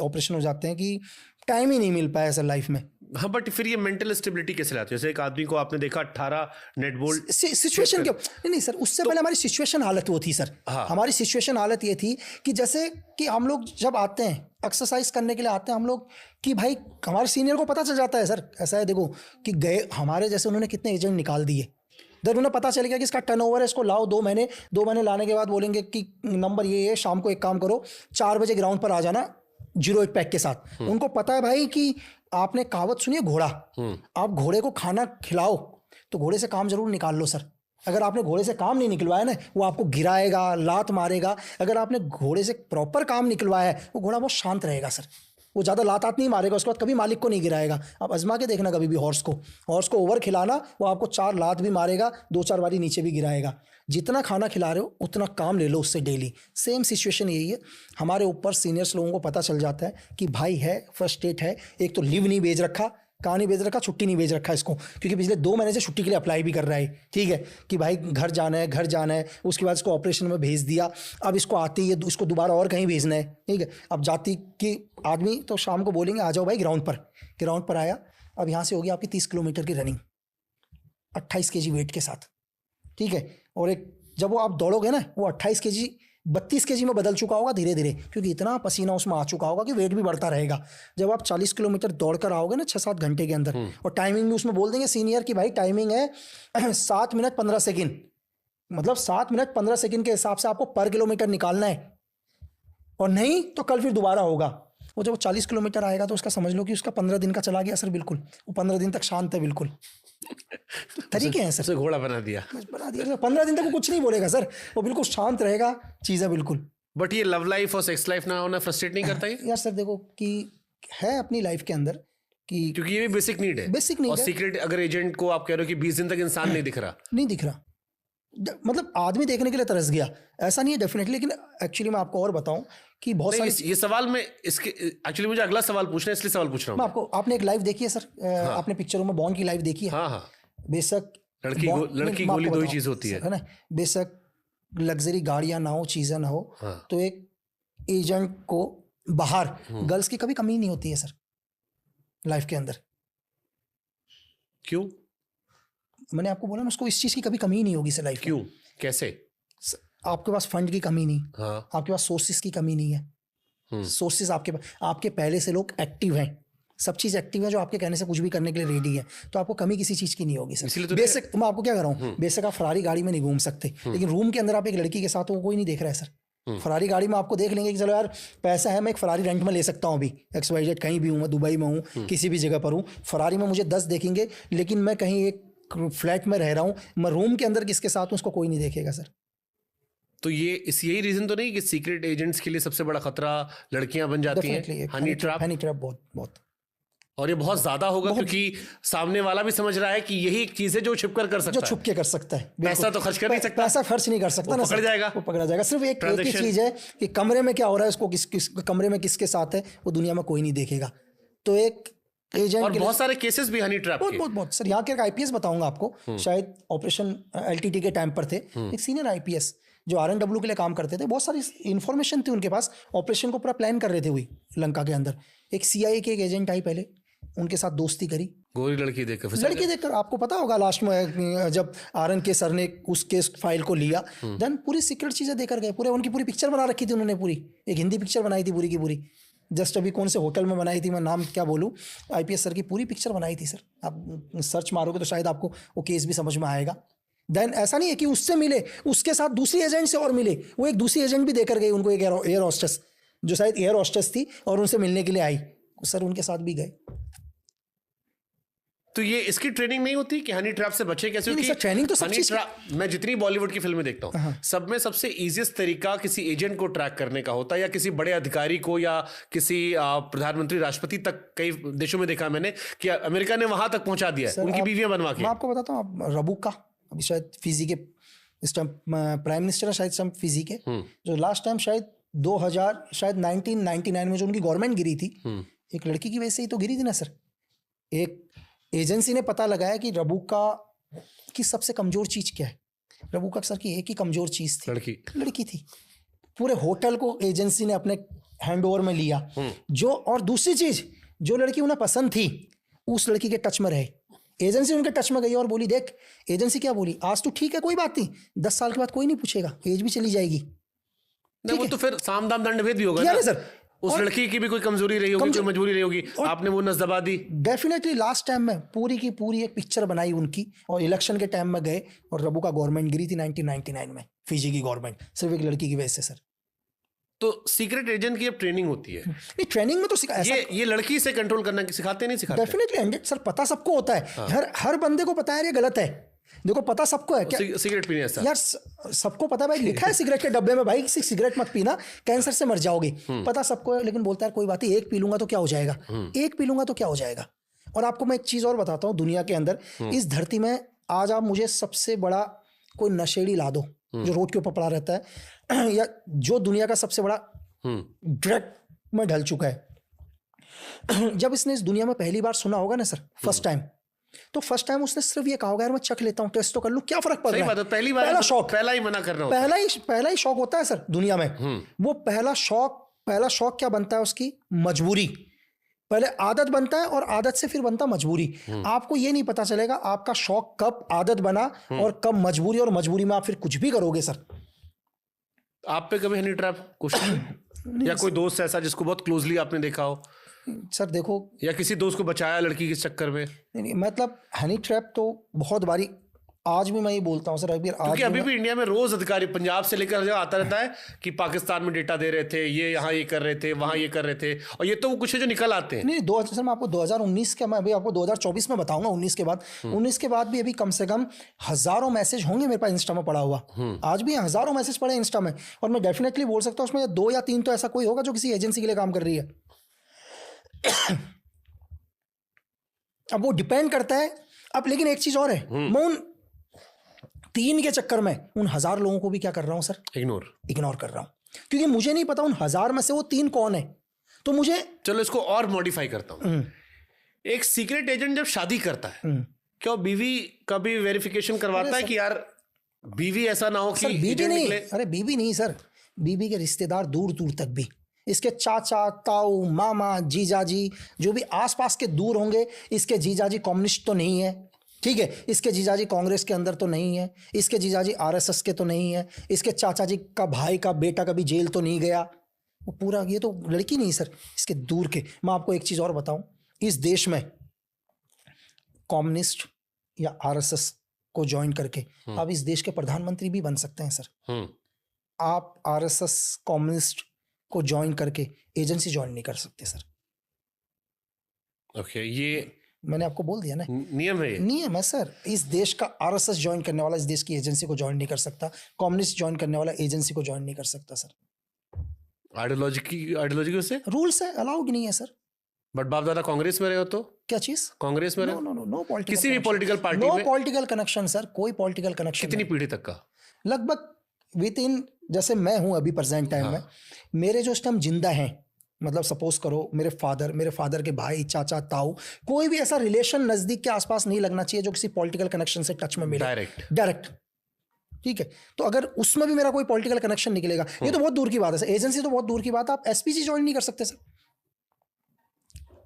Operation हो जाते हैं कि टाइम ही नहीं मिल पाया सर लाइफ में। हाँ, बट फिर ये मेंटल स्टेबिलिटी कैसे लाते हो? जैसे एक आदमी को आपने देखा 18 नेट बोल्ट सिचुएशन क्यों नहीं सर, उससे पहले हमारी सिचुएशन हालत वो थी सर। हाँ। हमारी सिचुएशन हालत ये थी कि जैसे कि हम लोग जब आते हैं एक्सरसाइज करने के लिए आते हैं हम लोग कि भाई हमारे सीनियर को पता चल जाता है सर, ऐसा है देखो कि गए हमारे जैसे उन्होंने कितने एजेंट निकाल दिए, देन उन्हें पता चल गया कि इसका टर्नओवर है, इसको लाओ 2 महीने लाने के बाद बोलेंगे कि नंबर ये है, शाम को एक काम करो 4 बजे ग्राउंड पर आ जाना 08 पैक के साथ। उनको पता है भाई कि आपने कहावत सुनी है घोड़ा, आप घोड़े को खाना खिलाओ तो घोड़े से काम जरूर निकाल लो सर। अगर आपने घोड़े से काम नहीं निकलवाया ना, वो आपको गिराएगा, लात मारेगा। अगर आपने घोड़े से प्रॉपर काम निकलवाया है, वो घोड़ा बहुत शांत रहेगा सर, वो ज़्यादा लात नहीं मारेगा, उसके बाद कभी मालिक को नहीं गिराएगा। आप आजमा के देखना कभी भी हॉर्स को ओवर खिलाना, वो आपको 4 लात भी मारेगा, 2-4 बारी नीचे भी गिराएगा। जितना खाना खिला रहे हो उतना काम ले लो उससे डेली। सेम सिचुएशन यही है, हमारे ऊपर सीनियर्स लोगों को पता चल जाता है कि भाई है फर्स्ट एड है, एक तो लीव नहीं भेज रखा, कहाँ नहीं भेज रखा, छुट्टी नहीं भेज रखा इसको, क्योंकि पिछले 2 महीने से छुट्टी के लिए अप्लाई भी कर रहा है। ठीक है कि भाई घर जाना है, उसके बाद इसको ऑपरेशन में भेज दिया, अब इसको आते ही इसको दोबारा और कहीं भेजना है। ठीक है, अब जाती कि आदमी तो शाम को बोलेंगे आ जाओ भाई ग्राउंड पर आया, अब यहाँ से होगी आपकी 30 किलोमीटर की रनिंग 28 kg वेट के साथ। ठीक है, और एक जब वो आप दौड़ोगे ना, वो 28 kg 32 kg में बदल चुका होगा धीरे धीरे, क्योंकि इतना पसीना उसमें आ चुका होगा कि वेट भी बढ़ता रहेगा। जब आप 40 किलोमीटर दौड़ कर आओगे ना 6-7 घंटे के अंदर, और टाइमिंग भी उसमें बोल देंगे सीनियर की भाई टाइमिंग है 7 मिनट 15 सेकेंड, मतलब 7 मिनट 15 सेकेंड के हिसाब से आपको पर किलोमीटर निकालना है, और नहीं तो कल फिर दोबारा होगा। वो जब 40 किलोमीटर आएगा तो उसका समझ लो कि उसका 15 दिन का चला गया सर, बिल्कुल वो 15 दिन तक शांत है, बिल्कुल तरीके हैं सर। घोड़ा बना दिया 15 दिन तक वो कुछ नहीं बोलेगा सर, वो बिल्कुल शांत रहेगा, चीज़ है बिल्कुल। बट ये लव लाइफ और सेक्स लाइफ ना होना फ्रस्ट्रेट नहीं करता है? यार सर देखो कि है अपनी लाइफ के अंदर कि, क्योंकि ये भी बेसिक नीड है। और सीक्रेट अगर एजेंट को आप कह रहे हो कि 20 दिन तक इंसान नहीं दिख रहा, मतलब आदमी देखने के लिए तरस गया, ऐसा नहीं है डेफिनेटली। लेकिन एक्चुअली मैं आपको और बताऊं कि बहुत सारी ये सवाल में इसके एक्चुअली मुझे अगला सवाल पूछना है, इसलिए सवाल पूछ रहा हूं। मैं आपको, आपने एक लाइव देखी है सर? हाँ। आपने पिक्चरों में बॉन्ड की लाइव देखी है? हाँ। बेशक लड़की गोली 2 ही चीज होती है ना, बेशक लग्जरी गाड़ियां ना हो, चीजें ना हो, तो एक एजेंट को बाहर गर्ल्स की कभी कमी नहीं होती है सर लाइफ के अंदर। क्यों? मैंने आपको बोला ना, उसको इस चीज की कभी कमी नहीं होगी सर लाइफ। क्यों? कैसे? आपके पास फंड की कमी नहीं, हाँ। आपके पास सोर्सेज की कमी नहीं है। सोर्सेज आपके पहले से लोग एक्टिव हैं, सब चीज एक्टिव है, जो आपके कहने से कुछ भी करने के लिए रेडी है, तो आपको कमी किसी चीज की नहीं होगी सर। तो बेशक मैं आपको क्या कर रहा हूँ, बेशक आप फरारी गाड़ी में नहीं घूम सकते, लेकिन रूम के अंदर आप एक लड़की के साथ हो, कोई नहीं देख रहा है सर। फरारी गाड़ी में आपको देख लेंगे कि चलो यार पैसा है, मैं एक फरारी रेंट में ले सकता हूँ, अभी XYZ कहीं भी हूँ, मैं दुबई में हूँ, किसी भी जगह पर हूँ, फरारी में मुझे 10 देखेंगे, लेकिन मैं कहीं एक फ्लैट में रह रहा हूँ, मैं रूम के अंदर किसके साथ हूँ उसको कोई नहीं देखेगा सर। तो यही रीजन तो नहीं कि सीक्रेट एजेंट्स के लिए सबसे बड़ा खतरा लड़कियां बन जाती हैं? हनी ट्रैप बहुत और ये बहुत ज्यादा होगा, क्योंकि सामने वाला भी समझ रहा है कि यही एक चीज है जो छुप कर सकता है, जो छुप के कर सकता है। पैसा तो खर्च कर नहीं सकता, पैसा खर्च नहीं कर सकता ना, वो पकड़ा जाएगा। सिर्फ एक ही चीज है कि कमरे में क्या हो रहा है, उसको किस कमरे में किसके साथ है, वो दुनिया में कोई नहीं देखेगा। तो एक एजेंट, और बहुत सारे केसेस भी हनी ट्रैप के, बहुत सर। यहाँ के IPS बताऊंगा आपको, शायद ऑपरेशन LTT के टाइम पर थे, एक सीनियर IPS जो RNW के लिए काम करते थे, बहुत सारी इंफॉर्मेशन थी उनके पास, ऑपरेशन को पूरा प्लान कर रहे थे हुई लंका के अंदर। एक CIA के एक एजेंट आई, पहले उनके साथ दोस्ती करी, गोरी लड़की देखकर आपको पता होगा लास्ट में जब RN के सर ने उस केस फाइल को लिया, देन पूरी सीक्रेट चीजें देकर गए, पूरे उनकी पूरी पिक्चर बना रखी थी उन्होंने, पूरी एक हिंदी पिक्चर बनाई थी पूरी की पूरी, जस्ट अभी कौन से होटल में बनाई थी, मैं नाम क्या बोलूँ, IPS सर की पूरी पिक्चर बनाई थी सर। आप सर्च मारोगे तो शायद आपको वो केस भी समझ में आएगा। देन ऐसा नहीं है कि उससे मिले, उसके साथ दूसरी एजेंट से और मिले, वो एक दूसरी एजेंट भी देकर गई उनको, एक एयर होस्टेस जो शायद एयर होस्टेस थी और उनसे मिलने के लिए आई, सर उनके साथ भी गए। तो ये इसकी ट्रेनिंग नहीं होती कि हनी ट्रैप से बचे कैसे? नहीं, ट्रेनिंग तो हनी ट्रैप, मैं जितनी बॉलीवुड की फिल्में देखता हूँ, सब में सबसे इजीएस्ट तरीका किसी एजेंट को ट्रैक करने का होता है, या किसी बड़े अधिकारी को, या किसी प्रधानमंत्री राष्ट्रपति तक। कई देशों में देखा मैंने कि अमेरिका ने वहां तक पहुंचा दिया है उनकी बीवियां बनवा के। मैं आपको बताता हूँ, रबुका अभी शायद फिजी के इस टाइम प्राइम मिनिस्टर है, शायद फिजी के, जो लास्ट टाइम शायद 1999 में जो उनकी गवर्नमेंट गिरी थी, एक लड़की की वजह से ही तो गिरी थी ना सर। एक एजेंसी ने पता लगाया कि रबुका की सबसे कमजोर चीज क्या है। रबुका सर की एक ही कमजोर चीज थी, लड़की थी। पूरे होटल को एजेंसी ने अपने हैंड ओवर में लिया जो, और दूसरी चीज जो लड़की उन्हें पसंद थी उस लड़की के टच में रहे, एजेंसी उनके टच में गई और बोली देख, एजेंसी क्या बोली, आज तो ठीक है कोई बात नहीं, 10 साल के बाद कोई नहीं पूछेगा, एज भी चली जाएगी। नहीं वो तो फिर साम दाम दंड भेद भी होगा ना सर, उस लड़की की भी कोई कमजोरी रही होगी, कोई मजबूरी रही होगी, आपने वो नस दबा दी। डेफिनेटली लास्ट टाइम में पूरी की पूरी एक पिक्चर बनाई उनकी, और इलेक्शन के टाइम में गए और रबू का गवर्नमेंट गिरी थी 1999 में, फिजी की गवर्नमेंट, सिर्फ एक लड़की की वजह से सर। तो सीक्रेट एजेंट की अब ट्रेनिंग होती है, नहीं ट्रेनिंग में तो ये लड़की से कंट्रोल करना सिखाते नहीं सिखाते? डेफिनेटली सर, पता सबको होता है, हर बंदे को पता है ये गलत है, देखो पता सबको है क्या सिगरेट पीने ऐसा यार, सबको पता है भाई, लिखा है सिगरेट के डब्बे में भाई सिगरेट मत पीना, कैंसर से मर जाओगे, पता सबको है, लेकिन बोलता है कोई बात नहीं, एक पी लूंगा तो क्या हो जाएगा, एक पी लूंगा तो क्या हो जाएगा। और आपको मैं एक चीज और बताता हूँ, दुनिया के अंदर इस धरती में आज आप मुझे सबसे बड़ा कोई नशेड़ी ला दो जो रोड के ऊपर पड़ा रहता है या जो दुनिया का सबसे बड़ा ड्रग में ढल चुका है, जब इसने इस दुनिया में पहली बार सुना होगा ना सर, फर्स्ट टाइम, तो फर्स्ट टाइम उसने सिर्फ ये कहा होगा यार मैं चख लेता हूँ, टेस्ट तो कर लूँ, क्या फर्क पड़ रहा है। पहली बार पहला शौक, पहला ही मना करना होता है, पहला ही शौक होता है सर दुनिया में। वो पहला शौक क्या बनता है उसकी, मजबूरी, पहले आदत बनता है और आदत से फिर बनता मजबूरी। आपको ये नहीं पता चलेगा आपका शौक कब आदत बना और कब मजबूरी, और मजबूरी में आप फिर कुछ भी करोगे सर। आप पे कभी हनी ट्रैप क्वेश्चन या कोई दोस्त ऐसा जिसको बहुत क्लोजली आपने देखा हो? सर देखो, या किसी दोस्त को बचाया लड़की के चक्कर में? नहीं, मतलब हनी ट्रैप तो बहुत बारी, आज भी मैं ये बोलता हूँ सर, क्योंकि अभी भी इंडिया में रोज अधिकारी पंजाब से लेकर जो आता रहता है कि पाकिस्तान में डेटा दे रहे थे, ये यहाँ ये कर रहे थे, वहाँ ये कर रहे थे, और ये तो वो कुछ है जो निकल आते हैं। नहीं सर, मैं आपको 2019 का, मैं अभी आपको 2024 में बताऊंगा, 19 के बाद भी अभी कम से कम हजारों मैसेज होंगे मेरे पास इंस्टा में पड़ा हुआ, आज भी हजारों मैसेज पड़े इंस्टा में, और मैं डेफिनेटली बोल सकता हूँ उसमें 2 या 3 तो ऐसा कोई होगा जो किसी एजेंसी के लिए काम कर रही है। अब वो डिपेंड करता है। अब लेकिन एक चीज और है, मैं उन 3 के चक्कर में उन 1000 लोगों को भी क्या कर रहा हूं सर, इग्नोर कर रहा हूं, क्योंकि मुझे नहीं पता उन 1000 में से वो 3 कौन है। तो मुझे, चलो इसको और मॉडिफाई करता हूं, एक सीक्रेट एजेंट जब शादी करता है क्या बीवी का भी वेरिफिकेशन करवाता है कि यार बीवी ऐसा ना हो कि बीवी नहीं, अरे बीवी नहीं सर, बीवी के रिश्तेदार दूर दूर तक भी, इसके चाचा, ताऊ, मामा, जीजाजी, जो भी आसपास के दूर होंगे, इसके जीजाजी कम्युनिस्ट तो नहीं है, ठीक है, इसके जीजाजी कांग्रेस के अंदर तो नहीं है, इसके जीजाजी आरएसएस के तो नहीं है, इसके चाचा जी का भाई का बेटा कभी जेल तो नहीं गया, वो पूरा, ये तो लड़की नहीं सर, इसके दूर के। मैं आपको एक चीज और बताऊं, इस देश में कम्युनिस्ट या आरएसएस को ज्वाइन करके आप इस देश के प्रधानमंत्री भी बन सकते हैं सर। आप आरएसएस कम्युनिस्ट को ज्वाइन करके एजेंसी ज्वाइन नहीं कर सकते सर। ओके, ये मैंने आपको बोल दिया ना, नियम है, नियम है सर। इस देश का आरएसएस ज्वाइन करने वाला इस देश की एजेंसी को ज्वाइन नहीं कर सकता, कम्युनिस्ट ज्वाइन करने वाला एजेंसी को ज्वाइन नहीं कर सकता सर। आइडियोलॉजी से रूल्स है, अलाउड नहीं है सर। बट बाप दादा कांग्रेस में रहे हो तो क्या चीज, कांग्रेस में रहे? नो पॉलिटिकल, किसी भी पॉलिटिकल पार्टी में नो पॉलिटिकल कनेक्शन सर, कोई पॉलिटिकल कनेक्शन। कितनी पीढ़ी तक का? लगभग विद इन, जैसे मैं हूं अभी प्रेजेंट टाइम में, मेरे जो इस टाइम जिंदा हैं, मतलब सपोज करो मेरे फादर के भाई, चाचा, ताऊ, कोई भी ऐसा रिलेशन नजदीक के आसपास नहीं लगना चाहिए जो किसी पॉलिटिकल कनेक्शन से टच में मिले, डायरेक्ट, ठीक है। तो अगर उसमें भी मेरा कोई पॉलिटिकल कनेक्शन निकलेगा, ये तो बहुत दूर की बात है सर, एजेंसी तो बहुत दूर की बात है। आप एसपीजी ज्वाइन नहीं कर सकते सर,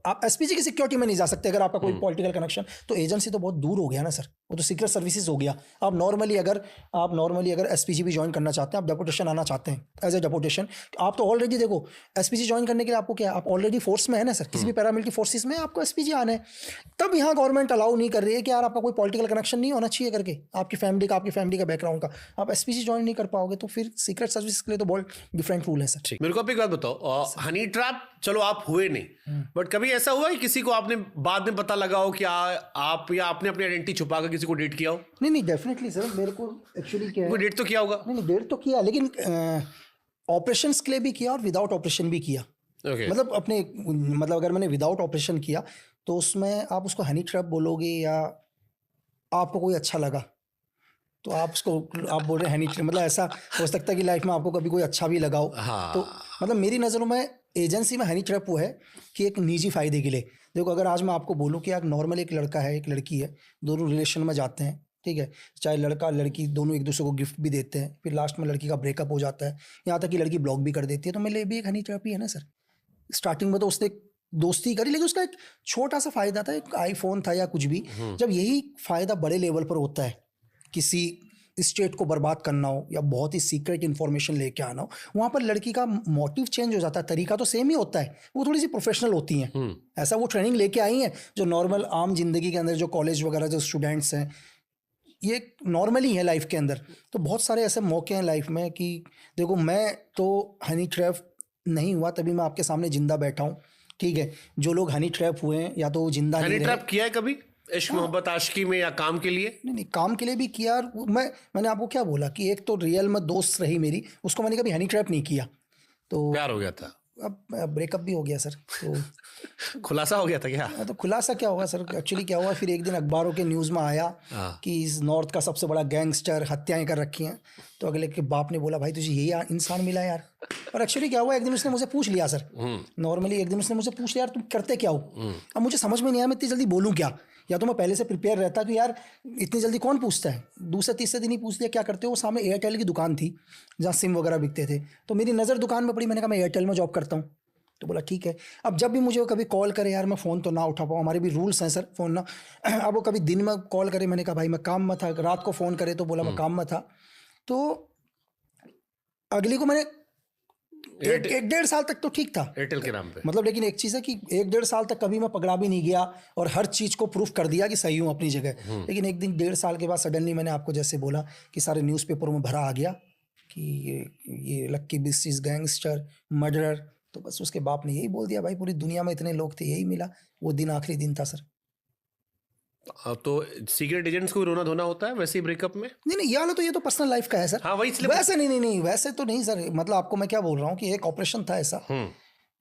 आप एसपीजी की सिक्योरिटी में नहीं जा सकते अगर आपका कोई पॉलिटिकल कनेक्शन, तो एजेंसी तो बहुत दूर हो गया ना सर, वो तो सीक्रेट सर्विसेज हो गया। आप नॉर्मली अगर एसपीजी भी ज्वाइन करना चाहते हैं, आप डेपुटेशन आना चाहते हैं एज ए डेपुटेशन, आप तो ऑलरेडी देखो एसपीजी ज्वाइन करने के लिए आपको क्या, आप ऑलरेडी फोर्स में है ना सर, किसी भी पैरामिलिट्री फोर्सेस में आपको एसपीजी आना है। तब यहाँ गवर्नमेंट अलाउ नहीं कर रही है कि यार आपका कोई पॉलिटिकल कनेक्शन नहीं होना चाहिए करके, आपकी फैमिली का बैकग्राउंड का, आप एसपीजी ज्वाइन नहीं कर पाओगे, तो फिर सीक्रेट सर्विस के लिए तो बहुत डिफरेंट रूल है सर। मेरे को आप एक बात बताओ, हनी ट्रैप चलो आप हुए नहीं, बट कभी ऐसा हुआ कि किसी को आपने बाद में पता लगा हो कि आप या आपने अपनी आइडेंटिटी छुपाकर किसी को डेट किया हो? नहीं डेफिनेटली सर, मेरे को एक्चुअली क्या है, डेट तो किया होगा। नहीं डेट तो किया, लेकिन ऑपरेशंस के लिए भी किया और विदाउट ऑपरेशन भी किया। मतलब अगर मैंने विदाउट ऑपरेशन किया तो उसमें आप उसको हनी ट्रैप बोलोगे या आपको कोई अच्छा लगा तो आप बोल रहे हैं हनी ट्रैप, मतलब ऐसा हो सकता है कि लाइफ में आपको कभी कोई अच्छा भी लगा हो। तो मतलब मेरी नज़रों में एजेंसी में हनी ट्रैप वो है कि एक निजी फायदे के लिए। देखो अगर आज मैं आपको बोलूँ कि नॉर्मल एक लड़का है एक लड़की है, दोनों रिलेशन में जाते हैं, ठीक है, चाहे लड़का लड़की दोनों एक दूसरे को गिफ्ट भी देते हैं, फिर लास्ट में लड़की का ब्रेकअप हो जाता है, यहाँ तक कि लड़की ब्लॉक भी कर देती है। तो मेरे लिए भी एक हनी ट्रैप ही है ना सर। स्टार्टिंग में तो उसने दोस्ती करी, लेकिन उसका एक छोटा सा फायदा था, एक आईफोन था या कुछ भी। जब यही फायदा बड़े लेवल पर होता है, किसी स्टेट को बर्बाद करना हो या बहुत ही सीक्रेट इन्फॉर्मेशन लेके आना हो, वहाँ पर लड़की का मोटिव चेंज हो जाता है। तरीका तो सेम ही होता है, वो थोड़ी सी प्रोफेशनल होती हैं। ऐसा वो ट्रेनिंग लेके आई हैं जो नॉर्मल आम जिंदगी के अंदर जो कॉलेज वगैरह जो स्टूडेंट्स हैं, ये नॉर्मली है लाइफ के अंदर। तो बहुत सारे ऐसे मौके हैं लाइफ में कि देखो, मैं तो हनी ट्रैप नहीं हुआ, तभी मैं आपके सामने जिंदा बैठा हूँ, ठीक है। जो लोग हनी ट्रैप हुए हैं या तो वो जिंदा नहीं हनी रहे। ट्रैप किया है कभी इश्क मोहब्बत आशिकी में या काम के लिए? नहीं, काम के लिए भी किया। और मैंने आपको क्या बोला कि एक तो रियल में दोस्त रही मेरी, उसको मैंने कभी हनी ट्रैप नहीं किया, तो प्यार हो गया था। अब ब्रेकअप भी हो गया सर। तो खुलासा हो गया था क्या? तो खुलासा क्या होगा सर, एक्चुअली क्या हुआ, फिर एक दिन अखबारों के न्यूज़ में आया कि इस नॉर्थ का सबसे बड़ा गैंगस्टर हत्याएं कर रखी हैं। तो अगले के बाप ने बोला भाई तुझे यही इंसान मिला यार। और एक्चुअली क्या हुआ, एक दिन उसने मुझे पूछ लिया सर, नॉर्मली एक दिन उसने मुझे पूछ लिया यार तुम करते क्या हो। अब मुझे समझ में नहीं आया मैं इतनी जल्दी बोलूँ क्या, या तो मैं पहले से प्रिपेयर रहता कि यार इतनी जल्दी कौन पूछता है। दूसरे तीसरे दिन ही पूछ लिया क्या करते हो। वो सामने एयरटेल की दुकान थी जहाँ सिम वगैरह बिकते थे, तो मेरी नज़र दुकान में पड़ी। मैंने कहा मैं एयरटेल में जॉब करता हूँ। तो बोला ठीक है। अब जब भी मुझे वो कभी कॉल करे यार, मैं फ़ोन तो ना उठा पाऊँ, हमारे भी रूल्स हैं सर फ़ोन ना। अब वो कभी दिन में कॉल करे, मैंने कहा भाई मैं काम में था। रात को फ़ोन करे तो बोला मैं काम में था। तो अगली को मैंने एक डेढ़ साल तक तो ठीक था एयरटेल के नाम पे, मतलब। लेकिन एक चीज़ है कि एक डेढ़ साल तक कभी मैं पकड़ा भी नहीं गया और हर चीज़ को प्रूफ कर दिया कि सही हूँ अपनी जगह। लेकिन एक दिन डेढ़ साल के बाद सडनली मैंने आपको जैसे बोला कि सारे न्यूज़पेपरों में भरा आ गया कि ये लक्की बिस्सिस गैंगस्टर मर्डरर। तो बस उसके बाप ने यही बोल दिया भाई पूरी दुनिया में इतने लोग थे, यही मिला। वो दिन आखिरी दिन था सर। तो सीक्रेट एजेंट्स को रोना धोना होता है वैसे ही ब्रेकअप में? नहीं यार, तो ये तो पर्सनल लाइफ का है सर। हाँ वही, इसलिए वैसे नहीं वैसे तो नहीं सर। मतलब आपको मैं क्या बोल रहा हूँ कि एक ऑपरेशन था ऐसा,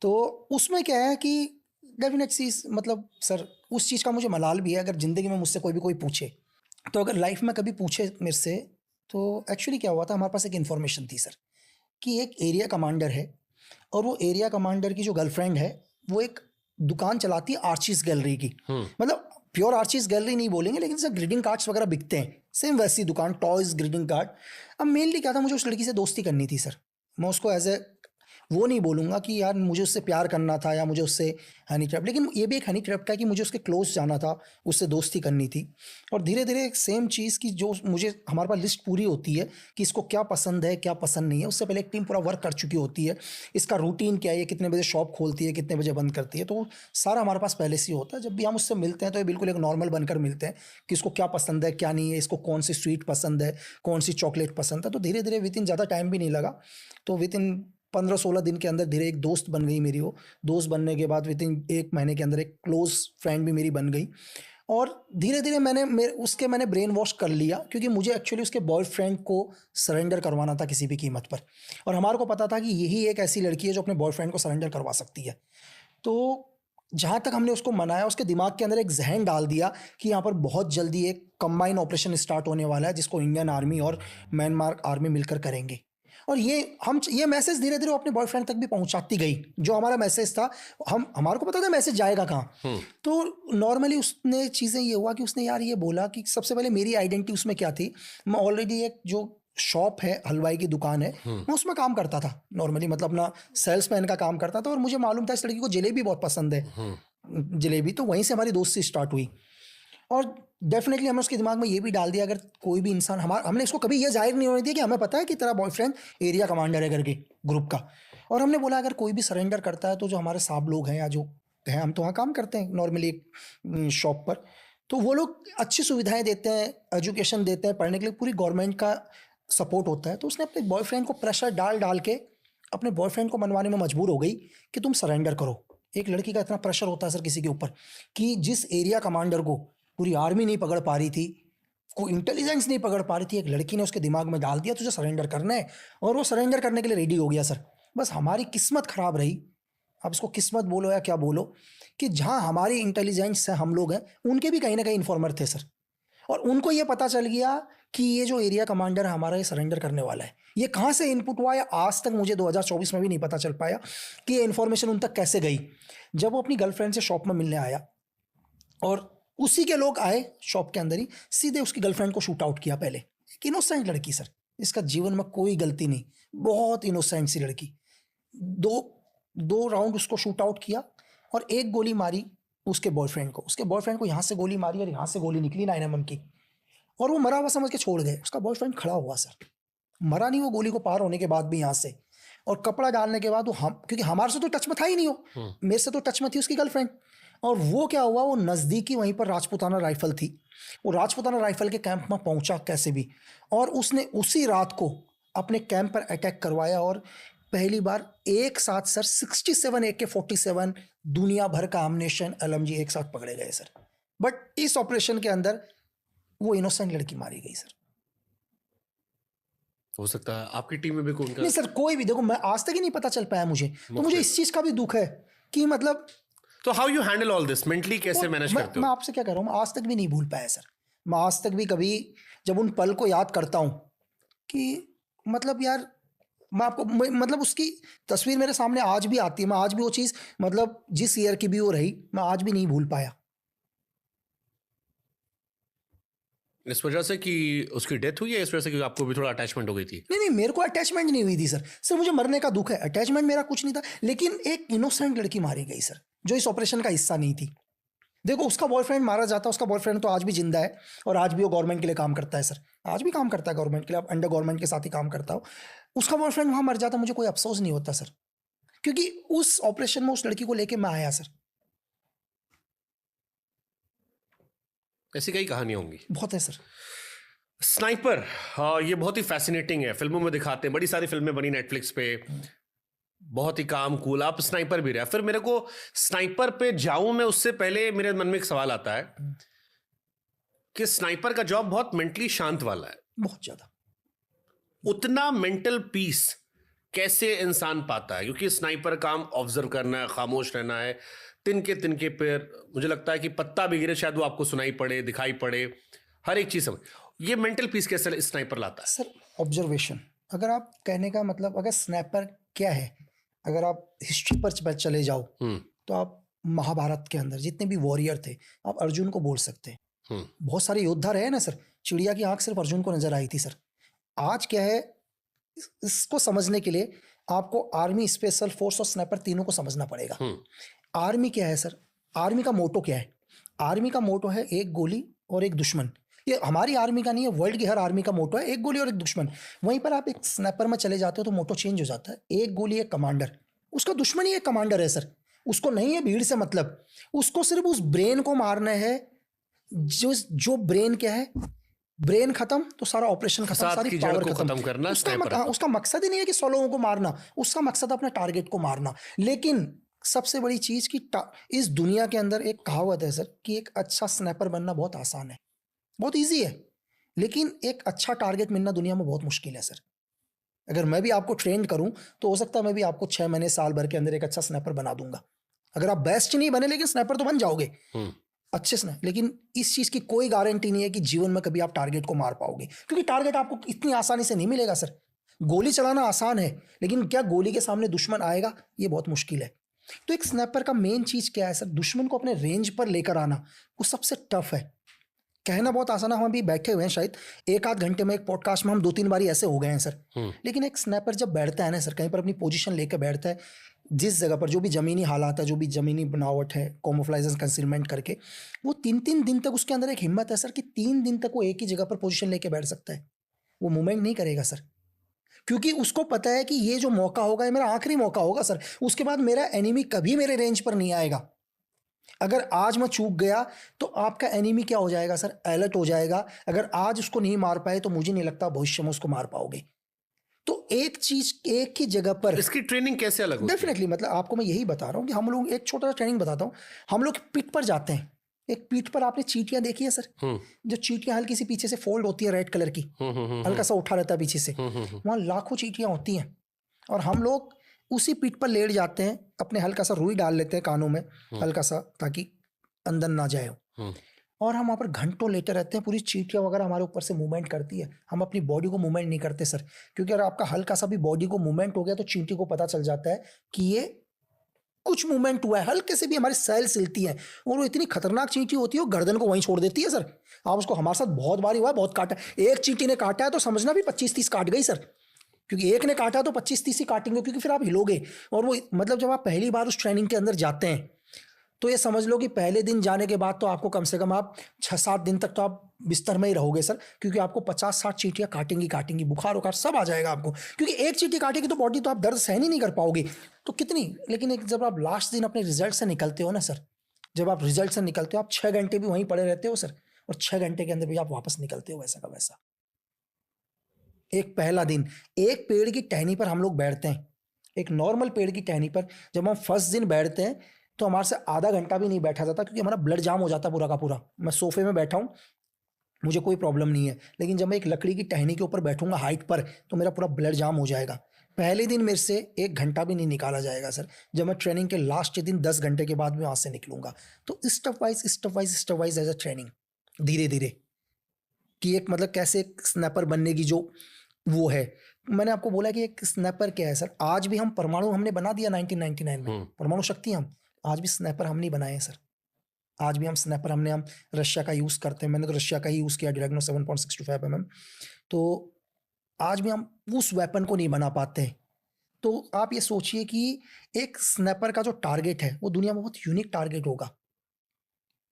तो उसमें क्या है कि डेफिनेट चीज, मतलब सर उस चीज़ का मुझे मलाल भी है। अगर ज़िंदगी में मुझसे कोई पूछे, तो अगर लाइफ में कभी पूछे मेरे से, तो एक्चुअली क्या हुआ था, हमारे पास एक इन्फॉर्मेशन थी सर कि एक एरिया कमांडर है, और वो एरिया कमांडर की जो गर्लफ्रेंड है वो एक दुकान चलाती है आर्चिस गैलरी की। मतलब प्योर आर्चिस गैलरी नहीं बोलेंगे, लेकिन सर ग्रीटिंग कार्ड्स वगैरह बिकते हैं, सेम वैसी दुकान, टॉयज ग्रीटिंग कार्ड। अब मेनली क्या था, मुझे उस लड़की से दोस्ती करनी थी सर। मैं उसको एज ए वो नहीं बोलूँगा कि यार मुझे उससे प्यार करना था या मुझे उससे हनी ट्रैप, लेकिन ये भी एक हनी ट्रैप का है कि मुझे उसके क्लोज जाना था, उससे दोस्ती करनी थी। और धीरे धीरे सेम चीज़ की जो मुझे, हमारे पास लिस्ट पूरी होती है कि इसको क्या पसंद है क्या पसंद नहीं है। उससे पहले एक टीम पूरा वर्क कर चुकी होती है, इसका रूटीन क्या है, ये कितने बजे शॉप खोलती है, कितने बजे बंद करती है, तो सारा हमारे पास पहले से ही होता है। जब भी हम उससे मिलते हैं तो ये बिल्कुल एक नॉर्मल बनकर मिलते हैं कि इसको क्या पसंद है क्या नहीं है, इसको कौन सी स्वीट पसंद है, कौन सी चॉकलेट पसंद है। तो धीरे धीरे विद इन ज़्यादा टाइम भी नहीं लगा, तो विद इन 15-16 दिन के अंदर धीरे एक दोस्त बन गई मेरी। वो दोस्त बनने के बाद विद इन 1 महीने के अंदर एक क्लोज फ्रेंड भी मेरी बन गई। और धीरे धीरे मैंने ब्रेन वॉश कर लिया, क्योंकि मुझे एक्चुअली उसके बॉयफ्रेंड को सरेंडर करवाना था किसी भी कीमत पर। और हमारे को पता था कि यही एक ऐसी लड़की है जो अपने बॉयफ्रेंड को सरेंडर करवा सकती है। तो जहाँ तक हमने उसको मनाया, उसके दिमाग के अंदर एक जहन डाल दिया कि यहाँ पर बहुत जल्दी एक कंबाइन ऑपरेशन स्टार्ट होने वाला है, जिसको इंडियन आर्मी और म्यांमार आर्मी मिलकर करेंगे। और ये मैसेज धीरे धीरे अपने बॉयफ्रेंड तक भी पहुंचाती गई। जो हमारा मैसेज था, हमारे को पता था मैसेज जाएगा कहाँ। तो नॉर्मली उसने चीज़ें ये हुआ कि उसने यार ये बोला कि सबसे पहले मेरी आइडेंटिटी उसमें क्या थी, मैं ऑलरेडी एक जो शॉप है, हलवाई की दुकान है, मैं उसमें काम करता था नॉर्मली, मतलब अपना सेल्समैन का काम करता था। और मुझे मालूम था इस लड़की को जलेबी बहुत पसंद है, जलेबी। तो वहीं से हमारी दोस्ती स्टार्ट हुई। और डेफिनेटली हमने उसके दिमाग में ये भी डाल दिया, अगर कोई भी इंसान हमने इसको कभी ये जाहिर नहीं होने दिया कि हमें पता है कि तेरा बॉयफ्रेंड एरिया कमांडर है करके ग्रुप का। और हमने बोला अगर कोई भी सरेंडर करता है तो जो हमारे साहब लोग हैं या जो हैं, हम तो वहाँ काम करते हैं नॉर्मली एक शॉप पर, तो वो लोग अच्छी सुविधाएं देते हैं, एजुकेशन देते हैं, पढ़ने के लिए पूरी गवर्नमेंट का सपोर्ट होता है। तो उसने अपने बॉयफ्रेंड को प्रेशर डाल के अपने बॉयफ्रेंड को मनवाने में मजबूर हो गई कि तुम सरेंडर करो। एक लड़की का इतना प्रेशर होता है सर किसी के ऊपर कि जिस एरिया कमांडर को पूरी आर्मी नहीं पकड़ पा रही थी, कोई इंटेलिजेंस नहीं पकड़ पा रही थी, एक लड़की ने उसके दिमाग में डाल दिया तुझे सरेंडर करना है। और वो सरेंडर करने के लिए रेडी हो गया सर। बस हमारी किस्मत ख़राब रही, अब इसको किस्मत बोलो या क्या बोलो, कि जहाँ हमारी इंटेलिजेंस है, हम लोग हैं, उनके भी कहीं ना कहीं इन्फॉर्मर थे सर। और उनको ये पता चल गया कि ये जो एरिया कमांडर है हमारा, ये सरेंडर करने वाला है। ये कहाँ से इनपुट हुआ है आज तक मुझे 2024 में भी नहीं पता चल पाया कि ये इन्फॉर्मेशन उन तक कैसे गई। जब वो अपनी गर्लफ्रेंड से शॉप में मिलने आया और उसी के लोग आए शॉप के अंदर ही, सीधे उसकी गर्लफ्रेंड को शूट आउट किया पहले। एक इनोसेंट लड़की सर, इसका जीवन में कोई गलती नहीं, बहुत इनोसेंट सी लड़की। दो राउंड उसको शूट आउट किया और एक गोली मारी उसके बॉयफ्रेंड को। उसके बॉयफ्रेंड को यहाँ से गोली मारी और यहाँ से गोली निकली 9mm की, और वो मरा हुआ समझ के छोड़ गए। उसका बॉयफ्रेंड खड़ा हुआ सर, मरा नहीं वो गोली को पार होने के बाद भी यहाँ से, और कपड़ा डालने के बाद वो हम, क्योंकि हमारे से तो टच में था ही नहीं वो, मेरे से तो टच में थी उसकी गर्लफ्रेंड। और वो क्या हुआ, वो नज़दीकी वहीं पर राजपूताना राइफल थी, वो राजपूताना राइफल के कैंप में पहुंचा कैसे भी, और उसने उसी रात को अपने कैंप पर अटैक करवाया। और पहली बार एक साथ सर 67 AK-47 दुनिया भर का एम्युनिशन LMG एक साथ पकड़े गए सर। बट इस ऑपरेशन के अंदर वो इनोसेंट लड़की मारी गई सर। हो सकता है आपकी टीम में भी कोई नहीं सर, कोई भी, देखो मैं आज तक ही नहीं पता चल पाया मुझे, तो मुझे इस चीज का भी दुख है कि मतलब। तो how you handle all this mentally, कैसे मैनेज करते हो? मैं आपसे क्या कह रहा हूँ, मैं आज तक भी नहीं भूल पाया सर। मैं आज तक भी कभी जब उन पल को याद करता हूँ कि मतलब यार, मैं आपको मतलब उसकी तस्वीर मेरे सामने आज भी आती है। मैं आज भी वो चीज़, मतलब जिस ईयर की भी वो रही, मैं आज भी नहीं भूल पाया। इस वजह से कि उसकी डेथ हुई है, इस वजह से कि आपको भी थोड़ा अटैचमेंट हो गई थी? नहीं, मेरे को अटैचमेंट नहीं हुई थी सर मुझे मरने का दुख है, अटैचमेंट मेरा कुछ नहीं था। लेकिन एक इनोसेंट लड़की मारी गई सर, जो इस ऑपरेशन का हिस्सा नहीं थी। देखो उसका बॉयफ्रेंड मारा जाता, उसका बॉयफ्रेंड तो आज भी जिंदा है और आज भी वो गवर्नमेंट के लिए काम करता है सर, आज भी काम करता है गवर्नमेंट के लिए, अंडर गवर्नमेंट के साथ ही काम करता हो। उसका बॉयफ्रेंड वहाँ मर जाता, मुझे कोई अफसोस नहीं होता सर, क्योंकि उस ऑपरेशन में उस लड़की को लेके मैं आया सर। ऐसी कई कहानियां होंगी, बहुत है सर। स्नाइपर, हाँ, ये बहुत ही फैसिनेटिंग है, फिल्मों में दिखाते हैं, बड़ी सारी फिल्में बनी नेटफ्लिक्स पे, बहुत ही काम कूल। आप स्नाइपर भी रहे। फिर मेरे को स्नाइपर पे जाऊं मैं, उससे पहले मेरे मन में एक सवाल आता है कि स्नाइपर का जॉब बहुत मेंटली शांत वाला है, बहुत ज्यादा। उतना मेंटल पीस कैसे इंसान पाता है? क्योंकि स्नाइपर काम ऑब्जर्व करना है, खामोश रहना है, तिनके पैर, मुझे लगता है कि पत्ता भी गिरे शायद वो आपको सुनाई पड़े, दिखाई पड़े, हर एक चीज। ये मेंटल पीस कैसे स्नाइपर लाता है? सर ऑब्जर्वेशन, अगर आप कहने का मतलब, अगर स्नाइपर क्या है, अगर आप हिस्ट्री पर चले जाओ तो आप महाभारत के अंदर जितने भी वॉरियर थे, आप अर्जुन को बोल सकते हैं। बहुत सारे योद्धा रहे ना सर, चिड़िया की आंख सिर्फ अर्जुन को नजर आई थी सर। आज क्या है, इसको समझने के लिए आपको आर्मी, स्पेशल फोर्स और स्नाइपर तीनों को समझना पड़ेगा। आर्मी क्या है सर, आर्मी का मोटो क्या है? आर्मी का मोटो है एक गोली और एक दुश्मन। ये हमारी आर्मी का नहीं है, वर्ल्ड की हर आर्मी का मोटो है एक गोली और एक दुश्मन। वहीं पर आप एक स्नाइपर में चले जाते हो तो मोटो चेंज हो जाता है, एक गोली एक कमांडर, उसका दुश्मन ही एक कमांडर है सर। उसको नहीं है भीड़ से मतलब, उसको सिर्फ उस ब्रेन को मारना है। जो ब्रेन क्या है, ब्रेन खत्म तो सारा ऑपरेशन खत्म, सारी पावर खत्म करना। उसका मकसद ही नहीं है कि 100 लोगों को मारना, उसका मकसद अपने टारगेट को मारना। लेकिन सबसे बड़ी चीज की इस दुनिया के अंदर एक कहावत है सर कि एक अच्छा स्नाइपर बनना बहुत आसान है, बहुत इजी है, लेकिन एक अच्छा टारगेट मिलना दुनिया में बहुत मुश्किल है सर। अगर मैं भी आपको ट्रेन करूं तो हो सकता है मैं भी आपको 6 महीने साल भर के अंदर एक अच्छा स्नाइपर बना दूंगा। अगर आप बेस्ट नहीं बने, लेकिन स्नाइपर तो बन जाओगे अच्छे से। लेकिन इस चीज की कोई गारंटी नहीं है कि जीवन में कभी आप टारगेट को मार पाओगे, क्योंकि टारगेट आपको इतनी आसानी से नहीं मिलेगा सर। गोली चलाना आसान है, लेकिन क्या गोली के सामने दुश्मन आएगा, ये बहुत मुश्किल है। तो एक स्नाइपर का मेन चीज क्या है सर, दुश्मन को अपने रेंज पर लेकर आना, वो सबसे टफ है। कहना बहुत आसान है, हम अभी बैठे हुए हैं शायद 1-8 घंटे में एक पॉडकास्ट में हम 2-3 बारी ऐसे हो गए हैं सर। लेकिन एक स्नाइपर जब बैठता है ना सर, कहीं पर अपनी पोजीशन लेकर बैठता है, जिस जगह पर जो भी जमीनी हालात है, जो भी जमीनी बनावट है, कैमोफ्लेज कंसीलमेंट करके, वो 3-3 दिन तक उसके अंदर एक हिम्मत है सर कि 3 दिन तक वो एक ही जगह पर पोजीशन लेके बैठ सकता है। वो मूवमेंट नहीं करेगा सर, क्योंकि उसको पता है कि ये जो मौका होगा ये मेरा आखिरी मौका होगा सर। उसके बाद मेरा एनिमी कभी मेरे रेंज पर नहीं आएगा। अगर आज मैं चूक गया तो आपका एनिमी क्या हो जाएगा सर, अलर्ट हो जाएगा। अगर आज उसको नहीं मार पाए तो मुझे नहीं लगता भविष्य में उसको मार पाओगे। तो एक चीज एक ही जगह पर, इसकी ट्रेनिंग कैसे अलग होती है? डेफिनेटली, मतलब आपको मैं यही बता रहा हूँ कि हम लोग, एक छोटा सा ट्रेनिंग बताता हूँ। हम लोग पीठ पर जाते हैं, एक पीठ पर आपने चीटियां देखी है सर, जो चीटियां हल्की सी पीछे से फोल्ड होती है, रेड कलर की, हल्का सा उठा रहता है पीछे से, वहां लाखों चीटियां होती हैं। और हम लोग उसी पीठ पर लेट जाते हैं, अपने हल्का सा रुई डाल लेते हैं कानों में हल्का सा, ताकि अंदर ना जाए। और हम वहाँ पर घंटों लेटे रहते हैं, पूरी चीटियां वगैरह हमारे ऊपर से मूवमेंट करती है। हम अपनी बॉडी को मूवमेंट नहीं करते सर, क्योंकि अगर आपका हल्का सा भी बॉडी को मूवमेंट हो गया तो चींटी को पता चल जाता है कि ये कुछ मूवमेंट हुआ है, हल्के से भी हमारी सेल हिलती है और वो इतनी खतरनाक चींटी होती है, वो गर्दन को वहीं छोड़ देती है सर। आप उसको, हमारे साथ बहुत बार हुआ है, बहुत काटा। एक चींटी ने काटा है तो समझना भी 25-30 काट गई सर, क्योंकि एक ने काटा तो 25-30 ही काटेंगे, क्योंकि फिर आप हिलोगे। और वो मतलब जब आप पहली बार उस ट्रेनिंग के अंदर जाते हैं तो ये समझ लो कि पहले दिन जाने के बाद तो आपको कम से कम आप 6-7 दिन तक तो आप बिस्तर में ही रहोगे सर, क्योंकि आपको 50-60 चींटियां काटेंगी, बुखार उखार सब आ जाएगा आपको, क्योंकि एक चींटी काटेगी तो बॉडी तो आप दर्द सहन ही नहीं कर पाओगे। तो कितनी, लेकिन एक जब आप लास्ट दिन अपने रिजल्ट से निकलते हो ना सर, जब आप रिजल्ट से निकलते हो, आप 6 घंटे भी वहीं पड़े रहते हो सर, और 6 घंटे के अंदर भी आप वापस निकलते हो वैसा का वैसा। एक पहला दिन एक पेड़ की टहनी पर हम लोग बैठते हैं, एक नॉर्मल पेड़ की टहनी पर जब हम फर्स्ट दिन बैठते हैं तो हमारे से आधा घंटा भी नहीं बैठा जाता, क्योंकि हमारा ब्लड जाम हो जाता पूरा का पूरा। मैं सोफे में बैठा हूँ, मुझे कोई प्रॉब्लम नहीं है, लेकिन जब मैं एक लकड़ी की टहनी के ऊपर बैठूंगा हाइट पर, तो मेरा पूरा ब्लड जाम हो जाएगा। पहले दिन मेरे से 1 घंटा भी नहीं निकाला जाएगा सर। जब मैं ट्रेनिंग के लास्ट दिन 10 घंटे के बाद में वहाँ से निकलूंगा, तो step wise as a training, धीरे धीरे, कि एक मतलब कैसे एक स्नैपर बनने की जो वो है। मैंने आपको बोला कि एक स्नैपर क्या है सर, आज भी हम परमाणु हमने बना दिया 1999 में, परमाणु शक्ति हम आज भी स्नैपर हम नहीं बनाए हैं सर। आज भी हम स्नैपर हम रशिया का यूज़ करते हैं, मैंने तो रशिया का ही यूज़ किया, ड्रैगनो 7.65 mm। तो आज भी हम उस वेपन को नहीं बना पाते। तो आप ये सोचिए कि एक स्नैपर का जो टारगेट है वो दुनिया में बहुत यूनिक टारगेट होगा।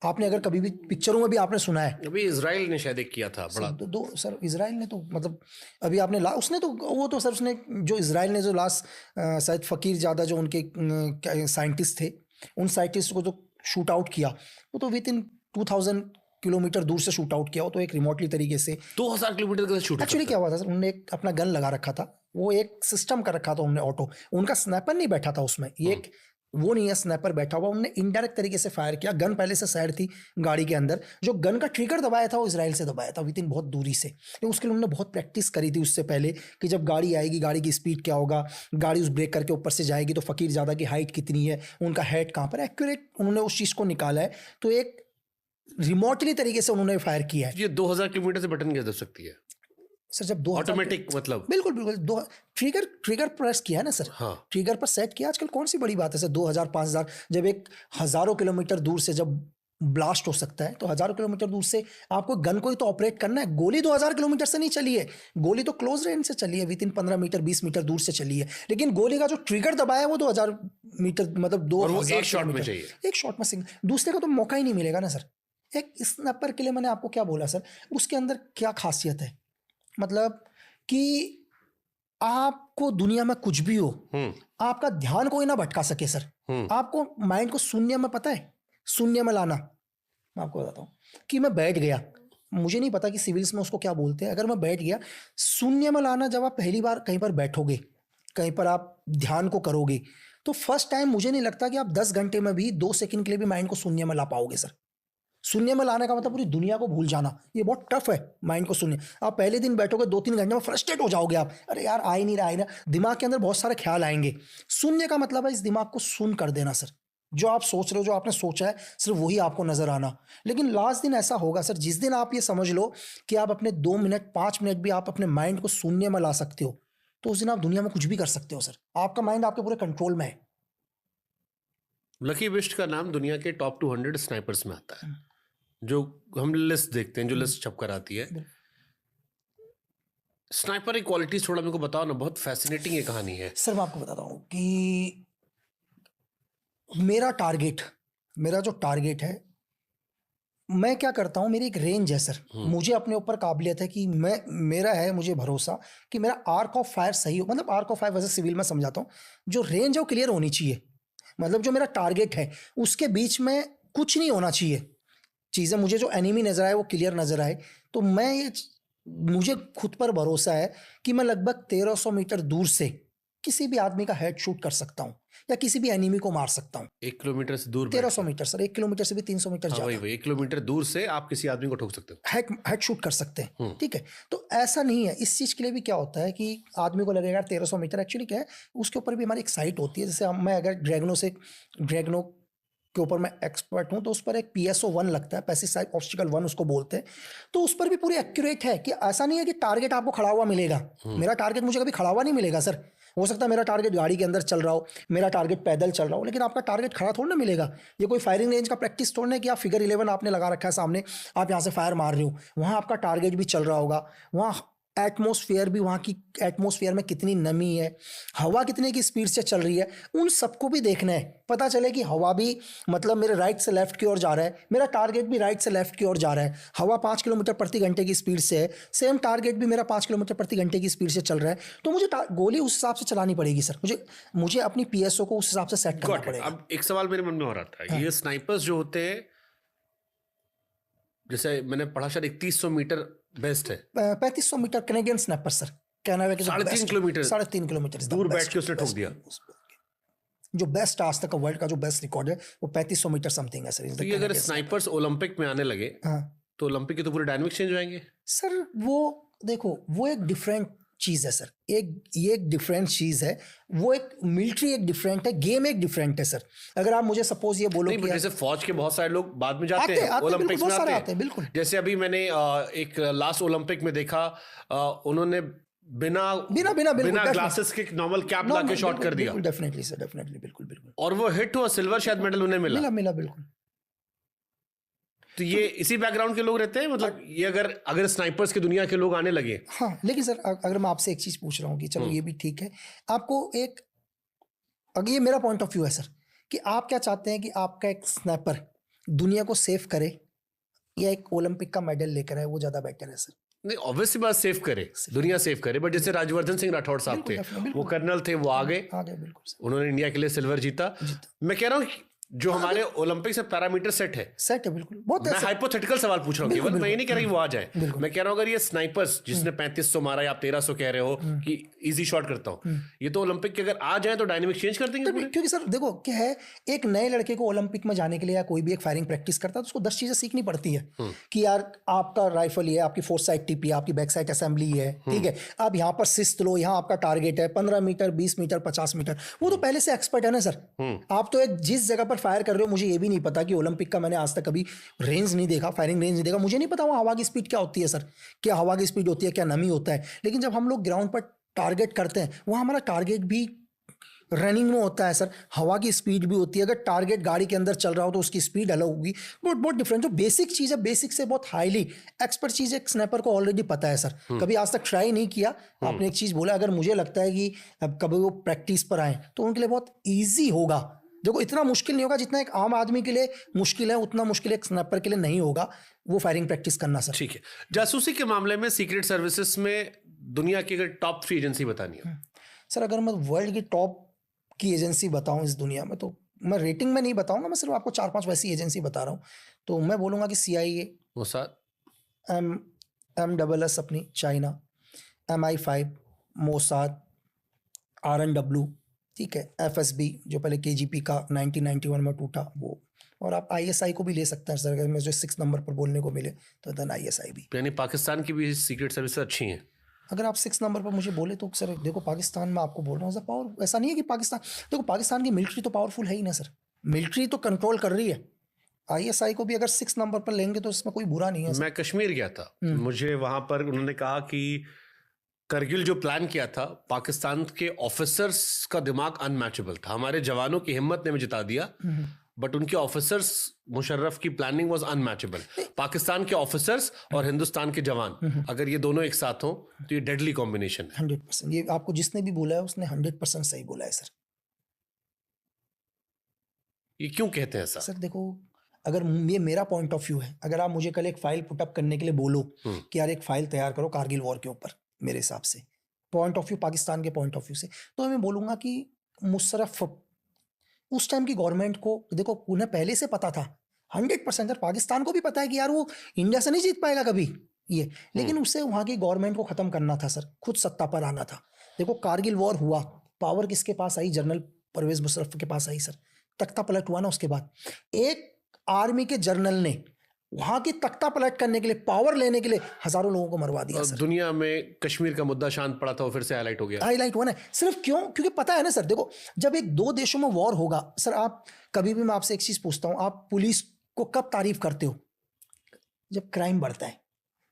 आपने अगर कभी भी पिक्चरों में भी आपने सुना है, अभी इजराइल ने शायद एक किया था बड़ा दो सर, इजराइल ने तो मतलब अभी आपने उसने तो वो तो सर उसने जो इजराइल ने जो लास्ट शायद फकीर ज़्यादा जो उनके साइंटिस्ट थे, उन साइंटिस्ट को जो शूट आउट किया, वो तो विद इन 2000 किलोमीटर दूर से शूट आउट किया, वो तो एक रिमोटली तरीके से 2000 किलोमीटर का शूट। एक्चुअली क्या हुआ था सर, उन्होंने एक अपना गन लगा रखा था, वो एक सिस्टम कर रखा था उन्होंने ऑटो, उनका स्नैपर नहीं बैठा था उसमें, ये एक वो नहीं है स्नैपर बैठा हुआ, उन्होंने इनडायरेक्ट तरीके से फायर किया। गन पहले से साइड थी गाड़ी के अंदर, जो गन का ट्रिगर दबाया था वो इजराइल से दबाया था विद इन बहुत दूरी से। तो उसके लिए उन्होंने बहुत प्रैक्टिस करी थी उससे पहले कि जब गाड़ी आएगी, गाड़ी की स्पीड क्या होगा, गाड़ी उस ब्रेक करके ऊपर से जाएगी तो फकीर ज़्यादा की हाइट कितनी है, उनका हेड कहाँ पर, एक्यूरेट उन्होंने उस चीज़ को निकाला है। तो एक रिमोटली तरीके से उन्होंने फायर किया है। ये 2000 किलोमीटर से बटन कैसे दब सकती है सर? जब 2000 ऑटोमेटिक मतलब बिल्कुल दो ट्रिगर प्रेस किया है ना सर, हाँ, ट्रिगर पर सेट किया। आजकल कौन सी बड़ी बात है सर, 2000-5000 जब एक हज़ारों किलोमीटर दूर से जब ब्लास्ट हो सकता है, तो हज़ारों किलोमीटर दूर से आपको गन को ही तो ऑपरेट करना है। गोली 2000 किलोमीटर से नहीं चली है, गोली तो क्लोज रेंज से चली है, विद इन 15 मीटर 20 मीटर दूर से चली है, लेकिन गोली का जो ट्रिगर दबाया वो 2000 मीटर मतलब 2000 एक शॉट में चाहिए, एक शॉट में सिंगल, दूसरे का तो मौका ही नहीं मिलेगा ना सर। एक स्नैपर के लिए मैंने आपको क्या बोला सर, उसके अंदर क्या खासियत है, मतलब कि आपको दुनिया में कुछ भी हो, आपका ध्यान कोई ना भटका सके सर। आपको माइंड को शून्य में, पता है शून्य में लाना, मैं आपको बताता हूँ कि मैं बैठ गया, मुझे नहीं पता कि सिविल्स में उसको क्या बोलते हैं, अगर मैं बैठ गया शून्य में लाना, जब आप पहली बार कहीं पर बैठोगे, कहीं पर आप ध्यान को करोगे, तो फर्स्ट टाइम मुझे नहीं लगता कि आप 10 घंटे में भी 2 सेकंड के लिए भी माइंड को शून्य में ला पाओगे सर। शून्य में लाने का मतलब पूरी दुनिया को भूल जाना, ये बहुत टफ है माइंड को शून्य। आप पहले दिन बैठोगे 2-3 घंटे में फ्रस्ट्रेट हो जाओगे आप, अरे यार आ ही नहीं रहा, दिमाग के अंदर बहुत सारे ख्याल आएंगे। शून्य का मतलब है इस दिमाग को शून्य कर देना सर, जो आप सोच रहे हो, जो आपने सोचा है सिर्फ वही आपको नजर आना। लेकिन लास्ट दिन ऐसा होगा सर, जिस दिन आप ये समझ लो कि आप अपने 2 मिनट 5 मिनट भी आप अपने माइंड को शून्य में ला सकते हो, तो उस दिन आप दुनिया में कुछ भी कर सकते हो सर। आपका माइंड आपके पूरे कंट्रोल में है। लकी बिस्ट का नाम दुनिया के टॉप 200 स्नाइपर्स में आता है, जो हम लिस्ट देखते हैं, जो लिस्ट छप कर आती है। स्नाइपर की क्वालिटीज थोड़ा मेरे को बताओ ना, बहुत फैसिनेटिंग ये कहानी है सर। मैं आपको बताता हूँ कि मेरा जो टारगेट है, मैं क्या करता हूँ, मेरी एक रेंज है सर, मुझे अपने ऊपर काबिलियत है कि मुझे भरोसा कि मेरा आर्क ऑफ फायर सही हो, मतलब आर्क ऑफ फायर वैसे सिविल में समझाता हूँ, जो रेंज है वो क्लियर होनी चाहिए, मतलब जो मेरा टारगेट है उसके बीच में कुछ नहीं होना चाहिए चीज़ें, मुझे जो एनिमी नजर आए वो क्लियर नजर आए। तो मुझे खुद पर भरोसा है कि मैं लगभग 1300 मीटर दूर से किसी भी आदमी का हेड शूट कर सकता हूँ या किसी भी एनिमी को मार सकता हूँ। 1 किलोमीटर से दूर, 1300 मीटर सर, 1 किलोमीटर से भी 300 मीटर हाँ, ज्यादा। 1 किलोमीटर दूर से आप किसी आदमी को ठोक सकते हो, हेड शूट कर सकते हैं, ठीक है। तो ऐसा नहीं है, इस चीज़ के लिए भी क्या होता है कि आदमी को लगेगा 1300 मीटर, एक्चुअली क्या है उसके ऊपर भी हमारी एक साइट होती है। जैसे मैं अगर ड्रैगनो के ऊपर मैं एक्सपर्ट हूँ, तो उस पर एक PSO-1 लगता है, पैसिव ऑब्स्टिकल 1 उसको बोलते हैं, तो उस पर भी पूरी एक्यूरेट है कि ऐसा नहीं है कि टारगेट आपको खड़ा हुआ मिलेगा। मेरा टारगेट मुझे कभी खड़ा हुआ नहीं मिलेगा सर, हो सकता है मेरा टारगेट गाड़ी के अंदर चल रहा हो, मेरा टारगेट पैदल चल रहा हो, लेकिन आपका टारगेट खड़ा थोड़ा ना मिलेगा। ये कोई फायरिंग रेंज का प्रैक्टिस थोड़ा है कि आप फिगर 11 आपने लगा रखा है सामने, आप यहाँ से फायर मार रहे हो, वहाँ आपका टारगेट भी चल रहा होगा, वहाँ एटमॉस्फेयर भी, वहाँ की एटमॉस्फेयर में कितनी नमी है, हवा कितने की स्पीड से चल रही है, उन सबको भी देखना है। पता चले कि हवा भी मतलब मेरे राइट से लेफ्ट की ओर जा रहा है, मेरा टारगेट भी राइट से लेफ्ट की ओर जा रहा है, हवा 5 किलोमीटर प्रति घंटे की स्पीड से है, सेम टारगेट भी मेरा 5 किलोमीटर प्रति घंटे की स्पीड से चल रहा है, तो मुझे गोली उस हिसाब से चलानी पड़ेगी सर। मुझे अपनी PSO को उस हिसाब से सेट करना पड़ेगा। अब एक सवाल मेरे मन में हो रहा था, ये स्नाइपर्स जो होते हैं, जैसे मैंने पढ़ा शायद 3100 मीटर बेस्ट है, 3500 metre Canadian snapper sir, Canada के 3.5 किलोमीटर, 3.5 किलोमीटर दूर बैठ के उसने ठोक दिया। जो बेस्ट आज तक का वर्ल्ड का जो बेस्ट रिकॉर्ड है वो 3500 मीटर समथिंग है सर। तो ये अगर स्नाइपर्स ओलंपिक में आने लगे तो ओलंपिक के तो पूरे डायनामिक्स चेंज हो जाएंगे सर। वो देखो, वो एक डिफरेंट चीज है सर, ये एक डिफरेंट चीज है, वो एक मिलिट्री एक डिफरेंट है, गेम एक डिफरेंट है सर। अगर आप मुझे सपोज ये बोलो कि जैसे फौज के बहुत सारे लोग बाद में जाते हैं ओलंपिक्स में आते हैं, बिल्कुल। जैसे अभी मैंने एक लास्ट ओलंपिक में देखा, उन्होंने बिना ग्लासेस के नॉर्मल कैप ला के शॉट कर दिया। डेफिनेटली सर, डेफिनेटली, बिल्कुल। और वो हिट हुआ, सिल्वर शायद मेडल उन्हें मिला, बिल्कुल। तो ये इसी बैकग्राउंड के लोग रहते हैं, मतलब ये अगर स्नाइपर्स की दुनिया के लोग आने लगे। हाँ, लेकिन सर अगर मैं आपसे एक चीज पूछ रहा हूँ कि चलो ये भी ठीक है, आपको अगर ये मेरा पॉइंट ऑफ व्यू है सर, कि आप क्या चाहते हैं कि आपका एक स्नाइपर दुनिया को सेव करे या एक ओलंपिक का मेडल लेकर आए, वो ज्यादा बेटर है सर? नहीं, ऑब्वियसली बात सेव करे, दुनिया सेव करे, बट जैसे राजवर्धन सिंह राठौड़ साहब थे, वो कर्नल थे, वो आ गए, बिल्कुल, उन्होंने इंडिया के लिए सिल्वर जीता। मैं कह रहा हूँ जो हमारे ओलंपिक से पैरामीटर सेट है, बिल्कुल। बहुत मैं हाइपोथेटिकल सवाल पूछ रहा हूँ केवल, मैं ये नहीं कह रहा कि वो आ जाए। मैं कह रहा हूँ अगर ये स्नाइपर्स जिसने 3500 मारा या आप 1300 कह रहे हो कि इजी शॉट करता हूँ, ये तो ओलंपिक के अगर आ जाए तो डायनामिक चेंज कर देंगे पूरे। क्योंकि सर देखो क्या है, एक नए लड़के को ओलंपिक में जाने के लिए या कोई भी एक फायरिंग प्रैक्टिस करता है तो उसको 10 चीजें सीखनी पड़ती है कि यार आपका राइफल ये है, आपकी फोर्थ साइड टिप है, आपकी बैक साइड असेंबली है, ठीक है, आप यहाँ पर सिस्ट लो, यहाँ आपका टारगेट है 15 मीटर, 20 मीटर, 50 मीटर, वो तो पहले से एक्सपर्ट है ना सर। आप तो एक जिस जगह पर फायर कर रहे हो, मुझे ये भी नहीं पता कि ओलंपिक का मैंने आज तक कभी रेंज नहीं देखा, फायरिंग रेंज नहीं देखा, मुझे नहीं पता वहाँ हवा की स्पीड क्या होती है सर, क्या हवा की स्पीड होती है, क्या नमी होता है। लेकिन जब हम लोग ग्राउंड पर टारगेट करते हैं, वहाँ हमारा टारगेट भी रनिंग में होता है सर, हवा की स्पीड भी होती है। अगर टारगेट गाड़ी के अंदर चल रहा हो तो उसकी स्पीड अलग होगी, बहुत डिफरेंट। जो बेसिक चीज़ है, बेसिक से बहुत हाईली एक्सपर्ट चीज़ एक स्नैपर को ऑलरेडी पता है सर। कभी आज तक ट्राई नहीं किया, आपने एक चीज़ बोला, अगर मुझे लगता है कि अब कभी वो प्रैक्टिस पर आए तो उनके लिए बहुत ईजी होगा। देखो इतना मुश्किल नहीं होगा, जितना एक आम आदमी के लिए मुश्किल है उतना मुश्किल एक स्नैपर के लिए नहीं होगा वो फायरिंग प्रैक्टिस करना सर। ठीक है, जासूसी के मामले में सीक्रेट सर्विसेज में दुनिया की अगर टॉप 3 एजेंसी बतानी है सर, अगर मैं वर्ल्ड की टॉप की एजेंसी बताऊं इस दुनिया में, तो मैं रेटिंग में नहीं बताऊंगा, मैं सिर्फ आपको 4-5 वैसी एजेंसी बता रहा हूं। तो मैं बोलूंगा कि CIA, मोसाद, MSS अपनी चाइना, MI5 मोसाद, RNW, ठीक है, FSB जो पहले KGP का 1991 में टूटा वो, और आप ISI को भी ले सकते हैं सर, अगर मुझे 6 नंबर पर बोलने को मिले तो देन ISI भी। यानी पाकिस्तान की भी सीक्रेट सर्विस अच्छी हैं। अगर आप 6 नंबर पर मुझे बोले तो सर देखो, पाकिस्तान में आपको बोल रहा हूँ पावर, ऐसा नहीं है कि पाकिस्तान, देखो पाकिस्तान की मिलिट्री तो पावरफुल है ही ना सर, मिलिट्री तो कंट्रोल कर रही है। ISI को भी अगर 6 नंबर पर लेंगे तो इसमें कोई बुरा नहीं है। मैं कश्मीर गया था, मुझे वहां पर उन्होंने कहा कि करगिल जो प्लान किया था, पाकिस्तान के ऑफिसर्स का दिमाग अनमैचेबल था, हमारे जवानों की हिम्मत ने जिता दिया, बट उनके ऑफिसर्स, मुशर्रफ की प्लानिंग वाज अनमैचेबल। पाकिस्तान के ऑफिसर्स और हिंदुस्तान के जवान अगर ये दोनों एक साथ हों तो ये डेडली कॉम्बिनेशन है। 100%, ये आपको जिसने भी बोला है उसने 100% सही बोला है सर। ये क्यों कहते हैं सर देखो, अगर ये मेरा पॉइंट ऑफ व्यू है, अगर आप मुझे कल एक फाइल पुटअप करने के लिए बोलो कि यार एक फाइल तैयार करो कारगिल वॉर के ऊपर, मेरे हिसाब से पॉइंट ऑफ व्यू, पाकिस्तान के पॉइंट ऑफ व्यू से, तो मैं बोलूंगा कि मुशर्रफ उस टाइम की गवर्नमेंट को, देखो उन्हें पहले से पता था 100%, पाकिस्तान को भी पता है कि यार वो इंडिया से नहीं जीत पाएगा कभी ये, लेकिन उससे वहाँ की गवर्नमेंट को ख़त्म करना था सर, खुद सत्ता पर आना था। देखो कारगिल वॉर हुआ, पावर किसके पास आई? जनरल परवेज मुशर्रफ के पास आई सर, तख्ता पलट हुआ ना उसके बाद। एक आर्मी के जनरल ने वहां की तख्ता पलट करने के लिए, पावर लेने के लिए हजारों लोगों को मरवा दिया सर। दुनिया में कश्मीर का मुद्दा शांत पड़ा था, वो फिर से हाईलाइट हो गया। हाईलाइट हुआ ना, सिर्फ क्यों? क्योंकि पता है ना सर, देखो जब एक दो देशों में वॉर होगा सर, आप कभी भी, मैं आपसे एक चीज पूछता हूं, आप पुलिस को कब तारीफ करते हो? जब क्राइम बढ़ता है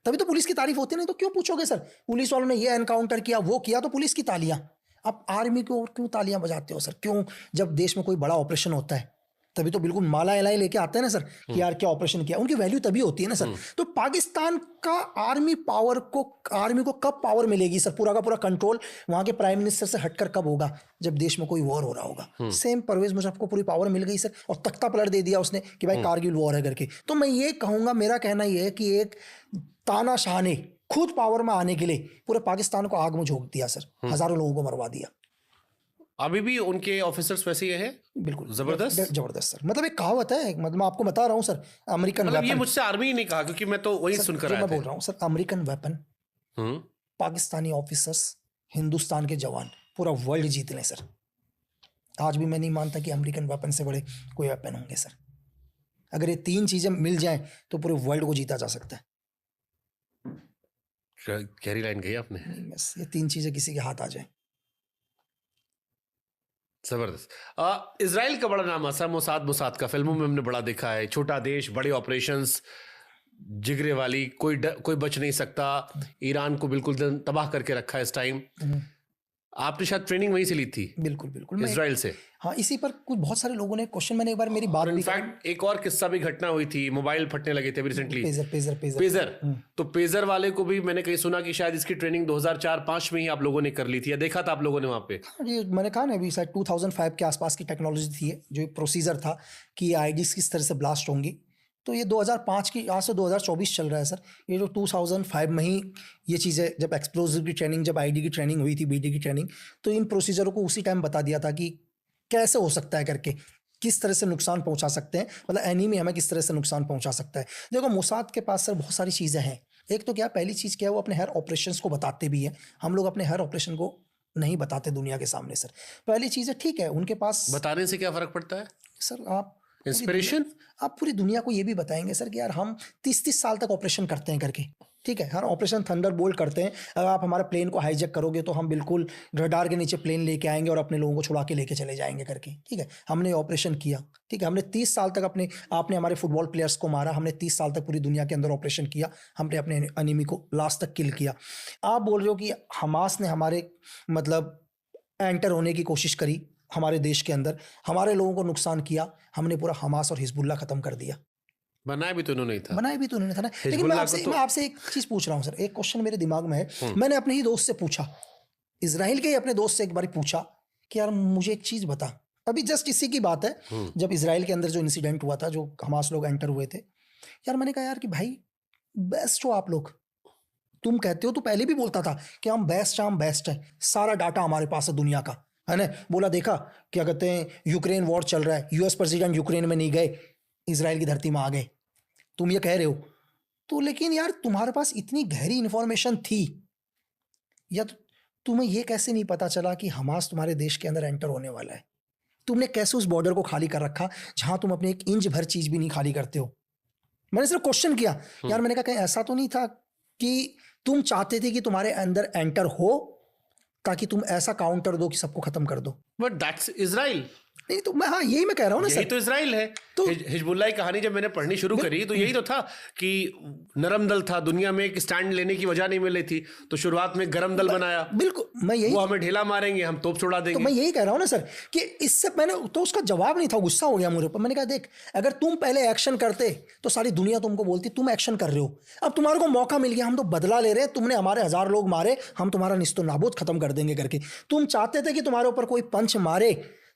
तभी तो पुलिस की तारीफ होती है, नहीं तो क्यों पूछोगे सर? पुलिस वालों ने ये एनकाउंटर किया, वो किया, तो पुलिस की तालियां। आप आर्मी को क्यों तालियां बजाते हो सर? क्यों जब देश में कोई बड़ा ऑपरेशन होता है तभी तो बिल्कुल माला एलाई लेके आते हैं ना सर कि यार क्या ऑपरेशन किया, उनकी वैल्यू तभी होती है ना सर। तो पाकिस्तान का आर्मी को कब पावर मिलेगी सर? पूरा का पूरा कंट्रोल वहां के प्राइम मिनिस्टर से हटकर कब होगा? जब देश में कोई वॉर हो रहा होगा। सेम परवेज मुशर्रफ को पूरी पावर मिल गई सर और तख्ता पलट दे दिया उसने कि भाई कारगिल वॉर है करके। तो मैं ये कहूंगा, मेरा कहना यह है कि एक तानाशाह ने खुद पावर में आने के लिए पूरे पाकिस्तान को आग में झोंक दिया सर, हजारों लोगों को मरवा दिया। अभी भी उनके ऑफिसर्स वैसे ही हैं? बिल्कुल जबरदस्त सर। मतलब एक कहावत है, मतलब मैं आपको बता रहा हूँ सर, अमेरिकन मतलब ये वेपन। मुझसे आर्मी ही नहीं कहा क्योंकि मैं तो वही सुनकर आया मैं था। बोल रहा हूँ sir, American weapon, Pakistani officers, Hindustan के जवान पूरा वर्ल्ड जीत लें सर। आज भी मैं नहीं मानता कि अमेरिकन वेपन से बड़े कोई वेपन होंगे सर। अगर ये तीन चीजें मिल जाएं तो पूरे वर्ल्ड को जीता जा सकता है। गहरी लाइन कही आपने। बस ये तीन चीजें किसी के हाथ आ जाए। जबरदस्त। इजराइल का बड़ा नाम आसा मोसाद का फिल्मों में हमने बड़ा देखा है। छोटा देश, बड़े ऑपरेशंस, जिगरे वाली, कोई बच नहीं सकता। ईरान को बिल्कुल तबाह करके रखा है इस टाइम। आपने शायद ट्रेनिंग वहीं से ली थी? बिल्कुल इजराइल से। हाँ, इसी पर कुछ बहुत सारे लोगों ने क्वेश्चन, मैंने एक बार मेरी बात भी, इनफैक्ट एक और किस्सा भी घटना हुई थी, मोबाइल फटने लगे थे अभी रिसेंटली। पेजर। तो पेजर वाले को भी मैंने कहीं सुना कि शायद इसकी ट्रेनिंग 2004-05 में ही आप लोगों ने कर ली थी या देखा था आप लोगों ने वहां पे? हाँ जी, मैंने कहा ना अभी शायद 2005 के आसपास की टेक्नोलॉजी थी, जो प्रोसीजर था कि आईडीज किस तरह से ब्लास्ट होंगी। तो ये 2005 की, आज से 2024 चल रहा है सर। ये जो 2005 में ही ये चीज़ें, जब एक्सप्लोजिव की ट्रेनिंग, जब आईडी की ट्रेनिंग हुई थी, बीडी की ट्रेनिंग, तो इन प्रोसीजरों को उसी टाइम बता दिया था कि कैसे हो सकता है करके, किस तरह से नुकसान पहुंचा सकते हैं, मतलब एनिमी हमें किस तरह से नुकसान पहुंचा सकता है। देखो मोसाद के पास सर बहुत सारी चीज़ें हैं। एक तो क्या, पहली चीज़ क्या है, वो अपने हर ऑपरेशंस को बताते भी हैं। हम लोग अपने हर ऑपरेशन को नहीं बताते दुनिया के सामने सर। पहली चीज़ है, ठीक है, उनके पास बताने से क्या फ़र्क पड़ता है सर? आप इंस्पिरेशन, आप पूरी दुनिया को ये भी बताएंगे सर कि यार हम 30-30 साल तक ऑपरेशन करते हैं करके, ठीक है, हर ऑपरेशन थंडरबोल्ट करते हैं। अगर आप हमारे प्लेन को हाईजैक करोगे तो हम बिल्कुल रडार के नीचे प्लेन लेके आएंगे और अपने लोगों को छुड़ा के लेके चले जाएंगे करके, ठीक है। हमने ऑपरेशन किया, ठीक है, हमने 30 साल तक आपने हमारे फुटबॉल प्लेयर्स को मारा, हमने 30 साल तक पूरी दुनिया के अंदर ऑपरेशन किया, हमने अपने एनिमी को लास्ट तक किल किया। आप बोल रहे हो कि हमास ने हमारे मतलब एंटर होने की कोशिश करी हमारे देश के अंदर, हमारे लोगों को नुकसान किया, हमने पूरा हमास और हिजबुल्लाह खत्म कर दिया। बनाया भी तो उन्होंने था ना। लेकिन मैं आपसे एक चीज पूछ रहा हूँ सर, एक क्वेश्चन मेरे दिमाग में है। मैंने अपने ही दोस्त से पूछा, इजराइल के ही अपने दोस्त से एक बार पूछा कि यार मुझे एक चीज बता, अभी जस्ट इसी की बात है, जब इजराइल के अंदर जो इंसिडेंट हुआ था, जो हमास लोग एंटर हुए थे, यार मैंने कहा यार कि भाई बेस्ट हो आप लोग, तुम कहते हो, तो पहले भी बोलता था कि हम बेस्ट हैं, सारा डाटा हमारे पास है दुनिया का, है ना। बोला देखा क्या कहते हैं, यूक्रेन वॉर चल रहा है, यूएस प्रेसिडेंट यूक्रेन में नहीं गए, इजराइल की धरती में आ गए, तुम ये कह रहे हो तो। लेकिन यार तुम्हारे पास इतनी गहरी इंफॉर्मेशन थी, या तुम्हें ये कैसे नहीं पता चला कि हमास तुम्हारे देश के अंदर एंटर होने वाला है? तुमने कैसे उस बॉर्डर को खाली कर रखा जहां तुम अपने एक इंच भर चीज भी नहीं खाली करते हो? मैंने सिर्फ क्वेश्चन किया यार, मैंने कहा कहीं ऐसा तो नहीं था कि तुम चाहते थे कि तुम्हारे अंदर एंटर हो ताकि तुम ऐसा काउंटर दो कि सबको खत्म कर दो? But that's Israel. नहीं तो मैं, हाँ यही मैं कह रहा हूँ ना सर, यही तो इजराइल है। तो हिजबुल्लाह की कहानी जब मैंने पढ़नी शुरू करी तो यही तो था कि नरम दल था, दुनिया में एक स्टैंड लेने की वजह नहीं मिल रही थी, तो शुरुआत में गरम दल बनाया। बिल्कुल, मैं यही, वो हमें ढेला मारेंगे, हम तोप छोड़ा देंगे। तो मैं यही कह रहा हूँ ना सर कि इससे मैंने तो उसका जवाब नहीं था, गुस्सा हो गया मेरे ऊपर। मैंने कहा देख, अगर तुम पहले एक्शन करते तो सारी दुनिया तुमको बोलती तुम एक्शन कर रहे हो, अब तुम्हारे को मौका मिल गया, हम तो बदला ले रहे हैं, तुमने हमारे 1000 लोग मारे, हम तुम्हारा निस्तो नाबूद खत्म कर देंगे करके। तुम चाहते थे कि तुम्हारे ऊपर कोई पंच मारे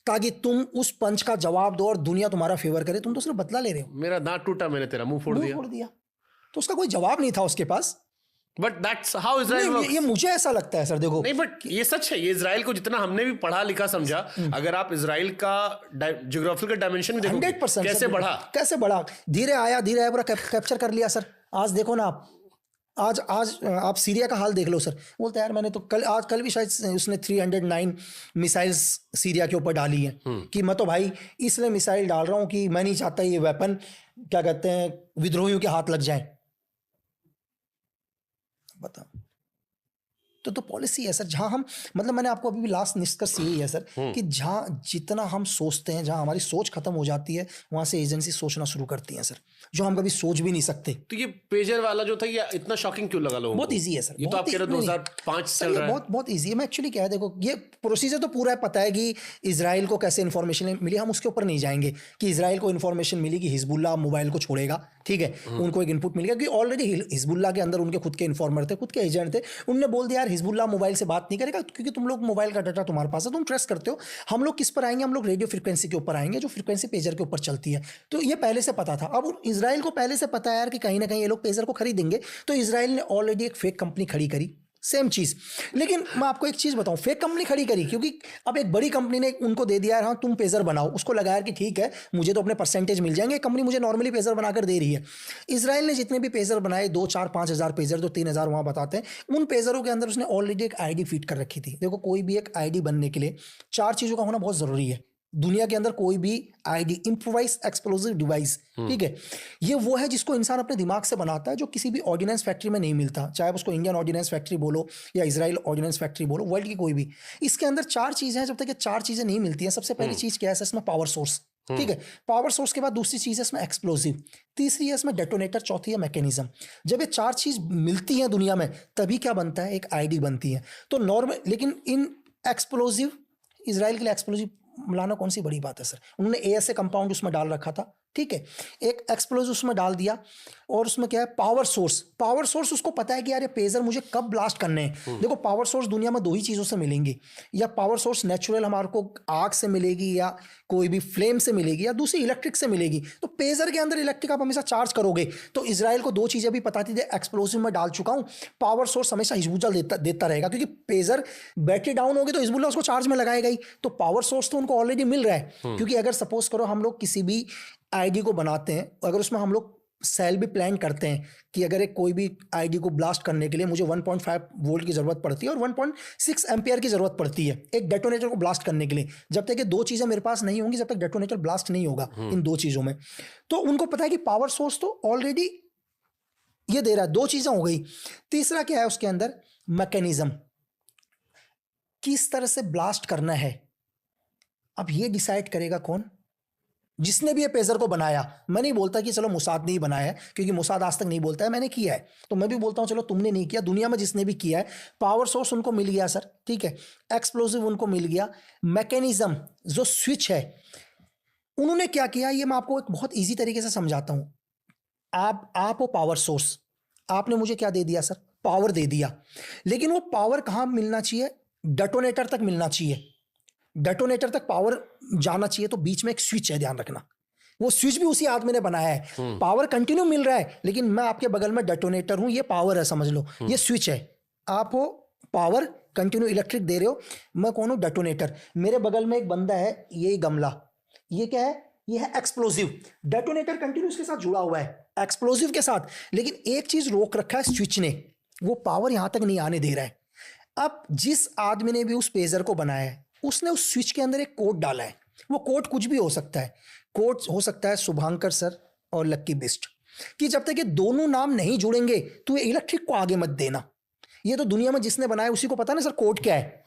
ताकि तुम उस पंच का जवाब दो और दुनिया तुम्हारा फेवर करे, तुम तो सिर्फ बदला ले रहे हो। मेरा दांत टूटा, मैंने तेरा मुंह फोड़ दिया। तो उसका कोई जवाब नहीं था उसके पास। But that's how Israel works. ये मुझे ऐसा लगता है सर, देखो नहीं, बट ये सच है, ये इजराइल को जितना हमने भी पढ़ा लिखा समझा, अगर आप इजराइल का ज्योग्राफिकल डायमेंशन भी देखो 100% कैसे बढ़ा, धीरे आया पूरा कैप्चर कर लिया सर। आज देखो ना आज आप सीरिया का हाल देख लो सर। बोलते यार मैंने तो कल भी शायद उसने 309 मिसाइल्स सीरिया के ऊपर डाली हैं कि मैं तो भाई इसलिए मिसाइल डाल रहा हूं कि मैं नहीं चाहता ये वेपन क्या कहते हैं विद्रोहियों के हाथ लग जाए। बताओ, तो पॉलिसी है सर, जहाँ हम मतलब मैंने आपको अभी भी लास्ट निष्कर्ष यही है सर कि जहाँ जितना हम सोचते हैं, जहाँ हमारी सोच खत्म हो जाती है, वहाँ से एजेंसी सोचना शुरू करती है सर, जो हम कभी सोच भी नहीं सकते। तो ये पेजर वाला जो था ये इतना शॉकिंग क्यों लगा लोगों को? बहुत इजी है सर, ये तो आप कह रहे हो 2005 चल रहा है। बहुत इजी है। मैं एक्चुअली क्या है, देखो ये प्रोसीजर तो पूरा पता है कि इजराइल को कैसे इन्फॉर्मेशन मिली, हम उसके ऊपर नहीं जाएंगे कि इजराइल को इन्फॉर्मेशन मिली कि हिजबुल्लाह मोबाइल को छोड़ेगा, ठीक है, उनको एक इनपुट मिल गया कि ऑलरेडी हिजबुल्लाह के अंदर उनके खुद के इन्फॉर्मर थे, खुद के एजेंट थे, उनने बोल दिया यार हिजबुल्लाह मोबाइल से बात नहीं करेगा क्योंकि तुम लोग मोबाइल का डाटा तुम्हारे पास है, तुम ट्रस्ट करते हो। हम लोग किस पर आएंगे, हम लोग रेडियो फ्रीक्वेंसी के ऊपर आएंगे, जो फ्रीक्वेंसी पेजर के ऊपर चलती है। तो ये पहले से पता था। अब इजराइल को पहले से पता है यार कि कहीं ना कहीं ये लोग पेजर को खरीदेंगे, तो इजराइल ने ऑलरेडी एक फेक कंपनी खड़ी करी, सेम चीज। लेकिन मैं आपको एक चीज बताऊं, फेक कंपनी खड़ी करी क्योंकि अब एक बड़ी कंपनी ने उनको दे दिया, हाँ तुम पेजर बनाओ, उसको लगाया कि ठीक है मुझे तो अपने परसेंटेज मिल जाएंगे, कंपनी मुझे नॉर्मली पेजर बनाकर दे रही है। इजराइल ने जितने भी पेजर बनाए 2, 4, 5 हज़ार पेजर, तो 3 हज़ार वहां बताते हैं, उन पेजरों के अंदर उसने ऑलरेडी एक आईडी फीड कर रखी थी। देखो कोई भी एक आईडी बनने के लिए 4 चीजों का होना बहुत जरूरी है दुनिया के अंदर। कोई भी आईडी, इम्प्रोवाइज एक्सप्लोसिव डिवाइस, ठीक है, ये वो है जिसको इंसान अपने दिमाग से बनाता है, जो किसी भी ऑर्डिनेंस फैक्ट्री में नहीं मिलता, चाहे उसको इंडियन ऑर्डिनेंस फैक्ट्री बोलो या इजराइल ऑर्डिनेंस फैक्ट्री बोलो, वर्ल्ड की कोई भी। इसके अंदर 4 चीजें हैं, जब तक ये 4 चीजें नहीं मिलती हैं। सबसे पहली चीज क्या है इसमें, पावर सोर्स, ठीक है, पावर सोर्स के बाद दूसरी चीज है इसमें एक्सप्लोसिव, तीसरी है इसमें डेटोनेटर, चौथी है मैकेनिज्म। जब ये 4 चीज मिलती हैं दुनिया में, तभी क्या बनता है, एक आईडी बनती है। तो नॉर्मल, लेकिन इन एक्सप्लोसिव, इजराइल के लिए एक्सप्लोसिव मिलाना कौन सी बड़ी बात है सर, उन्होंने ASA कंपाउंड उसमें डाल रखा था, ठीक है, एक एक्सप्लोजिव उसमें डाल दिया, और उसमें क्या है, पावर सोर्स। पावर सोर्स उसको पता है कि यार ये पेजर मुझे कब ब्लास्ट करने हैं। देखो पावर सोर्स दुनिया में 2 ही चीज़ों से मिलेंगी, या पावर सोर्स नेचुरल हमारे को आग से मिलेगी, या कोई भी फ्लेम से मिलेगी, या दूसरी इलेक्ट्रिक से मिलेगी। तो पेजर के अंदर इलेक्ट्रिक आप हमेशा चार्ज करोगे। तो इजराइल को 2 चीज़ें भी पता थी, एक्सप्लोजिव में डाल चुका हूँ, पावर सोर्स हमेशा हिजबुल्लाह देता रहेगा, क्योंकि पेजर बैटरी डाउन होगी तो हिजबुल्लाह उसको चार्ज में लगाएगा ही। तो पावर सोर्स तो उनको ऑलरेडी मिल रहा है, क्योंकि अगर सपोज करो हम लोग किसी भी आईडी को बनाते हैं, अगर उसमें हम लोग सेल भी प्लान करते हैं कि अगर एक कोई भी आईडी को ब्लास्ट करने के लिए मुझे 1.5 वोल्ट की जरूरत पड़ती है और 1.6 एम्पियर की जरूरत पड़ती है एक डेटोनेटर को ब्लास्ट करने के लिए, जब तक ये 2 चीजें मेरे पास नहीं होंगी, जब तक डेटोनेटर ब्लास्ट नहीं होगा इन 2 चीजों में। तो उनको पता है कि पावर सोर्स तो ऑलरेडी ये दे रहा है, 2 चीजें हो गई। तीसरा क्या है उसके अंदर, मैकेनिज्म, किस तरह से ब्लास्ट करना है। अब ये डिसाइड करेगा कौन, जिसने भी ये पेजर को बनाया। मैं नहीं बोलता कि चलो मुसाद ने ही बनाया है, क्योंकि मुसाद आज तक नहीं बोलता है मैंने किया है, तो मैं भी बोलता हूं चलो तुमने नहीं किया। दुनिया में जिसने भी किया है, पावर सोर्स उनको मिल गया सर, ठीक है, एक्सप्लोसिव उनको मिल गया, मैकेनिज्म जो स्विच है, उन्होंने क्या किया ये मैं आपको एक बहुत ईजी तरीके से समझाता हूं। आप हो पावर सोर्स, आपने मुझे क्या दे दिया सर, पावर दे दिया, लेकिन वो पावर कहां मिलना चाहिए, डेटोनेटर तक मिलना चाहिए, डेटोनेटर तक पावर जाना चाहिए। तो बीच में एक स्विच है, ध्यान रखना, वो स्विच भी उसी आदमी ने बनाया है। पावर कंटिन्यू मिल रहा है, लेकिन मैं आपके बगल में डेटोनेटर हूं, ये पावर है समझ लो, ये स्विच है। आप हो पावर, कंटिन्यू इलेक्ट्रिक दे रहे हो, मैं कौन हूं, डेटोनेटर। मेरे बगल में एक बंदा है, ये गमला, ये क्या है, ये है एक्सप्लोसिव। डेटोनेटर कंटिन्यू उसके साथ जुड़ा हुआ है, एक्सप्लोसिव के साथ, लेकिन एक चीज रोक रखा है स्विच ने, वो पावर यहां तक नहीं आने दे रहा है। अब जिस आदमी ने भी उस पेजर को बनाया है, उसने उस स्विच के अंदर एक कोड डाला है। वो कोड कुछ भी हो सकता है, कोड हो सकता है शुभांकर सर और लक्की बिस्ट, कि जब तक ये दोनों नाम नहीं जुड़ेंगे तो ये इलेक्ट्रिक को आगे मत देना। ये तो दुनिया में जिसने बनाया उसी को पता ना सर कोड क्या है।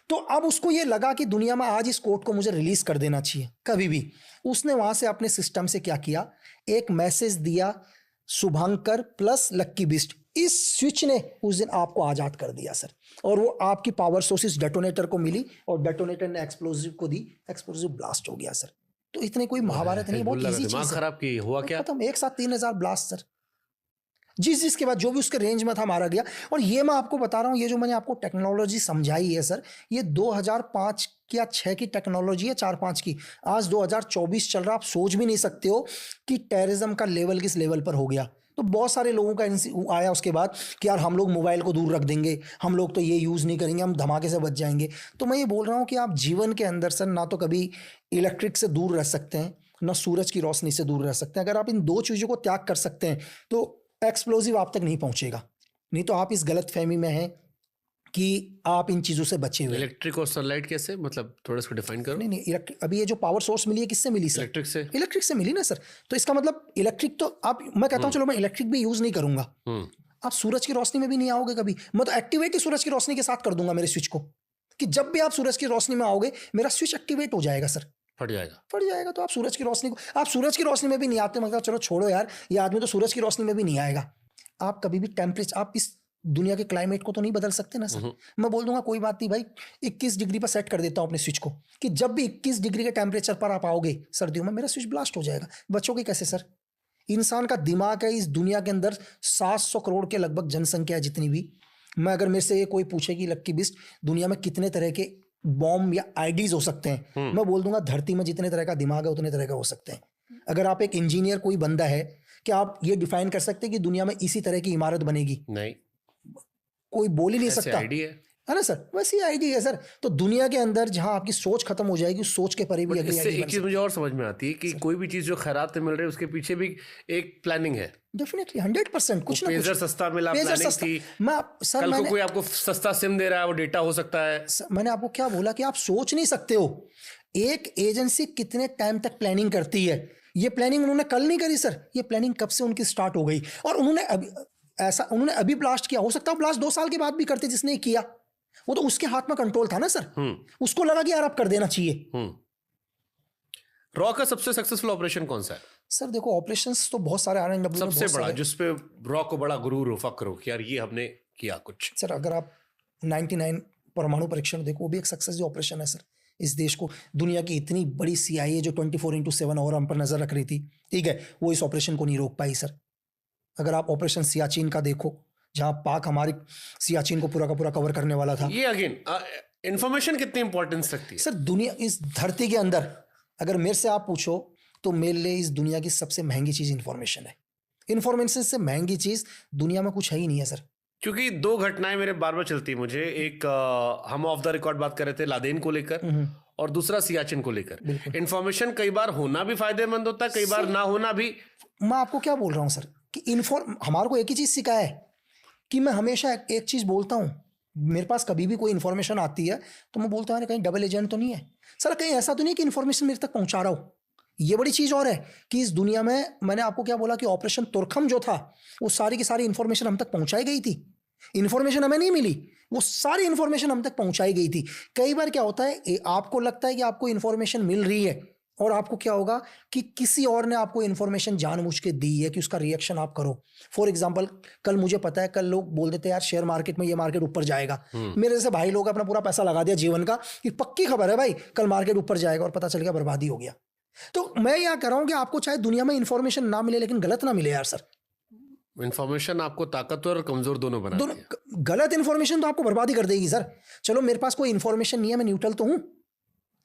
तो अब उसको ये लगा कि दुनिया में आज इस कोड को मुझे रिलीज कर देना चाहिए कभी भी। उसने वहां से अपने सिस्टम से क्या किया, एक मैसेज दिया, शुभांकर प्लस लक्की बिस्ट। इस स्विच ने उस दिन आपको आजाद कर दिया सर, और वो आपकी पावर सोर्स डेटोनेटर को मिली, और डेटोनेटर ने एक्सप्लोसिव को दी, एक्सप्लोसिव ब्लास्ट हो गया सर। तो इतने कोई महाभारत नहीं, बहुत इजी चीज है। खराब की हुआ क्या, खत्म, एक साथ 3000 ब्लास्ट सर, जिसके बाद जो भी उसके रेंज में था मारा गया। और ये मैं आपको बता रहा हूँ, ये जो मैंने आपको टेक्नोलॉजी समझाई है सर, ये 2005 या 6 की टेक्नोलॉजी है, 4-5 की। आज 2024 चल रहा, आप सोच भी नहीं सकते हो कि टेररिज्म का लेवल किस लेवल पर हो गया। तो बहुत सारे लोगों का आया उसके बाद कि यार हम लोग मोबाइल को दूर रख देंगे, हम लोग तो ये यूज़ नहीं करेंगे, हम धमाके से बच जाएंगे। तो मैं ये बोल रहा हूँ कि आप जीवन के अंदर सर ना तो कभी इलेक्ट्रिक से दूर रह सकते हैं, ना सूरज की रोशनी से दूर रह सकते हैं। अगर आप इन 2 चीज़ों को त्याग कर सकते हैं तो एक्सप्लोसिव आप तक नहीं पहुंचेगा। नहीं तो आप इस गलत फहमी में हैं कि आप इन चीज़ों से बचे हुए। इलेक्ट्रिक और सनलाइट कैसे, मतलब थोड़ा इसको डिफाइन करो। नहीं इलेक्ट्रिक, अभी ये जो पावर सोर्स मिली है किससे मिली सर, इलेक्ट्रिक से मिली ना सर। तो इसका मतलब इलेक्ट्रिक तो आप, मैं कहता हूँ चलो मैं इलेक्ट्रिक भी यूज़ नहीं करूँगा, आप सूरज की रोशनी में भी नहीं आओगे कभी। मैं तो एक्टिवेट ही सूरज की रोशनी के साथ कर दूंगा मेरे स्विच को, कि जब भी आप सूरज की रोशनी में आओगे मेरा स्विच एक्टिवेट हो जाएगा सर, फट जाएगा। तो आप सूरज की रोशनी को, आप सूरज की रोशनी में भी नहीं आते, मतलब चलो छोड़ो यार, ये आदमी तो सूरज की रोशनी में भी नहीं आएगा। आप कभी भी टेम्परेचर, आप इस दुनिया के क्लाइमेट को तो नहीं बदल सकते ना सर। मैं बोल दूंगा कोई बात नहीं भाई, 21 डिग्री पर सेट कर देता हूँ अपने स्विच को, कि जब भी 21 डिग्री के टेम्परेचर पर आप आओगे सर्दियों में, मेरा स्विच ब्लास्ट हो जाएगा। बचोगे कैसे सर? इंसान का दिमाग है, इस दुनिया के अंदर 700 करोड़ के लगभग जनसंख्या है जितनी भी। मैं अगर मेरे से ये कोई पूछे कि लक्की बिस्ट दुनिया में कितने तरह के बॉम्ब या आइडियाज हो सकते हैं, मैं बोल दूंगा धरती में जितने तरह का दिमाग है उतने तरह का हो सकते हैं। अगर आप एक इंजीनियर कोई बंदा है, क्या आप ये डिफाइन कर सकते हैं कि दुनिया में इसी तरह की इमारत बनेगी? नहीं, कोई बोल ही नहीं सकता, है ना सर? वैसी आइडिया है सर। तो दुनिया के अंदर जहां आपकी सोच खत्म हो जाएगी, उस सोच के परे भी इससे एक चीज मुझे और समझ में आती है कि कोई भी चीज जो खैरात में मिल रही है उसके पीछे भी एक प्लानिंग है। डेफिनेटली 100% कुछ ना कुछ। सस्ता मिला, प्लानिंग थी। कल को कोई आपको सस्ता सिम दे रहा है, वो डेटा हो सकता है। मैंने आपको क्या बोला कि आप सोच नहीं सकते हो एक एजेंसी कितने टाइम तक प्लानिंग करती है। ये प्लानिंग उन्होंने कल नहीं करी सर, ये प्लानिंग कब से उनकी स्टार्ट हो गई, और उन्होंने अभी ब्लास्ट किया। हो सकता है ब्लास्ट 2 साल के बाद भी करते, जिसने किया वो तो उसके हाथ में कंट्रोल था ना सर। उसको लगा कि यार अब कर देना चाहिए। रॉ का सबसे सक्सेसफुल ऑपरेशन कौन सा है सर? देखो ऑपरेशंस तो बहुत सारे RNW में, सबसे बड़ा जिसपे रॉ को बड़ा गुरूर हो, फक्र हो कि यार ये हमने किया कुछ। सर अगर आप 99 परमाणु परीक्षण देखो, वो भी एक सक्सेस ऑपरेशन है सर। इस देश को, दुनिया की इतनी बड़ी CIA जो 24/7 और हम पर नजर रख रही थी, ठीक है, वो इस ऑपरेशन को नहीं रोक पाई सर। अगर आप ऑपरेशन सियाचिन का देखो, जहां पाक हमारी सियाचिन को पूरा का पूरा कवर करने वाला था। ये अगेन इंफॉर्मेशन कितनी इंपॉर्टेंस रखती है सर? दुनिया, इस धरती के अंदर अगर मेरे से आप पूछो तो मेरे लिए इस दुनिया की सबसे महंगी चीज इंफॉर्मेशन है। इंफॉर्मेशन से महंगी चीज दुनिया में कुछ है ही नहीं है सर। क्योंकि 2 घटनाएं मेरे बार बार चलती है मुझे। एक हम ऑफ द रिकॉर्ड बात कर रहे थे लादेन को लेकर, और दूसरा सियाचिन को लेकर। इंफॉर्मेशन कई बार होना भी फायदेमंद होता है, कई बार ना होना भी। मैं आपको क्या बोल रहा हूँ सर कि हमारे को एक ही चीज सिखाया है कि मैं हमेशा एक चीज बोलता हूँ, मेरे पास कभी भी कोई इन्फॉर्मेशन आती है तो मैं बोलता हूँ कहीं डबल एजेंट तो नहीं है सर, कहीं ऐसा तो नहीं कि इन्फॉर्मेशन मेरे तक पहुंचा रहा हो। ये बड़ी चीज और है कि इस दुनिया में, मैंने आपको क्या बोला कि ऑपरेशन तुरखम जो था, वो सारी की सारी इन्फॉर्मेशन हम तक पहुंचाई गई थी। इन्फॉर्मेशन हमें नहीं मिली, वो सारी इन्फॉर्मेशन हम तक पहुंचाई गई थी। कई बार क्या होता है, आपको लगता है कि आपको इन्फॉर्मेशन मिल रही है, और आपको क्या होगा कि किसी और ने आपको इन्फॉर्मेशन जानबूझ के दी है कि उसका रिएक्शन आप करो। फॉर एग्जांपल, कल मुझे पता है, कल लोग बोल देते हैं यार शेयर मार्केट में ये मार्केट ऊपर जाएगा। मेरे जैसे भाई लोग अपना पूरा पैसा लगा दिया जीवन का कि पक्की खबर है भाई कल मार्केट ऊपर जाएगा, और पता चल गया बर्बादी हो गया। तो मैं यहाँ कर रहा हूँ कि आपको चाहे दुनिया में इन्फॉर्मेशन ना मिले, लेकिन गलत ना मिले यार सर। इन्फॉर्मेशन आपको ताकतवर और कमजोर दोनों बनाती है। गलत इन्फॉर्मेशन तो आपको बर्बादी कर देगी सर। चलो मेरे पास कोई इन्फॉर्मेशन नहीं है, मैं न्यूट्रल तो हूं,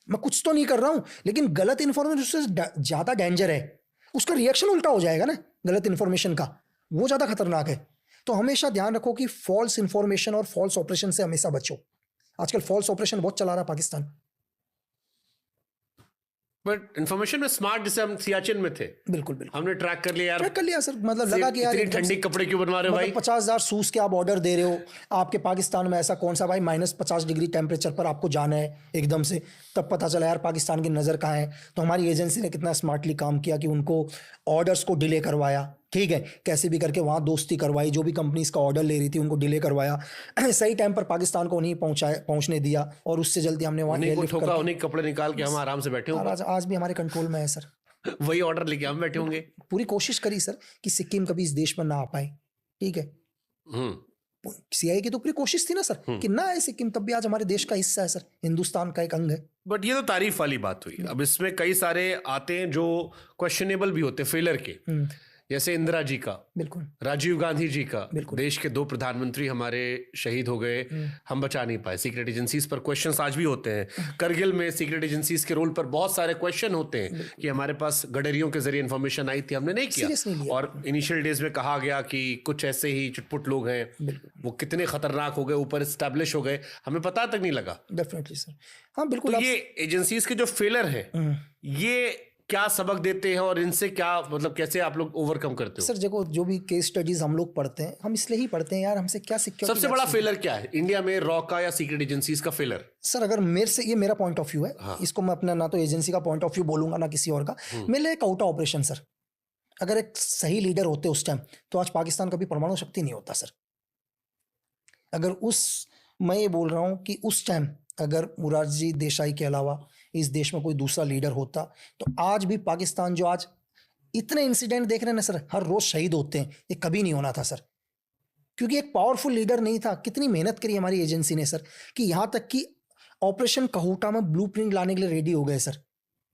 मैं कुछ तो नहीं कर रहा हूं, लेकिन गलत इन्फॉर्मेशन उससे ज्यादा डेंजर है, उसका रिएक्शन उल्टा हो जाएगा ना गलत इन्फॉर्मेशन का, वो ज्यादा खतरनाक है। तो हमेशा ध्यान रखो कि फॉल्स इन्फॉर्मेशन और फॉल्स ऑपरेशन से हमेशा बचो। आजकल फॉल्स ऑपरेशन बहुत चला रहा है पाकिस्तान। बट इन्फॉर्मेशन में स्मार्ट, जैसे हम सियाचिन में थे, बिल्कुल बिल्कुल हमने ट्रैक कर लिया यार, ट्रैक कर लिया सर। मतलब लगा कि यार ठंडी कपड़े क्यों बनवा रहे हो भाई, 50,000 सूस के आप ऑर्डर दे रहे हो, आपके पाकिस्तान में ऐसा कौन सा भाई -50 डिग्री टेम्परेचर पर आपको जाना है एकदम से, तब पता चला यार पाकिस्तान की नज़र कहाँ है। तो हमारी एजेंसी ने कितना स्मार्टली काम किया कि उनको ऑर्डर्स को डिले करवाया, ठीक है, कैसे भी करके वहाँ दोस्ती करवाई, जो भी कंपनी इसका ऑर्डर ले रही थी उनको डिले करवाया, सही टाइम पर पाकिस्तान को नहीं पहुँचने दिया, और उससे जल्दी हमने वहाँ ठोका, उन्हीं कपड़े निकाल के हम आराम से बैठे होंगे। आज भी हमारे कंट्रोल में है सर। वही ऑर्डर लेके हम बैठे होंगे। पूरी कोशिश करी सर कि सिक्किम कभी इस देश में ना आ पाए, ठीक है। CIA की तो पूरी कोशिश थी ना सर कि ना आए सिक्किम, तब भी आज हमारे देश का हिस्सा है सर, हिंदुस्तान का एक अंग है। बट ये तो तारीफ वाली बात हुई। अब इसमें कई सारे आते हैं जो क्वेश्चनेबल भी होते हैं, फेलर के, जैसे इंदिरा जी का, बिल्कुल, राजीव गांधी जी का, देश के 2 प्रधानमंत्री हमारे शहीद हो गए, हम बचा नहीं पाए। सीक्रेट एजेंसीज पर क्वेश्चंस आज भी होते हैं। करगिल में सीक्रेट एजेंसीज के रोल पर बहुत सारे क्वेश्चन होते हैं कि हमारे पास गडरियों के जरिए इन्फॉर्मेशन आई थी, हमने नहीं किया, और इनिशियल डेज में कहा गया कि कुछ ऐसे ही चुटपुट लोग हैं, वो कितने खतरनाक हो गए, ऊपर एस्टैब्लिश हो गए, हमें पता तक नहीं लगा। डेफिनेटली सर, हाँ बिल्कुल। तो ये एजेंसीज के जो फेलर हैं, ये क्या सबक देते हैं, और इनसे क्या, मतलब कैसे आप लोग ओवरकम करते हो? सर देखो, जो भी केस स्टडीज हम लोग पढ़ते हैं, हम इसलिए ही पढ़ते हैं यार, हमसे क्या सिक्योरिटी। सबसे बड़ा फेलर क्या है इंडिया में, रॉ का या सीक्रेट एजेंसीज का फेलर? सर अगर मेरे से, ये मेरा पॉइंट ऑफ व्यू है, इसको मैं अपना ना तो एजेंसी का पॉइंट ऑफ व्यू बोलूंगा ना किसी और का, मेरे लिए एक आउटा ऑपरेशन सर, अगर एक सही लीडर होते उस टाइम तो आज पाकिस्तान कभी परमाणु शक्ति नहीं होता सर। अगर मैं ये बोल रहा हूँ कि उस टाइम अगर मुरारजी देसाई के अलावा इस देश में कोई दूसरा लीडर होता तो आज भी पाकिस्तान जो आज इतने इंसिडेंट देख रहे हैं ना सर, हर रोज शहीद होते हैं, ये कभी नहीं होना था सर, क्योंकि एक पावरफुल लीडर नहीं था। कितनी मेहनत करी हमारी एजेंसी ने सर कि यहाँ तक कि ऑपरेशन कहूटा में ब्लूप्रिंट लाने के लिए रेडी हो गए सर।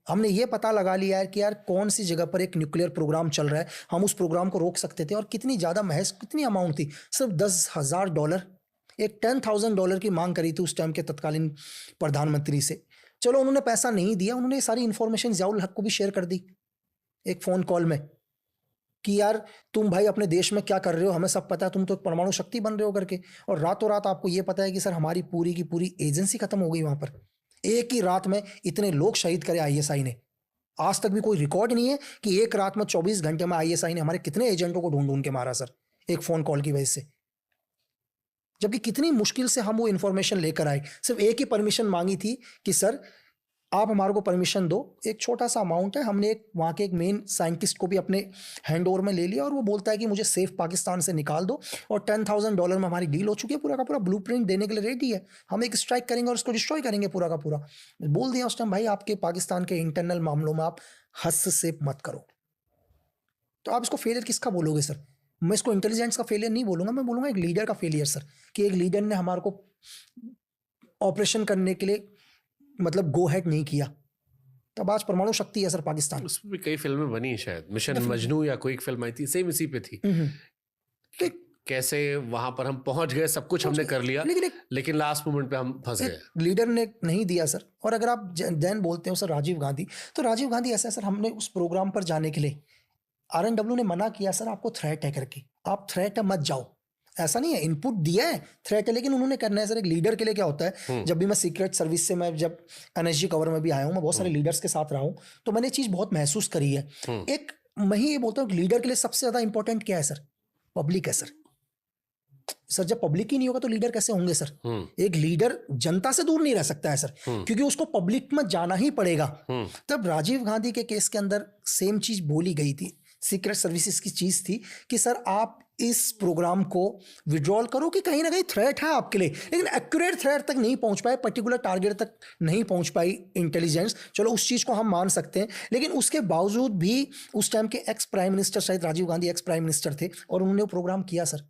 हमने ये पता लगा लिया है कि यार कौन सी जगह पर एक न्यूक्लियर प्रोग्राम चल रहा है, हम उस प्रोग्राम को रोक सकते थे। और कितनी ज़्यादा महज कितनी अमाउंट थी, सिर्फ $10,000, एक $10,000 की मांग करी थी उस टाइम के तत्कालीन प्रधानमंत्री से। चलो उन्होंने पैसा नहीं दिया, उन्होंने सारी इन्फॉर्मेशन ज़ियाउल हक को भी शेयर कर दी एक फ़ोन कॉल में कि यार तुम भाई अपने देश में क्या कर रहे हो, हमें सब पता है, तुम तो परमाणु शक्ति बन रहे हो करके। और रातों रात आपको ये पता है कि सर हमारी पूरी की पूरी एजेंसी खत्म हो गई वहाँ पर। एक ही रात में इतने लोग शहीद करे आईएसआई ने। आज तक भी कोई रिकॉर्ड नहीं है कि एक रात में 24 घंटे में आईएसआई ने हमारे कितने एजेंटों को ढूंढ ढूंढ के मारा सर, एक फ़ोन कॉल की वजह से। जबकि कितनी मुश्किल से हम वो इन्फॉर्मेशन लेकर आए। सिर्फ एक ही परमिशन मांगी थी कि सर आप हमारे को परमिशन दो, एक छोटा सा अमाउंट है। हमने एक वहाँ के एक मेन साइंटिस्ट को भी अपने हैंड ओवर में ले लिया और वो बोलता है कि मुझे सेफ पाकिस्तान से निकाल दो, और $10,000 में हमारी डील हो चुकी है, पूरा का पूरा ब्लूप्रिंट देने के लिए रेडी है। हम एक स्ट्राइक करेंगे और उसको डिस्ट्रॉय करेंगे पूरा का पूरा। बोल दिया उस टाइम भाई आपके पाकिस्तान के इंटरनल मामलों में आप हस्तक्षेप मत करो। तो आप इसको फेलियर किसका बोलोगे सर? मैं इसको इंटेलिजेंस का फेलियर नहीं बोलूंगा, मैं बोलूंगा एक लीडर का फेलियर सर, कि एक लीडर ने हमारे को ऑपरेशन करने के लिए मतलब गो हेड नहीं किया। तब आज परमाणु शक्ति है सर पाकिस्तान। उसमें भी कई फिल्में बनी शायद, मिशन मजनू या कोई एक फिल्म आई थी सेम इसी पे थी कि कैसे वहां पर हम पहुंच गए, सब कुछ हमने कर लिया, लेकिन लास्ट मोमेंट पे हम फंस गए। लीडर ने नहीं दिया सर। और अगर आप जैन बोलते हो सर राजीव गांधी, तो राजीव गांधी ऐसा है सर, हमने उस प्रोग्राम पर जाने के लिए RNW ने मना किया सर, आपको थ्रेट है करके, आप थ्रेट है मत जाओ। ऐसा नहीं है, इनपुट दिया है, थ्रेट है, लेकिन उन्होंने करना है सर। एक लीडर के लिए क्या होता है, जब भी मैं सीक्रेट सर्विस से, मैं जब NSG कवर में भी आया हूँ, मैं बहुत सारे लीडर्स के साथ रहा हूँ, तो मैंने चीज़ बहुत महसूस करी है। एक मैं ही ये बोलता हूँ लीडर के लिए सबसे ज़्यादा इंपॉर्टेंट क्या है सर? पब्लिक है सर। सर जब पब्लिक ही नहीं होगा तो लीडर कैसे होंगे सर? एक लीडर जनता से दूर नहीं रह सकता है सर, क्योंकि उसको पब्लिक में जाना ही पड़ेगा। तब राजीव गांधी के केस के अंदर सेम चीज बोली गई थी, सीक्रेट सर्विसेज की चीज थी कि सर आप इस प्रोग्राम को विड्रॉल करो, कि कहीं ना कहीं थ्रेट है आपके लिए, लेकिन एक्यूरेट थ्रेट तक नहीं पहुंच पाए, पर्टिकुलर टारगेट तक नहीं पहुंच पाई इंटेलिजेंस। चलो उस चीज को हम मान सकते हैं, लेकिन उसके बावजूद भी उस टाइम के एक्स प्राइम मिनिस्टर, शायद Rajiv Gandhi ex prime minister थे, और उन्होंने वो प्रोग्राम किया सर।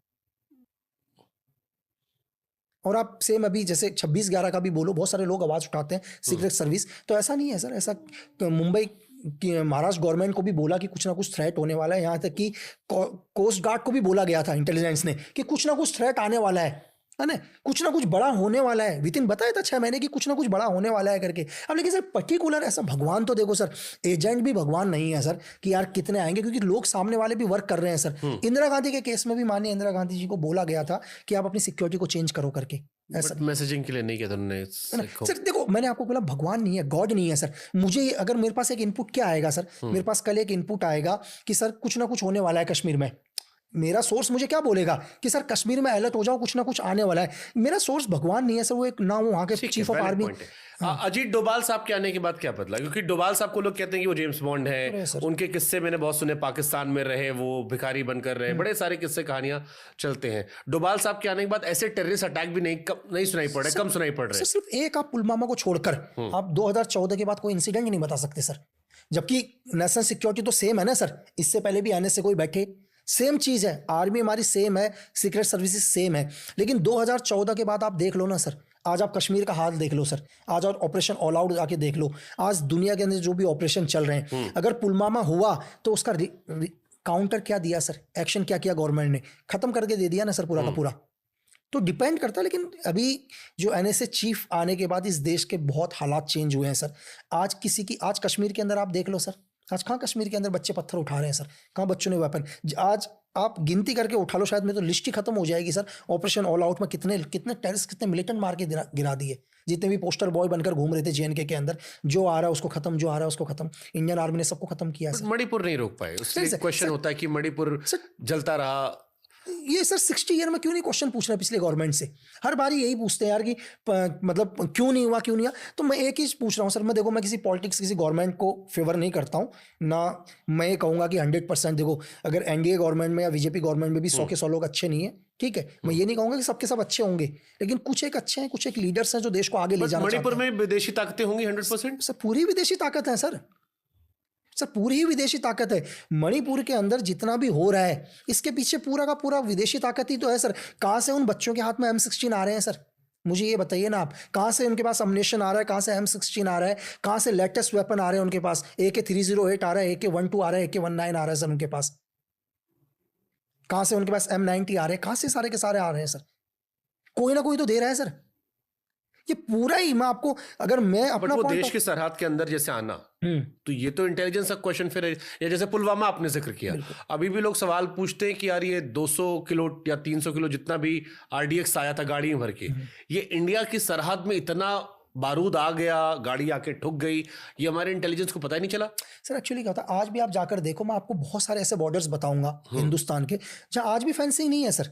और आप सेम अभी जैसे 26/11 का भी बोलो, बहुत सारे लोग आवाज उठाते हैं सीक्रेट सर्विस, तो ऐसा नहीं है सर। ऐसा मुंबई कि महाराष्ट्र गवर्नमेंट को भी बोला कि कुछ ना कुछ थ्रेट होने वाला है, यहाँ तक कि कोस्ट गार्ड को भी बोला गया था इंटेलिजेंस ने कि कुछ ना कुछ थ्रेट आने वाला है ना, कुछ ना कुछ बड़ा होने वाला है। वितिन बताया था 6 महीने कि कुछ ना कुछ बड़ा होने वाला है करके। अब लेकिन सर पर्टिकुलर ऐसा भगवान तो देखो सर, एजेंट भी भगवान नहीं है सर कि यार कितने आएंगे, क्योंकि लोग सामने वाले भी वर्क कर रहे हैं सर। इंदिरा गांधी के केस में भी माननीय इंदिरा गांधी जी को बोला गया था कि आप अपनी सिक्योरिटी को चेंज करो करके, ऐसा मैसेजिंग के लिए नहीं किया उन्होंने सर। देखो मैंने आपको बोला भगवान नहीं है, गॉड नहीं है सर। मुझे अगर मेरे पास एक इनपुट क्या आएगा सर, मेरे पास कल एक इनपुट आएगा कि सर कुछ ना कुछ होने वाला है कश्मीर में, मेरा सोर्स मुझे क्या बोलेगा कि सर कश्मीर में अलर्ट हो जाओ, कुछ ना कुछ आने वाला है। मेरा सोर्स भगवान नहीं है सर, वो एक नाम वहाँ के chief of army. Ajit Doval साहब के आने के बाद क्या बदला? क्योंकि डोभाल साहब को लोग कहते हैं कि वो जेम्स बॉन्ड है, उनके किस्से मैंने बहुत सुने, पाकिस्तान में रहे, वो भिखारी बनकर रहे, बड़े सारे किस्से कहानियां चलते हैं। डोभाल साहब के आने के बाद ऐसे टेररिस्ट अटैक भी नहीं सुनाई पड़ रहे, कम सुनाई पड़ रहे। सिर्फ एक आप पुलवामा को छोड़कर आप 2014 के बाद कोई इंसिडेंट ही नहीं बता सकते सर, जबकि नेशनल सिक्योरिटी तो सेम है ना सर। इससे पहले भी NSA कोई बैठे, सेम चीज है, आर्मी हमारी सेम है, सीक्रेट सर्विसेज सेम है, लेकिन 2014 के बाद आप देख लो ना सर, आज आप कश्मीर का हाल देख लो सर, आज और ऑपरेशन ऑल आउट जाके देख लो, आज दुनिया के अंदर जो भी ऑपरेशन चल रहे हैं, अगर पुलवामा हुआ तो उसका काउंटर क्या दिया सर, एक्शन क्या किया गवर्नमेंट ने, खत्म करके दे दिया ना सर पूरा का पूरा। तो डिपेंड करता है, लेकिन अभी जो NSA चीफ आने के बाद इस देश के बहुत हालात चेंज हुए हैं सर। आज कश्मीर के अंदर आप देख लो सर, आज कहाँ कश्मीर के अंदर बच्चे पत्थर उठा रहे हैं सर, कहाँ बच्चों ने वेपन, आज आप गिनती करके उठा लो, शायद में तो लिस्ट ही खत्म हो जाएगी सर। ऑपरेशन ऑल आउट में कितने टेररिस्ट, कितने मिलिटेंट मार के गिरा दिए, जितने भी पोस्टर बॉय बनकर घूम रहे थे JNK के अंदर, जो आ रहा है उसको खत्म, जो आ रहा है उसको खत्म। इंडियन आर्मी ने सबको खत्म किया। मणिपुर नहीं रोक पाए, उससे क्वेश्चन होता है कि मणिपुर जलता रहा, ये सर 60 ईयर में क्यों नहीं क्वेश्चन पूछ रहे पिछले गवर्नमेंट से? हर बारी यही पूछते हैं यार कि मतलब क्यों नहीं हुआ, क्यों नहीं हुआ। तो मैं एक ही पूछ रहा हूँ सर, मैं देखो, मैं किसी पॉलिटिक्स, किसी गवर्नमेंट को फेवर नहीं करता हूँ ना। मैं ये कहूँगा कि 100% देखो, अगर एनडीए गवर्नमेंट में या बीजेपी गवर्नमेंट में भी 100 के 100 लोग अच्छे नहीं है, ठीक है, मैं ये नहीं कहूँगा कि सबके सब अच्छे होंगे, लेकिन कुछ एक अच्छे हैं, कुछ एक लीडर्स हैं जो देश को आगे ले जाना चाहते हैं। मणिपुर में विदेशी ताकतें होंगी 100%? सर पूरी विदेशी ताकत है सर, पूरी ही विदेशी ताकत है। मणिपुर के अंदर जितना भी हो रहा है, इसके पीछे पूरा का पूरा विदेशी ताकत ही तो है सर। कहाँ से उन बच्चों के हाथ में M16 आ रहे हैं सर? मुझे ये बताइए ना आप, कहाँ से उनके पास अम्युनिशन आ रहा है, कहाँ से M16 आ रहा है, कहाँ से लेटेस्ट वेपन आ रहे हैं उनके पास? AK-308 आ रहा है, AK-12 आ रहा है, AK-19 आ रहा है सर उनके पास। कहाँ से उनके पास M90 आ रहे हैं? कहाँ से सारे के सारे आ रहे हैं सर? कोई ना कोई तो दे रहा है सर। ये पूरा ही, मैं आपको, अगर मैं अपना वो देश के सरहद के अंदर जैसे आना, तो ये तो इंटेलिजेंस का क्वेश्चन फिर है। या जैसे पुलवामा आपने जिक्र किया, अभी भी लोग सवाल पूछते हैं कि यार ये 200 किलो या 300 किलो जितना भी RDX आया था गाड़ी में भर के, ये इंडिया की सरहद में इतना बारूद आ गया, गाड़ी आके ठुक गई, ये हमारे इंटेलिजेंस को पता ही नहीं चला। सर एक्चुअली क्या होता है, आज भी आप जाकर देखो, मैं आपको बहुत सारे ऐसे बॉर्डर्स बताऊंगा हिंदुस्तान के जहां आज भी फेंसिंग नहीं है सर।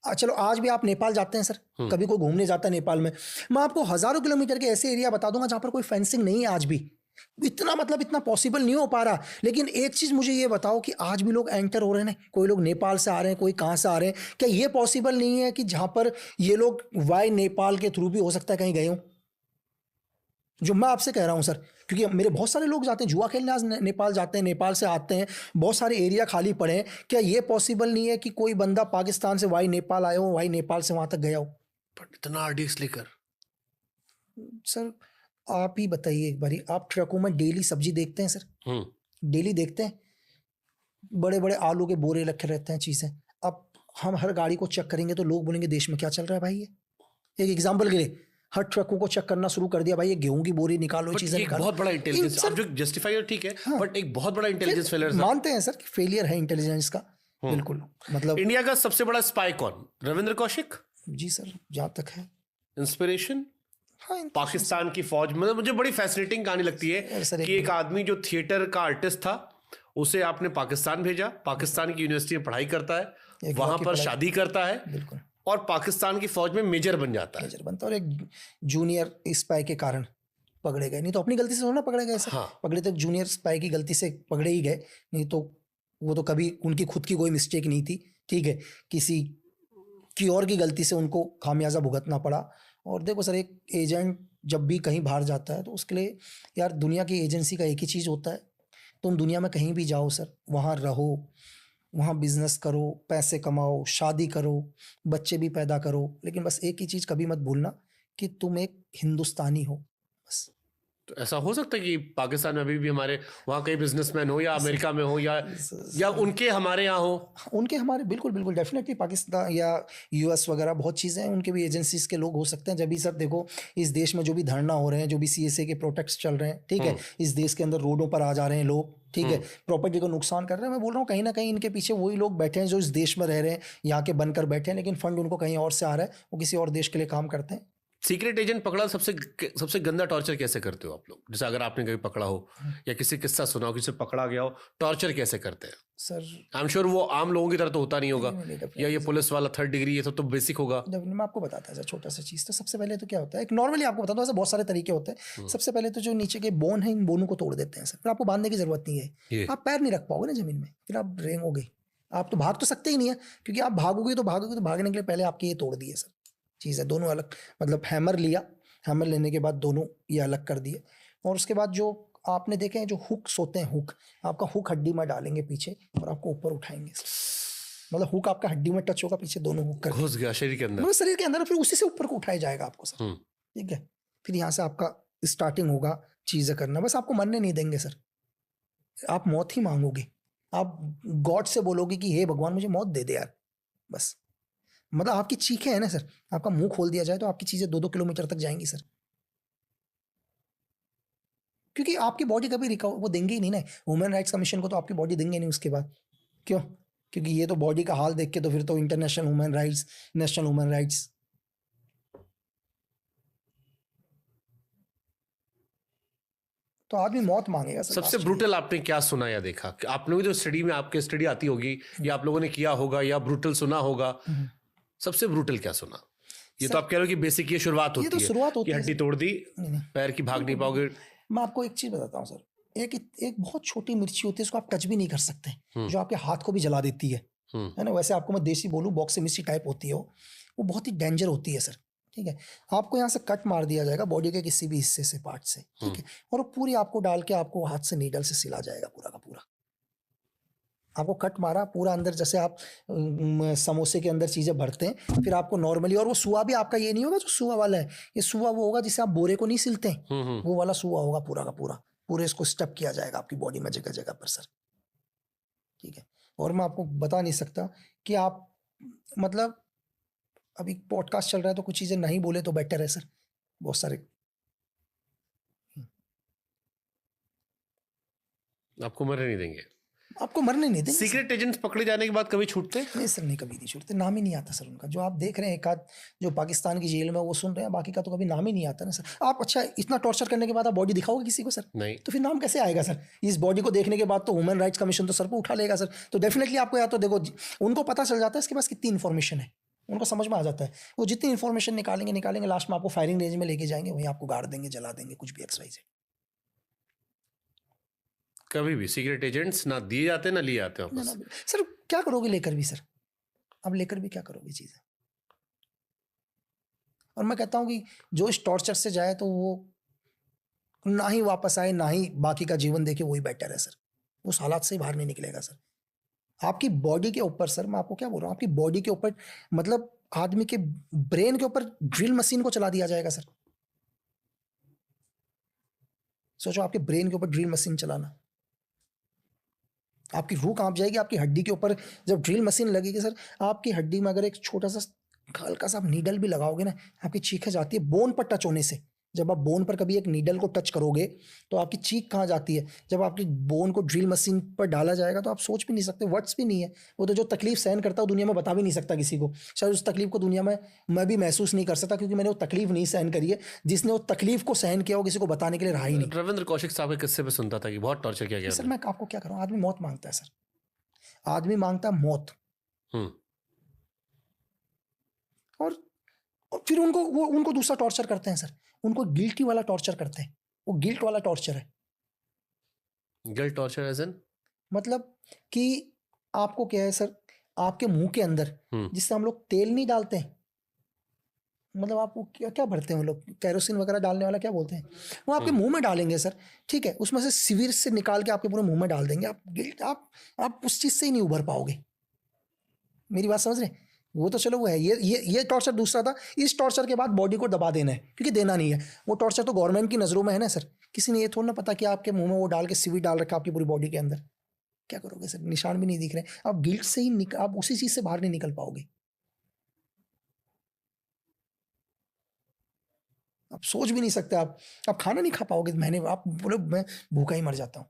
चलो आज भी आप नेपाल जाते हैं सर, कभी कोई घूमने जाता है नेपाल में, मैं आपको हजारों किलोमीटर के ऐसे एरिया बता दूंगा जहां पर कोई फेंसिंग नहीं है आज भी। इतना मतलब इतना पॉसिबल नहीं हो पा रहा। लेकिन एक चीज मुझे ये बताओ कि आज भी लोग एंटर हो रहे हैं, कोई लोग नेपाल से आ रहे हैं, कोई कहां से आ रहे हैं, क्या ये पॉसिबल नहीं है कि जहां पर ये लोग वाई नेपाल के थ्रू भी हो सकता है कहीं गए हों? जो मैं आपसे कह रहा हूं सर, क्योंकि मेरे बहुत सारे लोग जाते हैं जुआ खेलने, आज नेपाल जाते हैं, नेपाल से आते हैं, बहुत सारे एरिया खाली पड़े हैं। क्या ये पॉसिबल नहीं है कि कोई बंदा पाकिस्तान से वाई नेपाल आया हो, वाई नेपाल से वहां तक गया हो? बट इतना RDX लेकर सर आप ही बताइए एक बारी, आप ट्रकों में डेली सब्जी देखते हैं सर? डेली देखते हैं, बड़े बड़े आलू के बोरे रखे रहते हैं चीजें। अब हम हर गाड़ी को चेक करेंगे तो लोग बोलेंगे देश में क्या चल रहा है भाई। ये एक एग्जाम्पल के लिए हर ट्रकों को चेक करना शुरू कर दिया, भाई ये गेहूं की बोरी निकालो, चीजें निकालो। बहुत बड़ा इंटेलिजेंस, आप जो जस्टिफाई ठीक है, बट एक बहुत बड़ा इंटेलिजेंस फेलियर मानते हैं सर कि फेलियर है इंटेलिजेंस का, बिल्कुल। मतलब इंडिया का सबसे बड़ा स्पाई कौन? रविंद्र कौशिक जी सर, जहां तक है इंस्पिरेशन। हाँ, पाकिस्तान की फौज, मतलब मुझे बड़ी फैसिनेटिंग कहानी लगती है कि एक आदमी जो थिएटर का आर्टिस्ट था, उसे आपने पाकिस्तान भेजा, पाकिस्तान की यूनिवर्सिटी में पढ़ाई करता है, वहां पर शादी करता है, बिल्कुल, और पाकिस्तान की फौज में मेजर बन जाता है। मेजर बनता है, और एक जूनियर स्पाई के कारण पकड़े गए, नहीं तो अपनी गलती से थोड़ा पकड़े गए सर। हाँ। पकड़े तो जूनियर स्पाई की गलती से पकड़े ही गए, नहीं तो वो तो कभी उनकी खुद की कोई मिस्टेक नहीं थी, ठीक है, किसी की और की गलती से उनको खामियाजा भुगतना पड़ा। और देखो सर, एक एजेंट जब भी कहीं बाहर जाता है तो उसके लिए यार दुनिया की एजेंसी का एक ही चीज़ होता है, तुम दुनिया में कहीं भी जाओ सर, वहाँ रहो, वहाँ बिजनेस करो, पैसे कमाओ, शादी करो, बच्चे भी पैदा करो, लेकिन बस एक ही चीज़ कभी मत भूलना कि तुम एक हिंदुस्तानी हो, बस। तो ऐसा हो सकता है कि पाकिस्तान में अभी भी हमारे वहाँ कई बिजनेसमैन हो, या अमेरिका में हो, या उनके हमारे यहाँ हो? उनके हमारे, बिल्कुल बिल्कुल, डेफिनेटली पाकिस्तान या US वगैरह बहुत चीज़ें हैं, उनके भी एजेंसीज के लोग हो सकते हैं। जब भी सर देखो, इस देश में जो भी धरना हो रहे हैं, जो भी CSA के प्रोटेस्ट चल रहे हैं, ठीक है, इस देश के अंदर रोडों पर आ जा रहे हैं लोग, ठीक है, प्रॉपर्टी को नुकसान कर रहे हैं, मैं बोल रहा हूँ कहीं ना कहीं इनके पीछे वही लोग बैठे हैं जो इस देश में रह रहे हैं, यहाँ के बनकर बैठे हैं, लेकिन फंड उनको कहीं और से आ रहा है, वो किसी और देश के लिए काम करते हैं। सीक्रेट एजेंट पकड़ा, सबसे गंदा टॉर्चर कैसे करते हो आप लोग? जैसे अगर आपने कभी पकड़ा हो या किसी किस्सा सुना हो, किसी पकड़ा गया हो, टॉर्चर कैसे करते हैं सर? आई एम श्योर वो आम लोगों की तरह तो होता नहीं होगा, या ये पुलिस वाला 3rd डिग्री है तो बेसिक होगा। जब मैं आपको बताता है छोटा सा चीज़, तो सबसे पहले तो क्या होता है, एक नॉर्मली आपको बताता हूँ, ऐसे बहुत सारे तरीके होते हैं। सबसे पहले तो जो नीचे के बोन है, इन बोनों को तोड़ देते हैं सर, फिर आपको बांधने की जरूरत नहीं है, आप पैर नहीं रख पाओगे ना जमीन में, फिर आप रेंगोगे, आप तो भाग तो सकते ही नहीं है, क्योंकि आप भागोगे तो भागने के लिए पहले आपके ये तोड़ दिए सर चीज़ है, दोनों अलग, मतलब हैमर लिया, हैमर लेने के बाद दोनों ये अलग कर दिए, और उसके बाद जो आपने देखे हैं जो हुक्स होते हैं, हुक आपका हुक हड्डी में डालेंगे पीछे और आपको ऊपर उठाएंगे, मतलब हुक आपका हड्डी में टच होगा, पीछे दोनों हुक कर घुस गया शरीर के अंदर, मतलब शरीर के अंदर, फिर उसी से ऊपर को उठाया जाएगा आपको सर, ठीक है। फिर यहाँ से आपका स्टार्टिंग होगा चीज़ें करना, बस आपको मरने नहीं देंगे सर, आप मौत ही मांगोगे, आप गॉड से बोलोगे कि हे भगवान मुझे मौत दे दे यार, बस। मतलब आपकी चीखें हैं ना सर, आपका मुंह खोल दिया जाए तो आपकी चीजें 2-2 किलोमीटर तक जाएंगी सर, क्योंकि आपकी बॉडी कभी रिकवर वो देंगे ही नहीं ना, ह्यूमन राइट्स कमीशन को तो आपकी बॉडी देंगे नहीं उसके बाद, क्यों? क्योंकि ये तो बॉडी का हाल देख के तो फिर तो international human rights, national human rights, तो आदमी मौत मांगेगा सर। सबसे ब्रूटल आपने क्या सुना या देखा? आप लोग जो स्टडी में आपके स्टडी आती होगी या आप लोगों ने किया होगा या ब्रूटल सुना होगा, सबसे ब्रूटल क्या सुना? ये तो आप कह रहे हो कि बेसिक ये शुरुआत होती है, शुरुआत होती है कि हड्डी तोड़ दी, पैर की भाग नहीं पाओगे। मैं आपको एक चीज बताता हूँ सर, एक बहुत छोटी मिर्ची होती है, इसको आप टच भी नहीं कर सकते, जो आपके हाथ को भी जला देती है ना। वैसे आपको मैं देसी बोलूँ, बॉक्सी मिर्ची टाइप होती है वो बहुत ही डेंजर होती है सर। ठीक है, आपको यहाँ से कट मार दिया जाएगा बॉडी के किसी भी हिस्से से, पार्ट से, ठीक है, और वो पूरी आपको डाल के आपको हाथ से नीडल से सिला जाएगा पूरा का पूरा। आपको कट मारा पूरा अंदर, जैसे आप समोसे के अंदर चीजें भरते हैं, फिर आपको नॉर्मली, और वो सुआ भी आपका ये नहीं होगा जो सुआ वाला है, ये सुआ वो होगा जिसे आप बोरे को नहीं सिलते हैं, वो वाला सुआ होगा पूरा का पूरा। पूरे इसको स्टप किया जाएगा आपकी बॉडी में जगह जगह पर सर। ठीक है, और मैं आपको बता नहीं सकता कि आप, मतलब अभी पॉडकास्ट चल रहा है तो कुछ चीजें नहीं बोले तो बेटर है सर, बहुत सारे। आपको मरने नहीं देंगे, आपको मरने नहीं देंगे। सीक्रेट एजेंट्स पकड़े जाने के बाद कभी छूटते? नहीं सर, नहीं, कभी नहीं छूटते, नाम ही नहीं आता सर उनका। जो आप देख रहे हैं एक आध जो पाकिस्तान की जेल में वो सुन रहे हैं, बाकी का तो कभी नाम ही नहीं आता ना सर। आप अच्छा इतना टॉर्चर करने के बाद आप बॉडी दिखाओगे किसी को सर? नहीं। तो फिर नाम कैसे आएगा सर? इस बॉडी को देखने के बाद तो ह्यूमन राइट्स कमीशन तो सर को उठा लेगा सर। तो डेफिनेटली आपको, या तो देखो उनको पता चल जाता है इसके पास कितनी इन्फॉर्मेशन है, उनको समझ में आ जाता है, वो जितनी इन्फॉर्मेशन निकालेंगे, लास्ट में आपको फायरिंग रेंज में लेके जाएंगे, वहीं आपको गाड़ देंगे, जला देंगे, कुछ भी XYZ। कभी भी सीक्रेट एजेंट्स ना दिए जाते ना लिए जाते वापस। सर क्या करोगे लेकर भी सर? अब लेकर भी क्या करोगे चीजें? और मैं कहता हूं कि जो इस टॉर्चर से जाए तो वो ना ही वापस आए, ना ही बाकी का जीवन देखे, वही बेटर है सर। उस हालात से बाहर नहीं निकलेगा सर। आपकी बॉडी के ऊपर सर, मैं आपको क्या बोल रहा हूँ, आपकी बॉडी के ऊपर, मतलब आदमी के ब्रेन के ऊपर ड्रिल मशीन को चला दिया जाएगा सर। सोचो आपके ब्रेन के ऊपर ड्रिल मशीन चलाना, आपकी रूह कांप जाएगी। आपकी हड्डी के ऊपर जब ड्रिल मशीन लगेगी सर, आपकी हड्डी में अगर एक छोटा सा हल्का सा आप नीडल भी लगाओगे ना, आपकी चीखें जाती है बोन पर टच होने से। जब आप बोन पर कभी एक नीडल को टच करोगे तो आपकी चीख कहाँ जाती है। जब आपकी बोन को ड्रिल मशीन पर डाला जाएगा तो आप सोच भी नहीं सकते, वर्ड्स भी नहीं है। वो तो जो तकलीफ सहन करता है दुनिया में बता भी नहीं सकता किसी को। शायद उस तकलीफ को दुनिया में मैं भी महसूस नहीं कर सकता, क्योंकि मैंने वो तकलीफ नहीं सहन करी है। जिसने वो तकलीफ को सहन किया वो किसी को बताने के लिए रहा ही नहीं। रविंद्र कौशिक साहब के किस्से पे सुनता था कि बहुत टॉर्चर किया गया। सर मैं आपको क्या करूँ, आदमी मौत मांगता है सर, आदमी मांगता है मौत। और फिर उनको दूसरा टॉर्चर करते हैं सर, उनको गिल्टी वाला टॉर्चर करते हैं। वो गिल्ट वाला टॉर्चर है। गिल्ट टॉर्चर एज इन मतलब कि आपको क्या है सर, आपके मुंह के अंदर जिससे हम लोग तेल नहीं डालते हैं, मतलब आपको क्या क्या भरते हैं वो लोग, कैरोसिन वगैरह डालने वाला क्या बोलते हैं, वो आपके मुंह में डालेंगे सर। ठीक है, उसमें से सिविर से निकाल के आपके पूरे मुंह में डाल देंगे। आप गिल्ट, आप उस चीज से ही नहीं उभर पाओगे। मेरी बात समझ रहे? वो तो चलो वो है, ये टॉर्चर दूसरा था। इस टॉर्चर के बाद बॉडी को दबा देना है, क्योंकि देना नहीं है। वो टॉर्चर तो गवर्नमेंट की नजरों में है ना सर। किसी ने ये थोड़ा ना पता कि आपके मुंह में वो डाल के सिविर डाल रखा आपकी पूरी बॉडी के अंदर। क्या करोगे सर? निशान भी नहीं दिख रहे। आप गिल्ट से ही आप उसी चीज से बाहर नहीं निकल पाओगे। आप सोच भी नहीं सकते, आप खाना नहीं खा पाओगे महीने। आप बोले मैं भूखा ही मर जाता हूँ,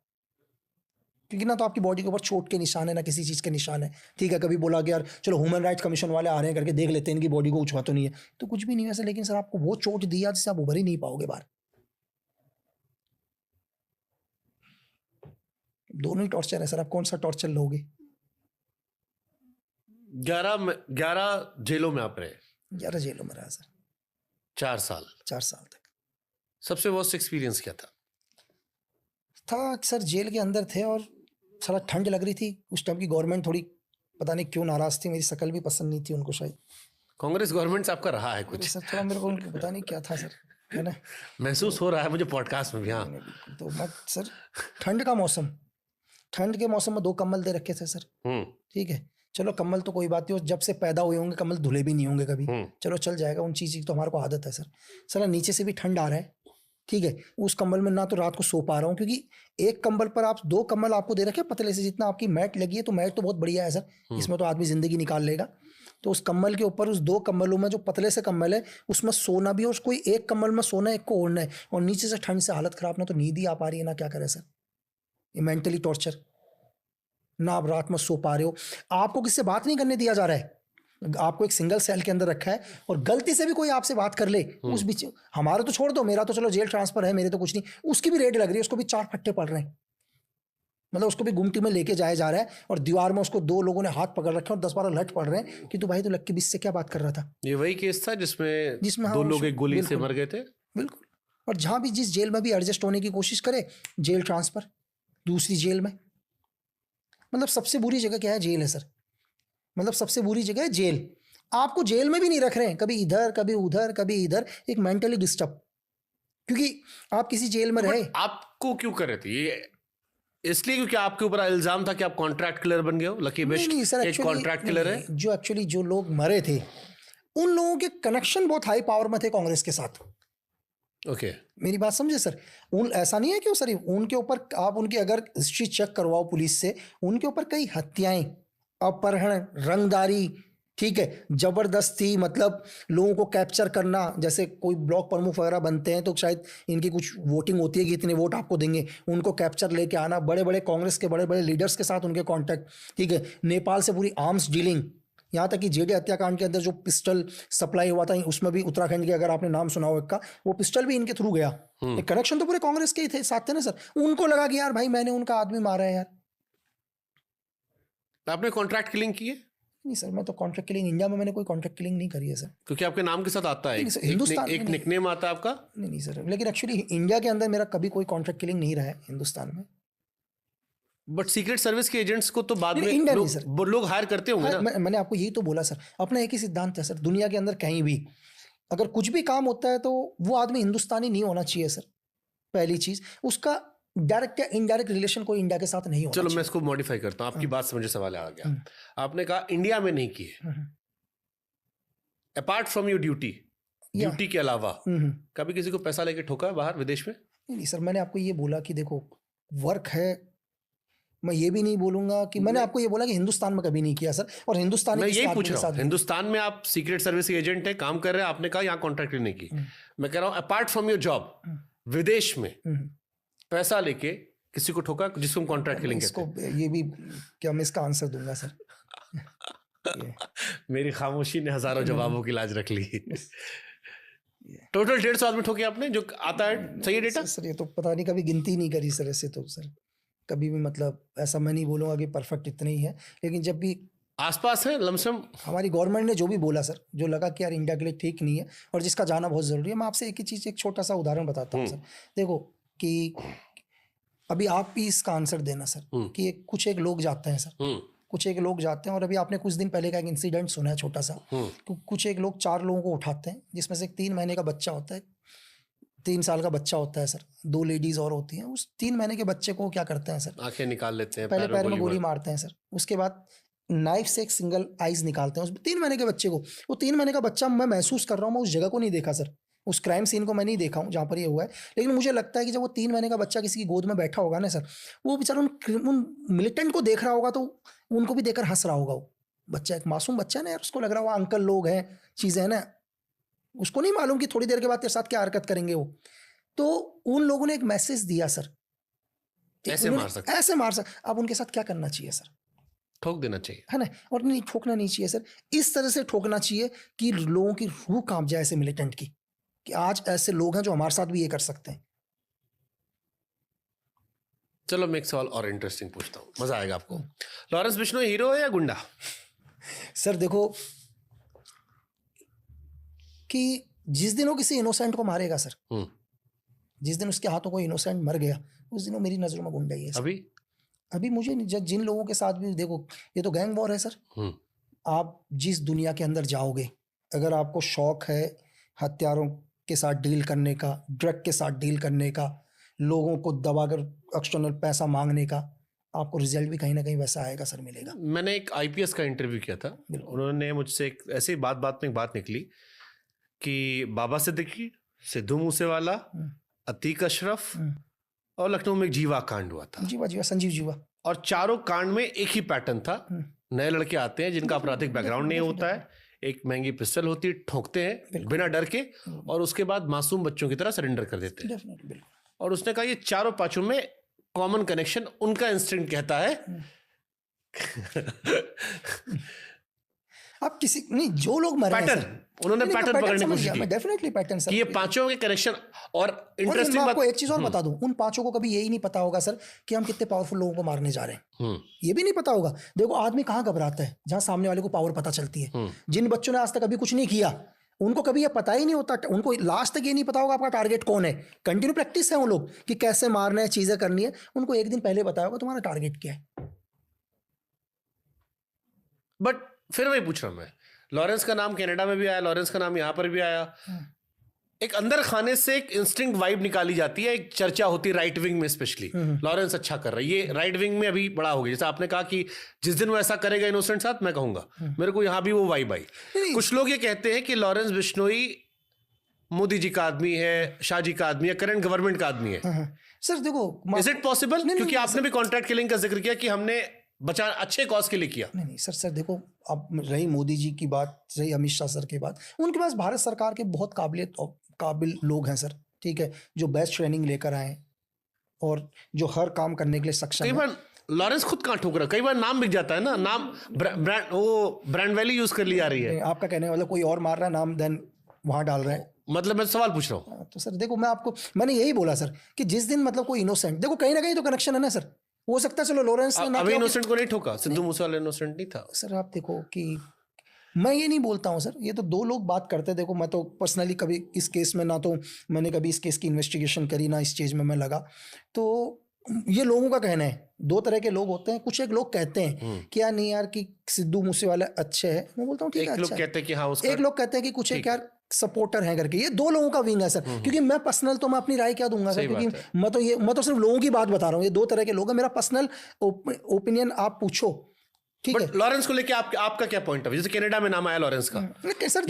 क्योंकि ना तो आपकी बॉडी के ऊपर चोट के निशान है, ना किसी चीज़ के निशान है। ठीक है, कभी बोला कि यार चलो ह्यूमन राइट्स कमीशन वाले आ रहे हैं करके देख लेते हैं इनकी बॉडी को, कुछ हुआ तो नहीं है, तो कुछ भी नहीं है सर। लेकिन सर आपको वो चोट दिया जिससे आप उभर ही नहीं पाओगे बाहर। दोनों ही टॉर्चर है सर, आप कौन सा टॉर्चर लोगे? 11 जेलों में आप रहे? 11 जेलों में रहा सर, 4 साल। 4 साल तक। सबसे वर्स्ट एक्सपीरियंस क्या था? सर जेल के अंदर थे और सारा ठंड लग रही थी। उस टाइम की गवर्नमेंट थोड़ी पता नहीं क्यों नाराज थी, मेरी शक्ल भी पसंद नहीं थी उनको शायद। कांग्रेस गवर्नमेंट से आपका रहा है कुछ? सर थोड़ा मेरे को पता नहीं क्या था सर, है ना, महसूस हो रहा है मुझे पॉडकास्ट में भी। हाँ तो मत सर, ठंड का मौसम, ठंड के मौसम में 2 कंबल दे रखे थे सर। ठीक है, चलो कंबल तो कोई बात नहीं, जब से पैदा हुए होंगे कंबल धुले भी नहीं होंगे कभी, चलो चल जाएगा। उन चीज़ की तो हमारे को आदत है सर। नीचे से भी ठंड आ रहा है, ठीक है, उस कंबल में ना तो रात को सो पा रहा हूँ, क्योंकि एक कंबल पर आप 2 कंबल आपको दे रखे पतले से। जितना आपकी मैट लगी है तो मैट तो बहुत बढ़िया है सर, इसमें तो आदमी जिंदगी निकाल लेगा। तो उस कंबल के ऊपर उस 2 कंबलों में जो पतले से कंबल है उसमें सोना भी, और कोई एक कंबल में सोना है, एक को ओढ़ना है, और नीचे से ठंड से हालत खराब, ना तो नींद ही आ पा रही है, ना क्या करे सर। ये मेंटली टॉर्चर, ना आप रात में सो पा रहे हो, आपको किससे बात नहीं करने दिया जा रहा है। आपको एक सिंगल सेल के अंदर रखा है और गलती से भी कोई आपसे बात कर ले उस बीच, हमारा तो छोड़ दो, मेरा तो चलो जेल ट्रांसफर है, मेरे तो कुछ नहीं, उसकी भी रेड लग रही है, उसको भी 4 फट्टे पड़ रहे हैं, मतलब उसको भी गुमटी में लेके जाया जा रहा है और दीवार में उसको 2 लोगों ने हाथ पकड़ रखे और 10-12 लठ पड़ रहे हैं कि तू भाई, तू लक्की बीस से क्या बात कर रहा था। ये वही केस था जिसमें 2 हाँ, लोग एक गोली से मर गए थे। बिल्कुल। और जहां भी जिस जेल में भी एडजस्ट होने की कोशिश करे, जेल ट्रांसफर दूसरी जेल में। मतलब सबसे बुरी जगह क्या है? जेल है सर। मतलब सबसे बुरी जगह है जेल। आपको जेल में भी नहीं रख रहे हैं, कभी इधर कभी उधर कभी इधर, एक मेंटली डिस्टर्ब, क्योंकि आप किसी जेल में रहे। आपको क्यों कर रहे थे ये? इसलिए क्योंकि आपके ऊपर इल्जाम था कि आप कॉन्ट्रैक्ट किलर बन गए हो। लकी बिश्त एक कॉन्ट्रैक्ट किलर है। जो एक्चुअली जो लोग मरे थे उन लोगों के कनेक्शन बहुत हाई पावर में थे कांग्रेस के साथ। ओके, मेरी बात समझे सर। ऐसा नहीं है कि सर उनके ऊपर आप उनकी अगर हिस्ट्री चेक करवाओ पुलिस से, उनके ऊपर कई हत्याएं, अपहरण, रंगदारी, ठीक है, जबरदस्ती, मतलब लोगों को कैप्चर करना। जैसे कोई ब्लॉक प्रमुख वगैरह बनते हैं तो शायद इनकी कुछ वोटिंग होती है कि इतने वोट आपको देंगे, उनको कैप्चर लेके आना, बड़े बड़े कांग्रेस के बड़े बड़े लीडर्स के साथ उनके कॉन्टैक्ट, ठीक है, नेपाल से पूरी आर्म्स डीलिंग, यहाँ तक कि जेडे हत्याकांड के अंदर जो पिस्टल सप्लाई हुआ था उसमें भी उत्तराखंड के, अगर आपने नाम सुना हो का, वो पिस्टल भी इनके थ्रू गया। एक कनेक्शन तो पूरे कांग्रेस के ही थे, साथ थे ना सर। उनको लगा कि यार भाई मैंने उनका आदमी मारा है यार। आपने कॉन्ट्रैक्ट किलिंग की है? नहीं सर, मैं तो कॉन्ट्रैक्ट किलिंग, इंडिया में मैंने कोई कॉन्ट्रैक्ट किलिंग नहीं करी है सर। क्योंकि आपके नाम के साथ आता है हिंदुस्तान एक निकनेम आता है आपका। नहीं सर, लेकिन एक्चुअली इंडिया के अंदर मेरा कभी कोई कॉन्ट्रैक्ट किलिंग नहीं रहा है हिंदुस्तान में। बट सीक्रेट सर्विस के एजेंट्स को तो बाद में लोग हायर करते होंगे ना। मैंने आपको यही तो बोला सर, अपना एक ही सिद्धांत है सर, दुनिया के अंदर कहीं भी अगर कुछ भी काम होता है तो वो आदमी हिंदुस्तानी नहीं होना चाहिए सर, पहली चीज। उसका डायरेक्ट या इनडायरेक्ट रिलेशन कोई इंडिया के साथ नहीं होना। चलो मैं इसको मॉडिफाई करता हूँ, आपकी बात से मुझे सवाल आ गया। आपने कहा इंडिया में नहीं किए, अपार्ट फ्रॉम योर ड्यूटी के अलावा कभी किसी को पैसा लेके ठोका बाहर विदेश में? नहीं सर, मैंने आपको ये बोला कि देखो वर्क है, मैं ये भी नहीं बोलूंगा कि मैंने आपको ये बोला कि हिंदुस्तान में कभी नहीं किया सर। और हिंदुस्तान मैं यही पूछ रहा हूँ, हिंदुस्तान में आप सीक्रेट सर्विस के एजेंट हैं, काम कर रहे हैं, आपने कहा यहाँ कॉन्ट्रैक्ट नहीं की। मैं कह रहा हूँ अपार्ट फ्रॉम योर जॉब विदेश में पैसा लेके किसी को ठोका जिसको हम कॉन्ट्रैक्ट किलिंग कहते हैं? ये भी क्या मैं इसका आंसर दूंगा सर? मेरी खामोशी ने हजारों जवाबों की लाज रख ली। टोटल 150 आदमी ठोके आपने, जो आता है, सही है डेटा? सर ये तो पता नहीं, कभी गिनती नहीं करी सर ऐसे तो सर, कभी भी, मतलब ऐसा मैं नहीं बोलूँगा कि परफेक्ट इतने ही है, लेकिन जब भी आसपास है लमसम। हमारी गवर्नमेंट ने जो भी बोला सर, जो लगा कि यार इंडिया के लिए ठीक नहीं है और जिसका जाना बहुत ज़रूरी है। मैं आपसे एक ही चीज़, एक छोटा सा उदाहरण बताता हूँ सर। देखो कि अभी आप भी इसका आंसर देना सर कि कुछ एक लोग जाते हैं सर, कुछ एक लोग जाते हैं, और अभी आपने कुछ दिन पहले का एक इंसिडेंट सुना है छोटा सा, कुछ एक लोग 4 लोगों को उठाते हैं, जिसमें से एक 3 महीने का बच्चा होता है, 3 साल का बच्चा होता है सर, 2 लेडीज और होती हैं। उस 3 महीने के बच्चे को क्या करते हैं सर? आंखें निकाल लेते हैं, पहले पैर में गोली मारते हैं सर, उसके बाद नाइफ से एक सिंगल आइज निकालते हैं उस 3 महीने के बच्चे को। वो 3 महीने का बच्चा, मैं महसूस कर रहा हूँ, मैं उस जगह को नहीं देखा सर, उस क्राइम सीन को मैं नहीं देखा हूँ जहाँ पर ये हुआ है, लेकिन मुझे लगता है कि जब वो 3 महीने का बच्चा किसी की गोद में बैठा होगा ना सर, वो बेचारा उन मिलिटेंट को देख रहा होगा तो उनको भी देखकर हंस रहा होगा। वो बच्चा एक मासूम बच्चा है ना यार, उसको लग रहा होगा अंकल लोग हैं, चीज़ें हैं ना, उसको नहीं मालूम कि थोड़ी देर के बाद तेरे साथ क्या हरकत करेंगे वो। तो उन लोगों ने एक मैसेज दिया सर, ऐसे मार सकते, ऐसे मार सकते। अब उनके साथ क्या करना चाहिए सर? ठोक देना चाहिए, है ना? और नहीं, ठोकना नहीं चाहिए सर, इस तरह से ठोकना चाहिए कि लोगों की रूह कांप जाए ऐसे मिलिटेंट की, कि आज ऐसे लोग हैं जो हमारे साथ भी ये कर सकते हैं। चलो मैं एक सवाल और इंटरेस्टिंग पूछता हूँ, मजा आएगा आपको। लॉरेंस बिश्नोई हीरो है या गुंडा? सर देखो कि जिस दिन वो किसी इनोसेंट को मारेगा सर, जिस दिन उसके हाथों कोई इनोसेंट मर गया, उस दिन वो मेरी नजरों में गुंडा ही है सर। अभी मुझे जिन लोगों के साथ भी, देखो ये तो गैंग वॉर है सर। आप जिस दुनिया के अंदर जाओगे, अगर आपको शौक है हथियारों के साथ डील करने का, ड्रग के साथ डील करने का, लोगों को दबाकर एक्सटर्नल पैसा मांगने का, आपको रिजल्ट भी कहीं ना कहीं वैसा आएगा सर, मिलेगा। मैंने एक आईपीएस का इंटरव्यू किया था, उन्होंने मुझसे एक ऐसी बात में एक बात निकली कि बाबा सिद्दीकी, सिद्धू मूसेवाला, अतीक अशरफ और लखनऊ में एक जीवा कांड हुआ था। जीवा संजीव जीवा। और चारों कांड में एक ही पैटर्न था, नए लड़के आते हैं जिनका आपराधिक बैकग्राउंड नहीं होता है, एक महंगी पिस्टल होती है, ठोकते हैं बिना डर के, और उसके बाद मासूम बच्चों की तरह सरेंडर कर देते हैं। और उसने कहा ये चारों पांचों में कॉमन कनेक्शन उनका इंस्टिंक्ट कहता है। आप किसी नहीं, जो लोग मरे हैं पैटर्न, सर, उन्होंने पैटर्न पकड़ने की कोशिश की, डेफिनेटली पैटर्न सर, कि ये पांचों के कनेक्शन। और इंटरेस्टिंग बात, आपको एक चीज और बता दूं, उन पांचों को कभी यही नहीं पता होगा सर कि हम कितने पावरफुल लोगों को मारने जा रहे हैं, ये भी नहीं पता होगा। देखो आदमी कहाँ घबराता है, जहां सामने वाले को पावर पता चलती है। जिन बच्चों ने आज तक कभी कुछ नहीं किया, उनको कभी ये पता ही नहीं होता, उनको लास्ट तक ये नहीं पता होगा आपका टारगेट कौन है। कंटिन्यू प्रैक्टिस है वो लोग कि कैसे मारना है, चीजें करनी है, उनको एक दिन पहले बताया होगा तुम्हारा टारगेट क्या है। बट फिर वही पूछ रहा हूं मैं, लॉरेंस का नाम कनाडा में भी आया, लॉरेंस का नाम यहां पर भी आया, एक अंदर खाने से एक इंस्टिंक्ट वाइब निकाली जाती है, एक चर्चा होती है राइट विंग में स्पेशली, लॉरेंस अच्छा कर रहा है, ये राइट विंग में अभी बड़ा हो गया। जैसे आपने कहा कि जिस दिन वो ऐसा करेगा इनोसेंट साथ, मैं कहूंगा मेरे को यहां भी वो वाइब आई। कुछ लोग ये कहते हैं कि लॉरेंस बिश्नोई मोदी जी का आदमी है, शाह जी का आदमी है, करंट गवर्नमेंट का आदमी है। सर देखो, इज इट पॉसिबल? क्योंकि आपने भी कॉन्ट्रैक्ट किलिंग का जिक्र किया कि हमने बचा अच्छे कॉज के लिए किया। नहीं सर देखो, अब रही मोदी जी की बात, रही अमित शाह सर की बात, उनके पास भारत सरकार के बहुत काबिल लोग हैं सर, ठीक है, जो बेस्ट ट्रेनिंग लेकर आए और जो हर काम करने के लिए सक्षम है। कई बार लॉरेंस खुद कहाँ ठोक रहा है, कई बार नाम बिक जाता है ना, नाम ब्रांड वैल्यू यूज कर ली जा रही है। आपका कहने वाला कोई और मार रहा है नाम, देन वहां डाल रहे हैं, मतलब मैं सवाल पूछ रहा हूँ। तो सर देखो, मैंने यही बोला सर कि जिस दिन मतलब कोई इनोसेंट, देखो कहीं ना कहीं तो कनेक्शन है ना सर, हो सकता है चलो लॉरेंस ने ना, अभी इनोसेंट को नहीं ठोका, सिद्धू मूसेवाला इनोसेंट नहीं था सर। आप देखो कि मैं ये नहीं बोलता हूँ सर, ये तो दो लोग बात करते हैं। देखो मैं तो पर्सनली कभी इस केस में, ना तो मैंने कभी इस केस की इन्वेस्टिगेशन करी, ना इस चीज़ में मैं लगा, तो ये लोगों का कहना है। दो तरह के लोग होते हैं, कुछ एक लोग कहते हैं कि यार नहीं यार कि सिद्धू मूसेवाला अच्छे है, मैं बोलता हूँ ठीक है, एक लोग कहते हैं कि हाँ उसका, एक लोग कहते हैं कि कुछ एक यार सपोर्टर हैं करके। ये दो लोगों का विंग है सर, क्योंकि मैं पर्सनल तो मैं अपनी राय क्या दूंगा सर, क्योंकि मैं तो सिर्फ लोगों की बात बता रहा हूँ। ये दो तरह के लोग हैं, मेरा पर्सनल ओपिनियन आप पूछो, ठीक है। लॉरेंस को लेके आपका क्या पॉइंट है? जैसे कनाडा में नाम आया लॉरेंस का,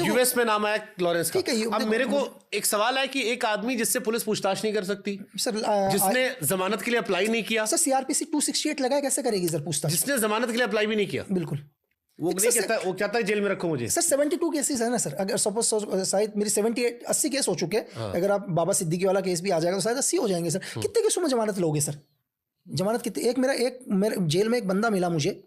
यूएस में नाम आया लॉरेंस का, अब मेरे को एक सवाल है कि एक आदमी जिससे पुलिस पूछताछ नहीं कर सकती सर, जिसने जमानत के लिए अप्लाई नहीं किया सर, सीआरपीसी 268 लगाया, कैसे करेगी सर पूछताछ? जिसने जमानत के लिए अप्लाई भी नहीं किया, बिल्कुल वो नहीं कहता, वो कहता है जेल में रखो मुझे। सर 72 केसेस है ना सर, अगर सपोज शायद मेरी 80 केस हो चुके हैं, अगर आप बाबा सिद्दीकी वाला केस भी आ जाएगा तो शायद 80 हो जाएंगे सर। कितने केसों में जमानत लोगे सर? जमानत कितने? मेरे जेल में एक बंदा मिला मुझे,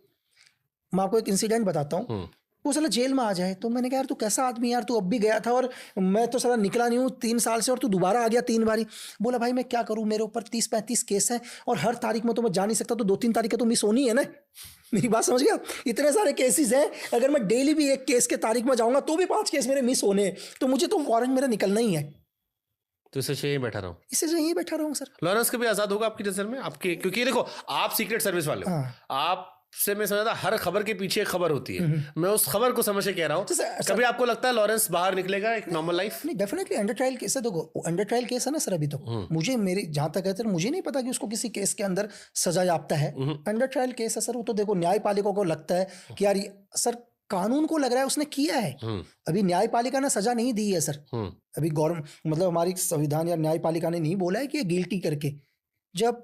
मैं आपको एक इंसिडेंट बताता हूँ। वो साला जेल में आ जाए तो मैंने कहा यार तू कैसा आदमी यार, तू अब भी गया था और मैं तो साला निकला नहीं हूँ 3 साल से, और तू दोबारा आ गया 3 बारी। बोला भाई मैं क्या करूँ, मेरे ऊपर 30-35 केस हैं और हर तारीख में तो मैं जा नहीं सकता, तो 2-3 तारीख तो मिस होनी है ना। मेरी बात समझ गया? इतने सारे केसेस हैं, अगर मैं डेली भी एक केस के तारीख में जाऊँगा तो भी 5 केस मेरे मिस होने हैं, तो मुझे तो वारंट मेरा निकलना ही है। तो इससे यहीं बैठा रहा हूँ, यहीं बैठा रहा हूँ सर। लॉरेंस कभी आजाद होगा आपकी नजर में? आपके, क्योंकि देखो आप सीक्रेट सर्विस वाले हो, आप से मैं समझता हर खबर के पीछे एक खबर होती है, मैं उस खबर को समझ के कह रहा हूँ। कभी आपको लगता है लॉरेंस बाहर निकलेगा एक नॉर्मल लाइफ? नहीं, डेफिनेटली अंडर ट्रायल केस है। देखो अंडर ट्रायल केस है ना सर, अभी तो मुझे, मेरी जहां तक है, मुझे नहीं पता कि उसको किसी केस के अंदर सजा याफ्ता है। अंडर ट्रायल केस है सर, वो तो देखो न्यायपालिका को लगता है कि यार सर कानून को लग रहा है उसने किया है। अभी न्यायपालिका ने सजा नहीं दी है सर, अभी गवर्नमेंट मतलब हमारी संविधान या न्यायपालिका ने नहीं बोला है कि ये गिल्टी करके, जब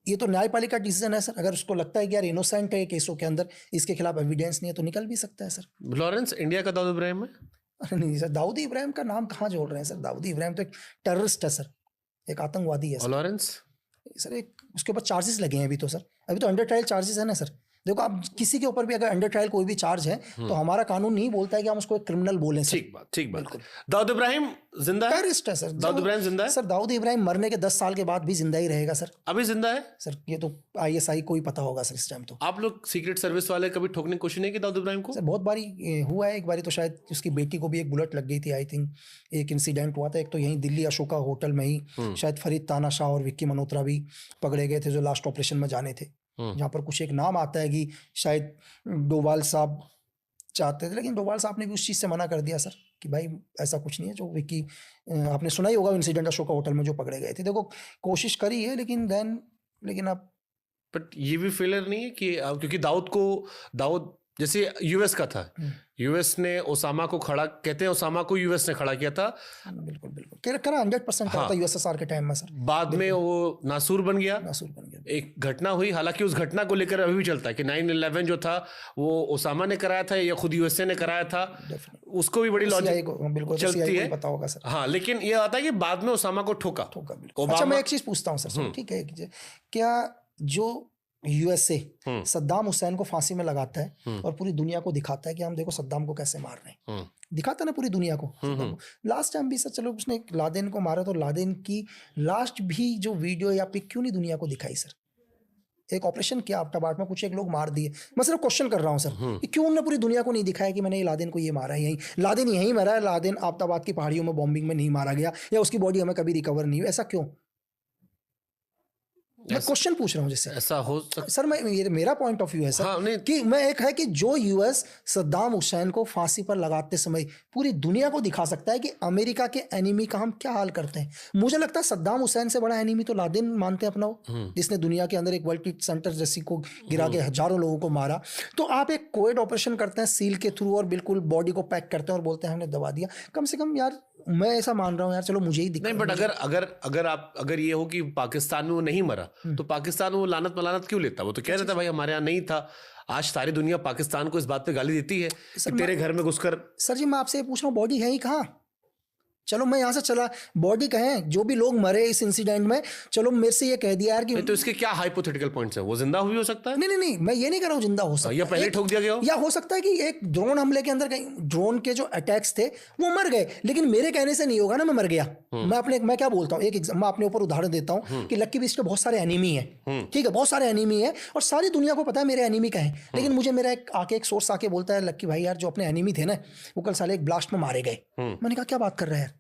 ये तो न्यायपालिका डिसीजन है सर। अगर उसको लगता है कि यार इनोसेंट है केसों के अंदर, इसके खिलाफ एविडेंस नहीं है, तो निकल भी सकता है सर। लॉरेंस इंडिया का दाऊद इब्राहिम है? अरे नहीं सर, दाऊद इब्राहिम का नाम कहाँ जोड़ रहे हैं सर? दाऊद इब्राहिम तो एक टेररिस्ट है सर, एक आतंकवादी है सर। लॉरेंस सर एक उसके ऊपर चार्जेस लगे हैं अभी तो सर, अभी तो अंडर ट्रायल चार्जेस है ना सर। देखो आप किसी के ऊपर भी अगर अंडर ट्रायल कोई भी चार्ज है तो हमारा कानून नहीं बोलता है कि हम उसको एक क्रिमिनल बोलें सर। ठीक बात। दाऊद इब्राहिम जिंदा है? टेररिस्ट है सर। दाऊद इब्राहिम जिंदा है सर? दाऊद इब्राहिम मरने के 10 साल के बाद भी जिंदा ही रहेगा सर। अभी जिंदा है सर? ये तो ISI को ही पता होगा सर इस टाइम तो। आप लोग सीक्रेट सर्विस वाले कभी ठोकने की कोशिश नहीं की दाऊद इब्राहिम को? सर बहुत बारी हुआ है, एक बारी तो शायद उसकी बेटी को भी एक बुलेट लग गई थी, आई थिंक एक इंसिडेंट हुआ था। एक तो यहीं दिल्ली अशोका होटल में ही शायद फरीद ताना शाह और विक्की मल्होत्रा भी पकड़े गए थे, जो लास्ट ऑपरेशन में जाने थे, जहाँ पर कुछ एक नाम आता है कि शायद डोवाल साहब चाहते थे, लेकिन डोवाल साहब ने भी उस चीज़ से मना कर दिया सर कि भाई ऐसा कुछ नहीं है। जो विक्की, आपने सुना ही होगा इंसिडेंट अशोका होटल में जो पकड़े गए थे। देखो कोशिश करी है लेकिन अब बट ये भी फेलियर नहीं है कि क्योंकि दाऊद जैसे यूएस का था, यूएस ने ओसामा को खड़ा, कहते हैं ओसामा को यूएस ने खड़ा किया था। बिल्कुल करा 100% था यूएसएसआर के टाइम में सर। बाद में वो नासूर बन गया, एक घटना हुई, हालांकि उस घटना को लेकर अभी भी चलता है कि 9/11 जो था वो ओसामा ने कराया था या खुद यूएसए ने कराया था, उसको भी बड़ी लॉजिक चलती है, पता होगा सर। हाँ, लेकिन ये आता है कि बाद में ओसामा को ठोका। अच्छा मैं एक चीज पूछता हूँ सर, ठीक है, क्या जो यूएसए सद्दाम हुसैन को फांसी में लगाता है और पूरी दुनिया को दिखाता है कि हम देखो सद्दाम को कैसे मार रहे हैं, दिखाता ना पूरी दुनिया को। लास्ट टाइम भी सर चलो उसने लादेन को मारा तो लादेन की लास्ट भी जो वीडियो या पिक क्यों नहीं दुनिया को दिखाई सर? एक ऑपरेशन किया अब्बाटाबाद में, कुछ एक लोग मार दिए। मैं सिर्फ क्वेश्चन कर रहा हूँ सर कि क्यों उन्होंने पूरी दुनिया को नहीं दिखाया कि मैंने ये लादेन को ये मारा है, यहीं लादेन यहीं मरा है, लादेन अब्बाटाबाद की पहाड़ियों में बॉम्बिंग में नहीं मारा गया या उसकी बॉडी हमें कभी रिकवर नहीं हुई, ऐसा क्यों? मैं क्वेश्चन पूछ रहा हूँ जिससे ऐसा हो सर मैं ये मेरा पॉइंट ऑफ व्यू है सर। हाँ, कि मैं एक है कि जो यूएस सद्दाम हुसैन को फांसी पर लगाते समय पूरी दुनिया को दिखा सकता है कि अमेरिका के एनिमी का हम क्या हाल करते हैं। मुझे लगता है सद्दाम हुसैन से बड़ा एनिमी तो लादेन मानते हैं अपना वो, जिसने दुनिया के अंदर एक वर्ल्ड ट्रेड सेंटर जैसी को गिरा के हजारों लोगों को मारा। तो आप एक कोविड ऑपरेशन करते हैं सील के थ्रू और बिल्कुल बॉडी को पैक करते हैं और बोलते हैं हमने दबा दिया। कम से कम यार मैं ऐसा मान रहा हूँ यार, चलो मुझे ही दिक्कत नहीं, बट अगर ये हो कि पाकिस्तान में वो नहीं मरा तो पाकिस्तान वो लानत मलानत क्यों लेता? वो तो कह रहा था भाई हमारे यहाँ नहीं था। आज सारी दुनिया पाकिस्तान को इस बात पे गाली देती है कि तेरे घर में घुसकर। सर जी मैं आपसे ये पूछ रहा हूँ बॉडी है ही कहाँ? चलो मैं यहाँ से चला, बॉडी कहें जो भी लोग मरे इस इंसिडेंट में, चलो मेरे से ये कह दिया यार कि तो इसके क्या हाइपोथेटिकल पॉइंट्स है? वो जिंदा हुई हो सकता है? नहीं मैं ये नहीं कर रहा हूँ जिंदा हो सकता है, या पहले ठोक दिया गया हो, या हो सकता है कि एक ड्रोन हमले के अंदर ड्रोन के जो अटैक्स थे वो मर गए, लेकिन मेरे कहने से नहीं होगा ना मैं मर गया। मैं क्या बोलता हूँ, मैं अपने ऊपर उदाहरण देता हूँ कि लक्की बीच के बहुत सारे एनिमी है, ठीक है, बहुत सारे एनिमी है और सारी दुनिया को पता है मेरे एनिमी का है, लेकिन मुझे मेरा एक सोर्स आके बोलता है लक्की भाई यार जो अपने एनिमी थे ना वो कल साले एक ब्लास्ट में मारे गए। मैंने कहा क्या बात कर रहे हैं?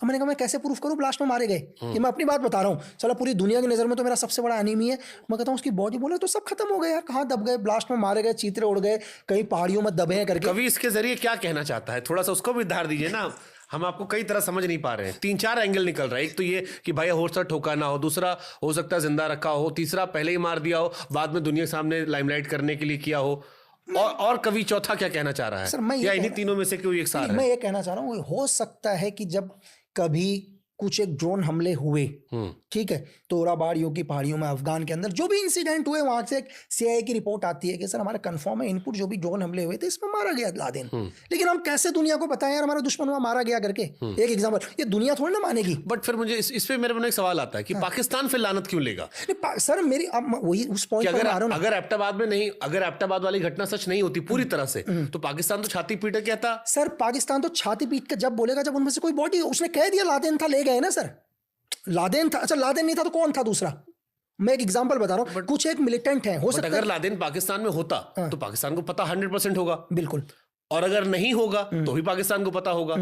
मैंने कहा मैं कैसे प्रूफ करूं ब्लास्ट में मारे गए? कि मैं अपनी बात बता रहा हूँ, चलो पूरी दुनिया की नज़र में तो मेरा सबसे बड़ा एनिमी है, मैं कहता हूँ उसकी बॉडी बोले तो सब खत्म हो गए यार, कहाँ दब गए, ब्लास्ट में मारे गए, चीतरे उड़ गए, कहीं पहाड़ियों में दबे हैं करके। कवि इसके जरिए क्या कहना चाहता है, थोड़ा सा उसको भी धार दीजिए ना, हम आपको कई तरह समझ नहीं पा रहे हैं। 3-4 एंगल निकल रहा है। एक तो ये कि भाई हो सकता ठोका ना हो, दूसरा हो सकता है जिंदा रखा हो, तीसरा पहले ही मार दिया हो, बाद में दुनिया के सामने लाइमलाइट करने के लिए किया हो, और कवि चौथा क्या कहना चाह रहा है? सर मैं या इन्हीं तीनों में से कोई एक सार है? मैं ये कहना चाह रहा हूँ हो सकता है कि जब कभी कुछ एक ड्रोन हमले हुए, ठीक है, तोराबाड़ियों की पहाड़ियों में अफगान के अंदर जो भी इंसिडेंट हुए, वहां से एक सीआईए की रिपोर्ट आती है कि सर हमारा कंफर्म है इनपुट जो भी ड्रोन हमले हुए थे इसमें मारा गया लादेन, लेकिन हम कैसे दुनिया को बताएं यार हमारा दुश्मन वहां मारा गया करके? एक एग्जांपल, ये दुनिया थोड़ी ना मानेगी। बट फिर मुझे इस पे मेरे मन में एक सवाल आता है कि पाकिस्तान फिर लानत क्यों लेगा? सर मेरी वही उस पॉइंट पर आ रहा हूं, अगर एबटाबाद में नहीं, अगर एबटाबाद वाली घटना सच नहीं होती पूरी तरह से तो पाकिस्तान तो छाती पीट के कहता। सर पाकिस्तान तो छाती पीट के जब बोलेगा जब उनमें से कोई बॉडी, उसने कह दिया लादेन था, ले गए ना सर, लादेन था। अच्छा लादेन नहीं था तो कौन था दूसरा? मैं एक एग्जांपल बता रहा हूं, कुछ एक मिलिटेंट है, हो सकता है अगर लादेन पाकिस्तान में होता तो पाकिस्तान को पता 100% होगा, बिल्कुल, और अगर नहीं होगा तो भी पाकिस्तान को पता होगा।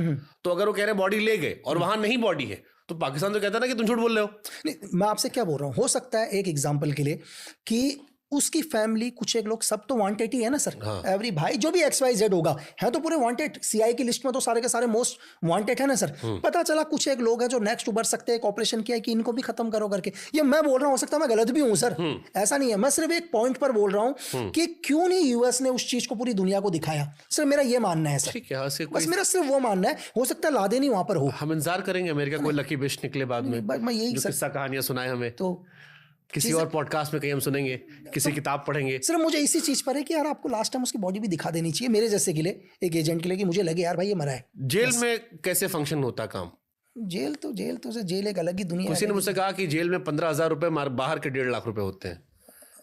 तो अगर वो कह रहे बॉडी ले गए और वहां नहीं बॉडी है तो पाकिस्तान तो कहता ना कि तुम झूठ बोल रहे हो। नहीं मैं आपसे क्या बोल रहा हूं, हो सकता है एक एग्जांपल के लिए कि उसकी फैमिली, कुछ एक लोग, सब तो वांटेड ही है ना सर। एवरी भाई जो भी XYZ होगा है तो पूरे वांटेड, सीआई की लिस्ट में तो सारे के सारे मोस्ट वांटेड है ना सर। पता चला कुछ एक लोग हैं जो नेक्स्ट उभर सकते हैं, एक ऑपरेशन किया कि इनको भी खत्म करो करके। ये मैं बोल रहा हूँ, हो सकता है मैं गलत भी हूँ सर, ऐसा नहीं है, मैं सिर्फ एक पॉइंट पर बोल रहा हूँ कि क्यों नहीं यूएस ने उस चीज को पूरी दुनिया को दिखाया। सर मेरा ये मानना है सर, बस मेरा सिर्फ वो मानना है, हो सकता है लादेन ही वहां पर हो। हम इंतजार करेंगे अमेरिका कोई लकी बिश निकले बाद में, मैं यही किस्सा कहानियां सुनाए हमें, तो किसी और पॉडकास्ट में कहीं हम सुनेंगे, किसी किताब पढ़ेंगे। सिर्फ मुझे इसी चीज पर है कि यार आपको लास्ट टाइम उसकी बॉडी भी दिखा देनी चाहिए, मेरे जैसे के लिए, एक एजेंट के लिए, कि मुझे लगे यार भाई ये मरा है। जेल में कैसे फंक्शन होता काम? जेल तो जेल एक अलग ही दुनिया है। किसी ने मुझसे कहा कि जेल में 15,000 रुपए, बाहर के 1.5 लाख रुपए होते हैं।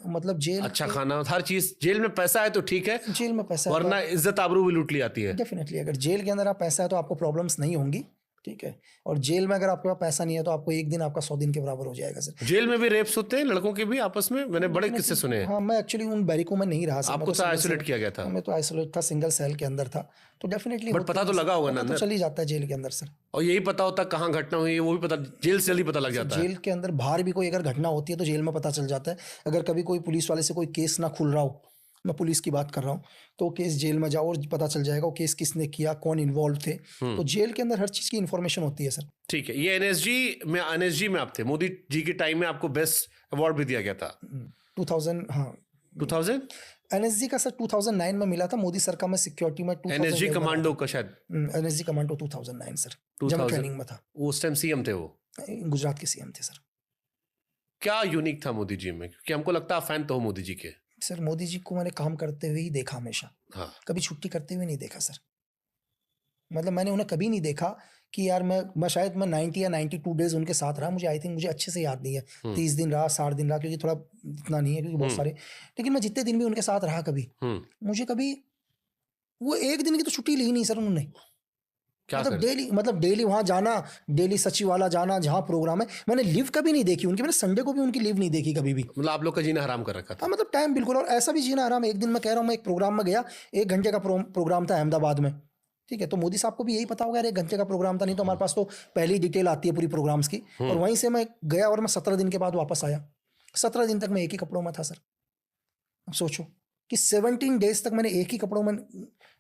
मतलब जेल, अच्छा खाना, हर चीज, जेल में पैसा है तो ठीक है, जेल में पैसा, वरना इज्जत आबरू भी लूट ली जाती है। डेफिनेटली अगर जेल के अंदर आप पैसा है तो आपको प्रॉब्लम्स नहीं होंगी, ठीक है, और जेल में अगर आपके पास पैसा नहीं है तो आपको एक दिन आपका 100 दिन के बराबर हो जाएगा सर। जेल में भी रेप्स होते हैं लड़कों के भी आपस में, मैंने बड़े किस्से सुने हैं। हाँ मैं एक्चुअली उन बैरिकों में नहीं रहा सर, आपको तो आइसोलेट किया गया था? मैं तो आइसोलेट था, सिंगल सेल के अंदर था, तो डेफिनेटली बट पता तो लगा होगा ना, तो चल ही जाता है जेल के अंदर सर। और यही पता होता कहाँ घटना हुई है वो भी पता, जेल से जल्दी पता लग जाता है। जेल के अंदर बाहर भी कोई अगर घटना होती है तो जेल में पता चल जाता है। अगर कभी कोई पुलिस वाले से कोई केस ना खुल रहा हो, मैं पुलिस की बात कर रहा हूँ, तो केस जेल में जाओ और पता चल जाएगा वो केस किसने किया, कौन इन्वॉल्व थे, तो जेल के अंदर हर चीज़ की इन्फॉर्मेशन होती है सर। ठीक है, ये एनएसजी में आप थे, मोदी जी के टाइम में आपको बेस्ट अवार्ड भी दिया गया था 2000, हाँ 2000 एनएसजी का सर 2009 में मिला था, मोदी सरकार में सिक्योरिटी में। एनएसजी कमांडो का शायद, एनएसजी कमांडो 2009 सर, जब मैं ट्रेनिंग में था। उस टाइम सीएम थे वो? गुजरात के सीएम थे सर। क्या यूनिक था मोदी जी में? क्योंकि हमको लगता है फैन तो हो मोदी जी के। सर मोदी जी को मैंने काम करते हुए ही देखा हमेशा, हाँ, कभी छुट्टी करते हुए नहीं देखा सर। मतलब मैंने उन्हें कभी नहीं देखा कि यार मैं शायद मैं 90 या 92 डेज उनके साथ रहा, मुझे आई थिंक मुझे अच्छे से याद नहीं है 30 दिन रहा 60 दिन रहा, क्योंकि थोड़ा इतना नहीं है क्योंकि बहुत सारे, लेकिन मैं जितने दिन भी उनके साथ रहा कभी मुझे कभी वो एक दिन की तो छुट्टी ली नहीं सर उन्होंने। मतलब डेली वहाँ जाना, डेली सचिवाला जाना जहाँ प्रोग्राम है, मैंने लीव कभी नहीं देखी उनकी, मैंने संडे को भी उनकी लीव नहीं देखी कभी भी। मतलब आप लोग का जीना हराम कर रखा था। हाँ मतलब टाइम बिल्कुल, और ऐसा भी जीना हराम। एक दिन मैं कह रहा हूँ मैं एक प्रोग्राम में गया, 1 घंटे का प्रोग्राम था अहमदाबाद में, ठीक है, तो मोदी साहब को भी यही पता होगा यार 1 घंटे का प्रोग्राम था, नहीं तो हमारे पास तो पहली डिटेल आती है पूरी प्रोग्राम्स की। और वहीं से मैं गया और मैं 17 दिन के बाद वापस आया। 17 दिन तक मैं एक ही कपड़ों में था सर। अब सोचो कि 17 डेज तक मैंने एक ही कपड़ों में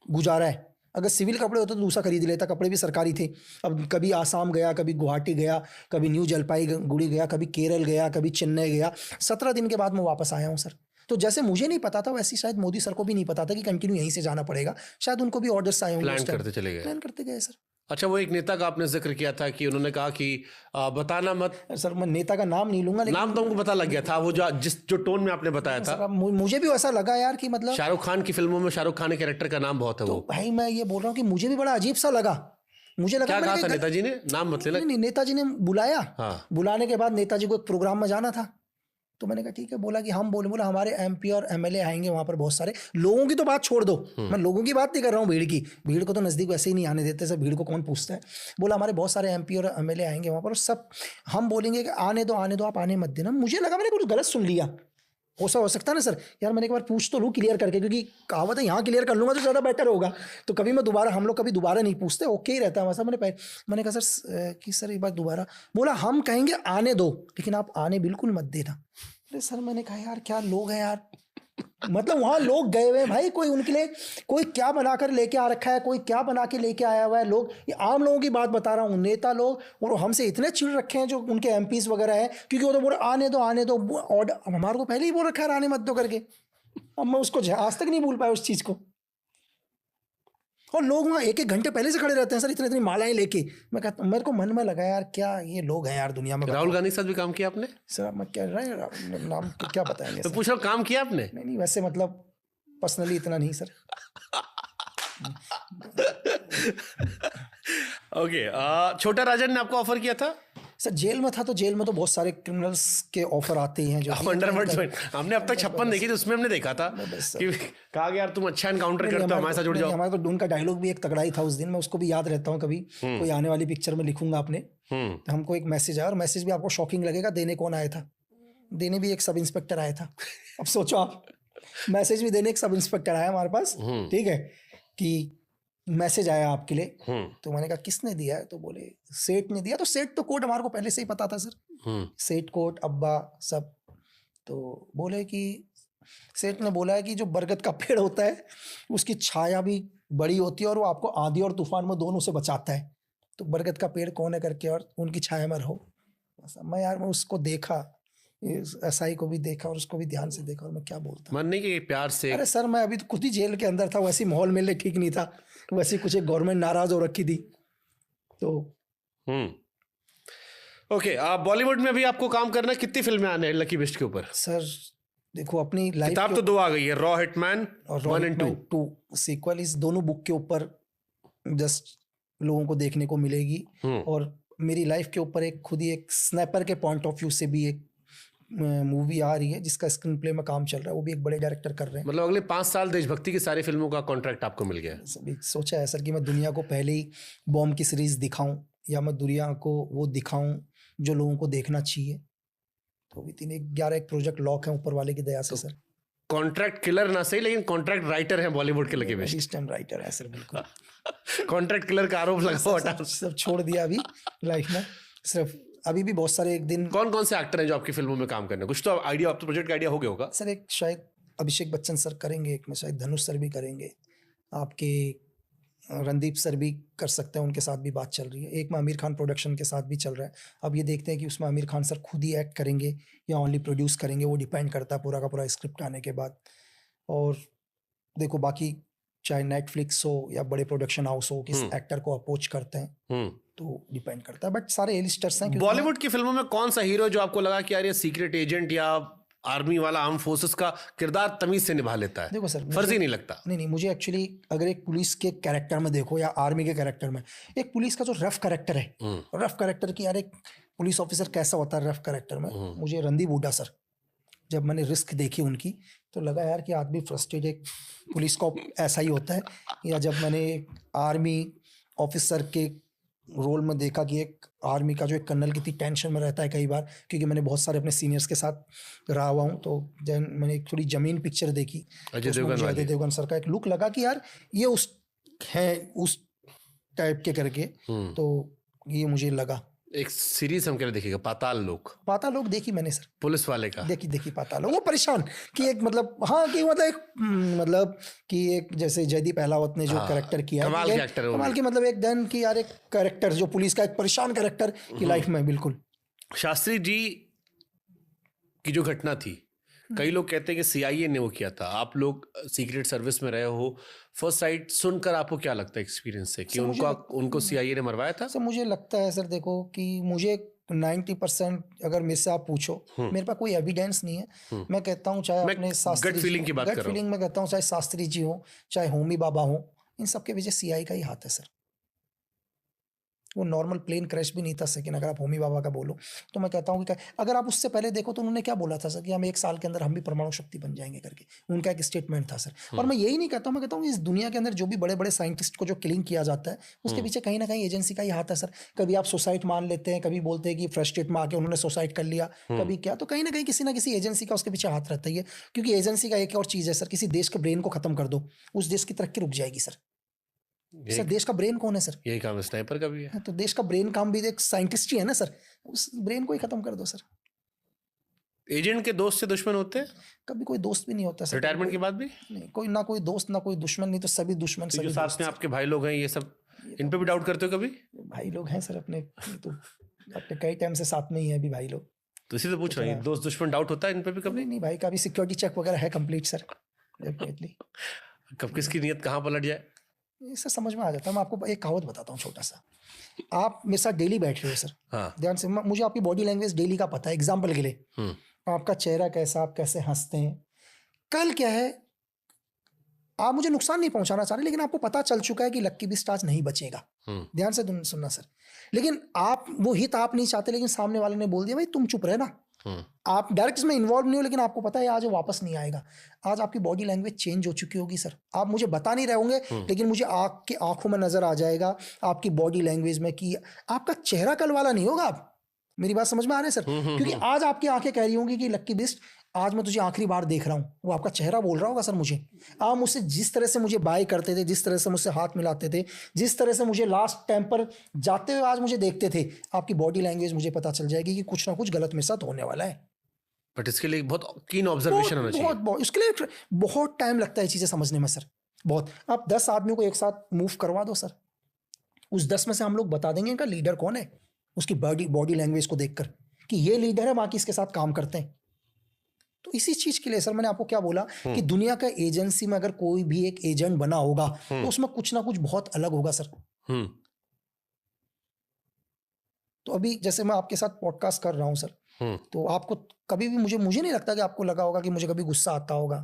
गुजारा है। अगर सिविल कपड़े होते तो दूसरा खरीद लेता, कपड़े भी सरकारी थे। अब कभी आसाम गया, कभी गुवाहाटी गया, कभी न्यू जलपाईगुड़ी गया, कभी केरल गया, कभी चेन्नई गया। 17 दिन के बाद मैं वापस आया हूँ सर। तो जैसे मुझे नहीं पता था वैसे शायद मोदी सर को भी नहीं पता था कि कंटिन्यू यहीं से जाना पड़ेगा, शायद उनको भी ऑर्डर्स आए होंगे। प्लान करते चले गए, प्लान करते गए सर। अच्छा, वो एक नेता का आपने जिक्र किया था कि उन्होंने कहा कि बताना मत। सर मैं नेता का नाम नहीं लूंगा, लेकिन नाम तो हमको पता लग गया था, वो जो टोन में आपने बताया था। मुझे भी ऐसा लगा यार कि मतलब शाहरुख खान की फिल्मों में शाहरुख खान के कैरेक्टर का नाम बहुत है। तो वो भाई मैं ये बोल रहा हूँ कि मुझे भी बड़ा अजीब सा लगा। मुझे लगा क्या कहा था नेताजी ने, नाम मत लेना। नहीं, नेताजी ने बुलाया। हाँ। बुलाने के बाद नेताजी को एक प्रोग्राम में जाना था, तो मैंने कहा ठीक है। बोला कि हम बोला हमारे एमपी और एमएलए आएंगे वहां पर, बहुत सारे लोगों की तो बात छोड़ दो, मैं लोगों की बात नहीं कर रहा हूँ, भीड़ की। भीड़ को तो नजदीक वैसे ही नहीं आने देते सर, भीड़ को कौन पूछता है। बोला हमारे बहुत सारे एमपी और एमएलए आएंगे वहां पर, सब हम बोलेंगे कि आने दो आप आने मत देना। मुझे लगा मैंने कुछ गलत सुन लिया, हो सकता है ना सर। यार मैंने एक बार पूछ तो लूँ क्लियर करके, क्योंकि कहावत है यहाँ क्लियर कर लूँगा तो ज़्यादा बेटर होगा। तो कभी मैं दोबारा, हम लोग कभी दोबारा नहीं पूछते, ओके ही रहता है वैसा। मैंने कहा सर कि सर एक बार दोबारा। बोला हम कहेंगे आने दो, लेकिन आप आने बिल्कुल मत देना। अरे सर मैंने कहा यार क्या लोग हैं यार, मतलब वहाँ लोग गए हुए हैं भाई, कोई उनके लिए कोई क्या बनाकर लेके आ रखा है, कोई क्या बना के लेके आया हुआ है। लोग, ये आम लोगों की बात बता रहा हूँ, नेता लोग और हमसे इतने चिढ़ रखे हैं जो उनके एमपीज वगैरह हैं, क्योंकि वो तो बोल आने दो ऑर्डर, हमारे को पहले ही बोल रखा है आने मत दो करके। अब मैं उसको आज तक नहीं भूल पाया उस चीज़ को। और लोग वहाँ 1-1 घंटे पहले से खड़े रहते हैं सर, इतनी मालाएं लेके। मैं कहता, मेरे को मन में लगा यार क्या ये लोग हैं यार दुनिया में। राहुल गांधी के साथ भी काम किया आपने? सर मैं क्या नाम क्या बताएंगे तो पूछ रहा हूँ, काम किया आपने? नहीं वैसे मतलब पर्सनली इतना नहीं सर। ओके, छोटा राजन ने आपको ऑफर किया था? सर जेल में था, तो जेल में तो बहुत सारे क्रिमिनल्स के ऑफर आते हैं जो हमने अब तक 56 देखी थी, उसमें हमने देखा था कि कहा गया यार तुम अच्छा एनकाउंटर करते हो, हमारे साथ जुड़ जाओ। हमारा तो उनका डायलॉग भी एक तगड़ा ही था उस दिन, मैं उसको भी याद रहता हूँ। कभी कोई आने वाली पिक्चर में लिखूंगा अपने, तो हमको एक मैसेज आया, और मैसेज भी आपको शॉकिंग लगेगा। देने कौन आया था? देने भी एक सब इंस्पेक्टर आया था। अब सोचो आप, मैसेज भी देने एक सब इंस्पेक्टर आया हमारे पास, ठीक है, कि मैसेज आया आपके लिए। तो मैंने कहा किसने दिया है? तो बोले सेठ ने दिया। तो सेठ तो कोट हमारे को पहले से ही पता था सर, सेठ कोट अब्बा सब। तो बोले कि सेठ ने बोला है कि जो बरगद का पेड़ होता है उसकी छाया भी बड़ी होती है, और वो आपको आंधी और तूफान में दोनों से बचाता है। तो बरगद का पेड़ कौन है करके, और उनकी छाया में रहो। मैं उसको देखा, एसआई को भी देखा और उसको भी ध्यान से देखा, और मैं क्या बोलता। मन नहीं कि प्यार से। अरे सर मैं अभी तो खुद ही जेल के अंदर था, वैसे माहौल मेरे लिए ठीक नहीं था, वैसे कुछ एक गवर्नमेंट नाराज हो रखी थी तो। ओके, बॉलीवुड में भी आपको काम करना, कितनी फिल्में आने हैं लकी बेस्ट के ऊपर? सर देखो अपनी लाइफ किताब तो 2 आ गई है, रॉ हिटमैन और 1 और 2 सीक्वल, इस दोनों बुक के ऊपर जस्ट लोगों को देखने को मिलेगी। और मेरी लाइफ के ऊपर एक खुद ही एक स्नैपर के पॉइंट ऑफ व्यू से भी एक मूवी आ रही है जिसका स्क्रीन प्ले में काम चल रहा है, वो भी एक बड़े डायरेक्टर कर रहे हैं। मतलब अगले 5 साल देशभक्ति की सारी फिल्मों का कॉन्ट्रैक्ट आपको मिल गया? सभी सोचा है सर कि मैं दुनिया को पहले ही बॉम्ब की सीरीज दिखाऊं, या मैं दुनिया को वो दिखाऊं जो लोगों को देखना चाहिए। तो भी 3-11 एक प्रोजेक्ट लॉक है ऊपर वाले की दया से सर। कॉन्ट्रैक्ट किलर ना सही, लेकिन कॉन्ट्रैक्ट राइटर है बॉलीवुड के लकी बेस्ट। इस टाइम राइटर है सर, बिल्कुल। कॉन्ट्रैक्ट किलर का आरोप लगा, सब छोड़ दिया अभी लाइफ में। सिर्फ अभी भी बहुत सारे एक दिन। कौन से एक्टर हैं जो आपकी फिल्मों में काम करने? कुछ तो आइडिया, आप तो प्रोजेक्ट का आइडिया हो गया होगा सर। एक शायद अभिषेक बच्चन सर करेंगे, एक में शायद धनुष सर भी करेंगे, आपके रणदीप सर भी कर सकते हैं, उनके साथ भी बात चल रही है। एक में आमिर खान प्रोडक्शन के साथ भी चल रहा है। अब ये देखते हैं कि उसमें आमिर खान सर खुद ही एक्ट करेंगे या ओनली प्रोड्यूस करेंगे, वो डिपेंड करता है पूरा का पूरा स्क्रिप्ट आने के बाद। और देखो बाकी चाहे नेटफ्लिक्स हो या बड़े प्रोडक्शन हाउस हो, किस एक्टर को अप्रोच करते हैं तो डिपेंड करता है, बट सारे एलिस्टर्स हैं। बॉलीवुड की फिल्मों में कौन सा हीरो जो आपको लगा कि यार ये सीक्रेट एजेंट या आर्मी वाला आर्म फोर्सेस का किरदार तमीज से निभा लेता है, देखो सर, फर्जी नहीं लगता। नहीं, मुझे एक्चुअली अगर एक पुलिस के कैरेक्टर में देखो या आर्मी के कैरेक्टर में, एक पुलिस का जो रफ कैरेक्टर है, रफ कैरेक्टर की यार एक पुलिस ऑफिसर कैसा होता है रफ कैरेक्टर में, मुझे रणदीप हुड्डा सर, जब मैंने रिस्क देखी उनकी तो लगा यार कि आदमी फ्रस्ट्रेटेड एक पुलिस को ऐसा ही होता है। या जब मैंने आर्मी ऑफिसर के रोल में देखा कि एक आर्मी का जो एक कर्नल कितनी टेंशन में रहता है कई बार, क्योंकि मैंने बहुत सारे अपने सीनियर्स के साथ रहा हुआ हूँ, तो जब मैंने एक थोड़ी जमीन पिक्चर देखी, अजय देवगन सर का एक लुक लगा कि यार ये उस है उस टाइप के करके, तो ये मुझे लगा। एक सीरीज हम क्या देखिएगा, पाताल लोक देखी मैंने सर, पुलिस वाले का देखी पाताल लोक। वो परेशान कि एक मतलब हाँ कि मतलब एक मतलब कि एक जैसे जयदीप अहलावत ने जो कैरेक्टर किया, कमाल की मतलब एक देन की यार एक कैरेक्टर जो पुलिस का एक परेशान कैरेक्टर की लाइफ में। बिल्कुल। शास्त्री जी की जो घटना थी, कई लोग कहते हैं कि CIA ने वो किया था, आप लोग सीक्रेट सर्विस में रहे हो, फर्स्ट साइट सुनकर आपको क्या लगता है एक्सपीरियंस से कि उनको CIA ने मरवाया था? सर मुझे लगता है सर, देखो कि मुझे 90% अगर मेरे से आप पूछो, मेरे पास कोई एविडेंस नहीं है। मैं कहता हूँ चाहे अपने शास्त्री गट फीलिंग की बात कर रहा हूं, फीलिंग में कहता हूँ, चाहे शास्त्री जी हो चाहे होमी बाबा हो, इन सबके पीछे CI का ही हाथ है सर। वो नॉर्मल प्लेन क्रैश भी नहीं था सेकंड, अगर आप होमी बाबा का बोलो तो मैं कहता हूँ कि अगर आप उससे पहले देखो तो उन्होंने क्या बोला था सर कि हम 1 साल के अंदर हम भी परमाणु शक्ति बन जाएंगे करके, उनका एक स्टेटमेंट था सर। और मैं यही नहीं कहता हूँ, मैं कहता हूँ इस दुनिया के अंदर जो भी बड़े बड़े साइंटिस्ट को जो किलिंग किया जाता है उसके पीछे कहीं ना कहीं एजेंसी का ही हाथ है सर। कभी आप सुसाइड मान लेते हैं, कभी बोलते हैं कि फ्रस्ट्रेट में आके उन्होंने सुसाइड कर लिया, कभी क्या, तो कहीं ना कहीं किसी ना किसी एजेंसी का उसके पीछे हाथ रहता ही है। क्योंकि एजेंसी का एक और चीज़ है सर, किसी देश के ब्रेन को खत्म कर दो, उस देश की तरक्की रुक जाएगी सर। सर देश का ब्रेन कौन है सर? यही काम स्नाइपर का भी है। तो देश का ब्रेन काम भी एक साइंटिस्ट ही है ना सर, उस ब्रेन को ही खत्म कर दो सर। एजेंट के दोस्त से दुश्मन होते हैं? कभी कोई दोस्त भी नहीं होता सर। रिटायरमेंट के बाद भी नहीं, कोई ना कोई दोस्त ना कोई दुश्मन, नहीं तो सभी दुश्मन। तो जो साथ में आपके भाई लोग हैं ये सब, इन पे भी डाउट करते हो कभी? भाई लोग हैं सर अपने, तो अपने कई टाइम से साथ में ही है अभी भाई लोग, तो इसी से पूछ रहा हूँ, दोस्त दुश्मन डाउट होता है इन पे भी कभी? नहीं भाई का भी सिक्योरिटी चेक वगैरह है कंप्लीट सर, डेफिनेटली। कब किसकी नीयत कहाँ पलट जाए इससे समझ में आ जाता है। मैं आपको एक कहावत बताता हूँ छोटा सा, आप मेरे साथ डेली बैठ रहे हो सर, हाँ, ध्यान से, मुझे आपकी बॉडी लैंग्वेज डेली का पता है। एग्जाम्पल के लिए आपका चेहरा कैसा, आप कैसे हंसते हैं, कल क्या है, आप मुझे नुकसान नहीं पहुंचाना चाह रहे, लेकिन आपको पता चल चुका है कि लक्की बिस्ट आज नहीं बचेगा, ध्यान से सुनना सर, लेकिन आप वो हित आप नहीं चाहते, लेकिन सामने वाले ने बोल दिया भाई तुम चुप रहे ना, आप डायरेक्ट इसमें इन्वॉल्व नहीं हो, लेकिन आपको पता है आज वो वापस नहीं आएगा। आज आपकी बॉडी लैंग्वेज चेंज हो चुकी होगी सर, आप मुझे बता नहीं रहे होंगे, लेकिन मुझे आपकी आंखों में नजर आ जाएगा, आपकी बॉडी लैंग्वेज में कि आपका चेहरा कल वाला नहीं होगा। आप मेरी बात समझ में आ रही है सर? क्योंकि आज आपकी आंखें कह रही होंगी कि लक्की बिस्ट आज मैं तुझे आखिरी बार देख रहा हूँ, वो आपका चेहरा बोल रहा होगा सर मुझे। आप मुझसे जिस तरह से मुझे बाय करते थे, जिस तरह से मुझसे हाथ मिलाते थे, जिस तरह से मुझे लास्ट टाइम पर जाते हुए आज मुझे देखते थे, आपकी बॉडी लैंग्वेज मुझे पता चल जाएगी कि कुछ ना कुछ गलत मेरे साथ होने वाला है। बट इसके लिए बहुत कीन ऑब्जर्वेशन होना चाहिए। बहुत उसके लिए बहुत टाइम लगता है चीज़ें समझने में सर, बहुत। आप 10 आदमियों को एक साथ मूव करवा दो सर, उस 10 में से हम लोग बता देंगे इनका लीडर कौन है, उसकी बॉडी लैंग्वेज को देखकर कि ये लीडर है, बाकी इसके साथ काम करते हैं। तो इसी चीज के लिए सर मैंने आपको क्या बोला कि दुनिया का एजेंसी में अगर कोई भी एक एजेंट बना होगा तो उसमें कुछ ना कुछ बहुत अलग होगा सर। तो अभी जैसे मैं आपके साथ पॉडकास्ट कर रहा हूं सर, तो आपको कभी भी मुझे नहीं लगता कि आपको लगा होगा कि मुझे कभी गुस्सा आता होगा।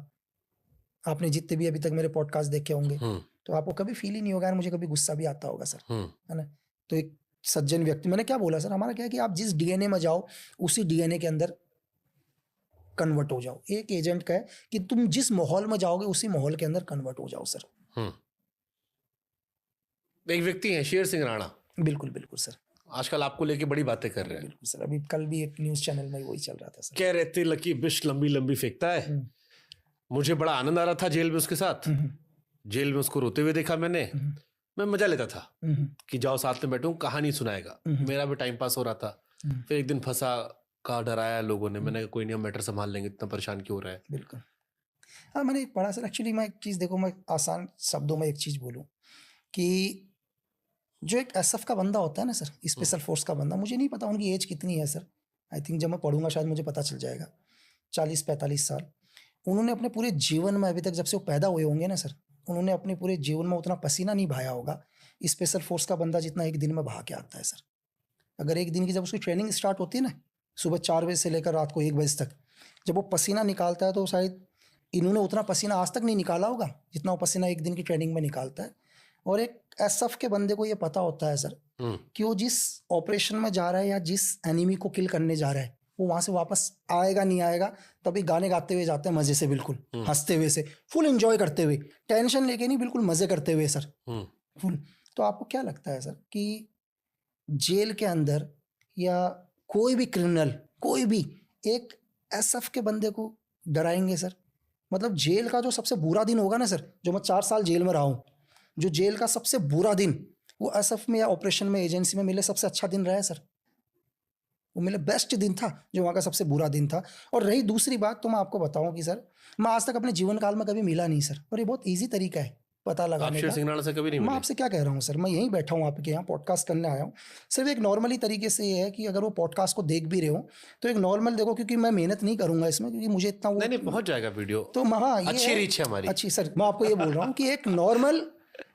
आपने जितने भी अभी तक मेरे पॉडकास्ट देखे होंगे तो आपको कभी फील ही नहीं होगा यार मुझे कभी गुस्सा भी आता होगा सर, है ना। तो एक सज्जन व्यक्ति, मैंने क्या बोला सर, हमारा क्या है कि आप जिस डीएनए में जाओ उसी डीएनए के अंदर कन्वर्ट हो जाओ। एक एजेंट का है कि तुम जिस माहौल में जाओगे उसी माहौल के अंदर कन्वर्ट हो जाओ सर। एक व्यक्ति है शेर सिंह राणा, बिल्कुल बिल्कुल सर, आजकल आपको लेके बड़ी बातें कर रहे हैं। बिल्कुल सर, अभी कल भी एक न्यूज चैनल में वही चल रहा था सर, कह रहे थे लकी बिस्ट लंबी लंबी फेंकता है। मुझे बड़ा आनंद आ रहा था जेल में उसके साथ, जेल में उसको रोते हुए देखा मैंने, मैं मजा लेता था कि जाओ साथ में बैठूं कहानी सुनाएगा, मेरा भी टाइम पास हो रहा था। फिर एक दिन फंसा का डराया लोगों ने, मैंने कहा कोई नहीं हम मैटर संभाल लेंगे, इतना परेशान क्यों हो रहा है। बिल्कुल हाँ, मैंने एक पढ़ा सर, एक्चुअली मैं एक चीज़ देखो, मैं आसान शब्दों में एक चीज़ बोलूँ कि जो एक एसएफ का बंदा होता है ना सर, स्पेशल फोर्स का बंदा, मुझे नहीं पता उनकी एज कितनी है सर, आई थिंक जब मैं पढ़ूंगा शायद मुझे पता चल जाएगा, 40-45 साल। उन्होंने अपने पूरे जीवन में अभी तक जब से वो पैदा हुए होंगे ना सर, उन्होंने अपने पूरे जीवन में उतना पसीना नहीं बहाया होगा स्पेशल फोर्स का बंदा जितना एक दिन में बहा के आता है सर। अगर एक दिन की जब उसकी ट्रेनिंग स्टार्ट होती है ना, सुबह 4 बजे से लेकर रात को 1 बजे तक, जब वो पसीना निकालता है तो शायद इन्होंने उतना पसीना आज तक नहीं निकाला होगा जितना वो पसीना एक दिन की ट्रेनिंग में निकालता है। और एक एसएफ के बंदे को ये पता होता है सर कि वो जिस ऑपरेशन में जा रहा है या जिस एनिमी को किल करने जा रहा है वो वहां से वापस आएगा नहीं आएगा, तभी गाने गाते हुए जाते हैं मजे से, बिल्कुल हंसते हुए से, फुल एंजॉय करते हुए, टेंशन लेके नहीं, बिल्कुल मजे करते हुए सर, फुल। तो आपको क्या लगता है सर कि जेल के अंदर या कोई भी क्रिमिनल, कोई भी एक एसएफ के बंदे को डराएंगे सर? मतलब जेल का जो सबसे बुरा दिन होगा ना सर, जो मैं 4 साल जेल में रहा हूँ, जो जेल का सबसे बुरा दिन वो एसएफ में या ऑपरेशन में, एजेंसी में मेरे सबसे अच्छा दिन रहा है सर। वो मेरा बेस्ट दिन था, जो वहाँ का सबसे बुरा दिन था। और रही दूसरी बात, तो मैं आपको बताऊं कि सर मैं आज तक अपने जीवन काल में कभी मिला नहीं सर, और ये बहुत ईजी तरीका है पता लगाने का। सिंघनाड़ा से कभी नहीं मैं मिले? आपसे क्या कह रहा हूँ सर, मैं यहीं बैठा हूँ आपके यहाँ पॉडकास्ट करने आया हूँ। सिर्फ एक नॉर्मली तरीके से ये है कि अगर वो पॉडकास्ट को देख भी रहे हो तो एक नॉर्मल देखो, क्योंकि मैं मेहनत नहीं करूंगा इसमें, क्योंकि मुझे इतना वो नहीं पहुंच जाएगा वीडियो तो हाँ, ये अच्छी रीच है हमारी। अच्छी सर, मैं आपको ये बोल रहा हूँ कि एक नॉर्मल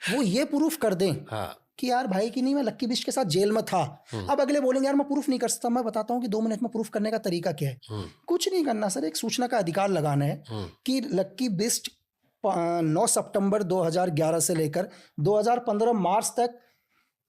वो ये प्रूफ कर दें हाँ कि यार भाई कि नहीं मैं लक्की बिस्ट के साथ जेल में था। अब अगले बोलेंगे यार मैं प्रूफ नहीं कर सकता, मैं बताता हूँ कि 2 मिनट में प्रूफ करने का तरीका क्या है। कुछ नहीं करना सर, एक सूचना का अधिकार लगाना है कि लक्की बिस्ट 9 सितंबर 2011 से लेकर 2015 मार्च तक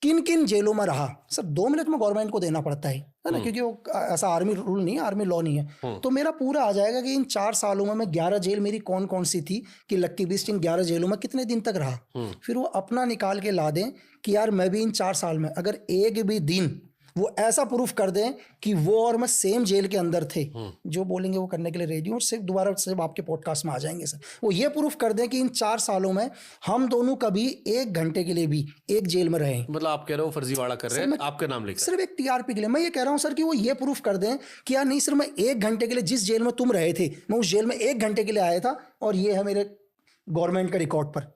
किन किन जेलों में रहा। सर 2 मिनट में गवर्नमेंट को देना पड़ता है ना, क्योंकि वो ऐसा आर्मी रूल नहीं है, आर्मी लॉ नहीं है। तो मेरा पूरा आ जाएगा कि इन 4 सालों में मैं 11 जेल मेरी कौन कौन सी थी, कि लक्की बिस्ट इन 11 जेलों में कितने दिन तक रहा। फिर वो अपना निकाल के ला दें कि यार मैं भी इन 4 साल में अगर एक भी दिन वो ऐसा प्रूफ कर दें कि वो और मैं सेम जेल के अंदर थे, जो बोलेंगे वो करने के लिए रेडी हूँ। और सिर्फ दोबारा सिर्फ आपके पॉडकास्ट में आ जाएंगे सर, वो ये प्रूफ कर दें कि इन 4 सालों में हम दोनों कभी 1 घंटे के लिए भी एक जेल में रहे। मतलब आप कह रहे हो फर्जीवाड़ा कर रहे हैं आपके नाम लेकर? सिर्फ एक टीआरपी के लिए मैं ये कह रहा हूँ सर कि वो ये प्रूफ कर दें कि यार नहीं सर, मैं 1 घंटे के लिए जिस जेल में तुम रहे थे, मैं उस जेल में 1 घंटे के लिए आया था, और ये है मेरे गवर्नमेंट का रिकॉर्ड पर।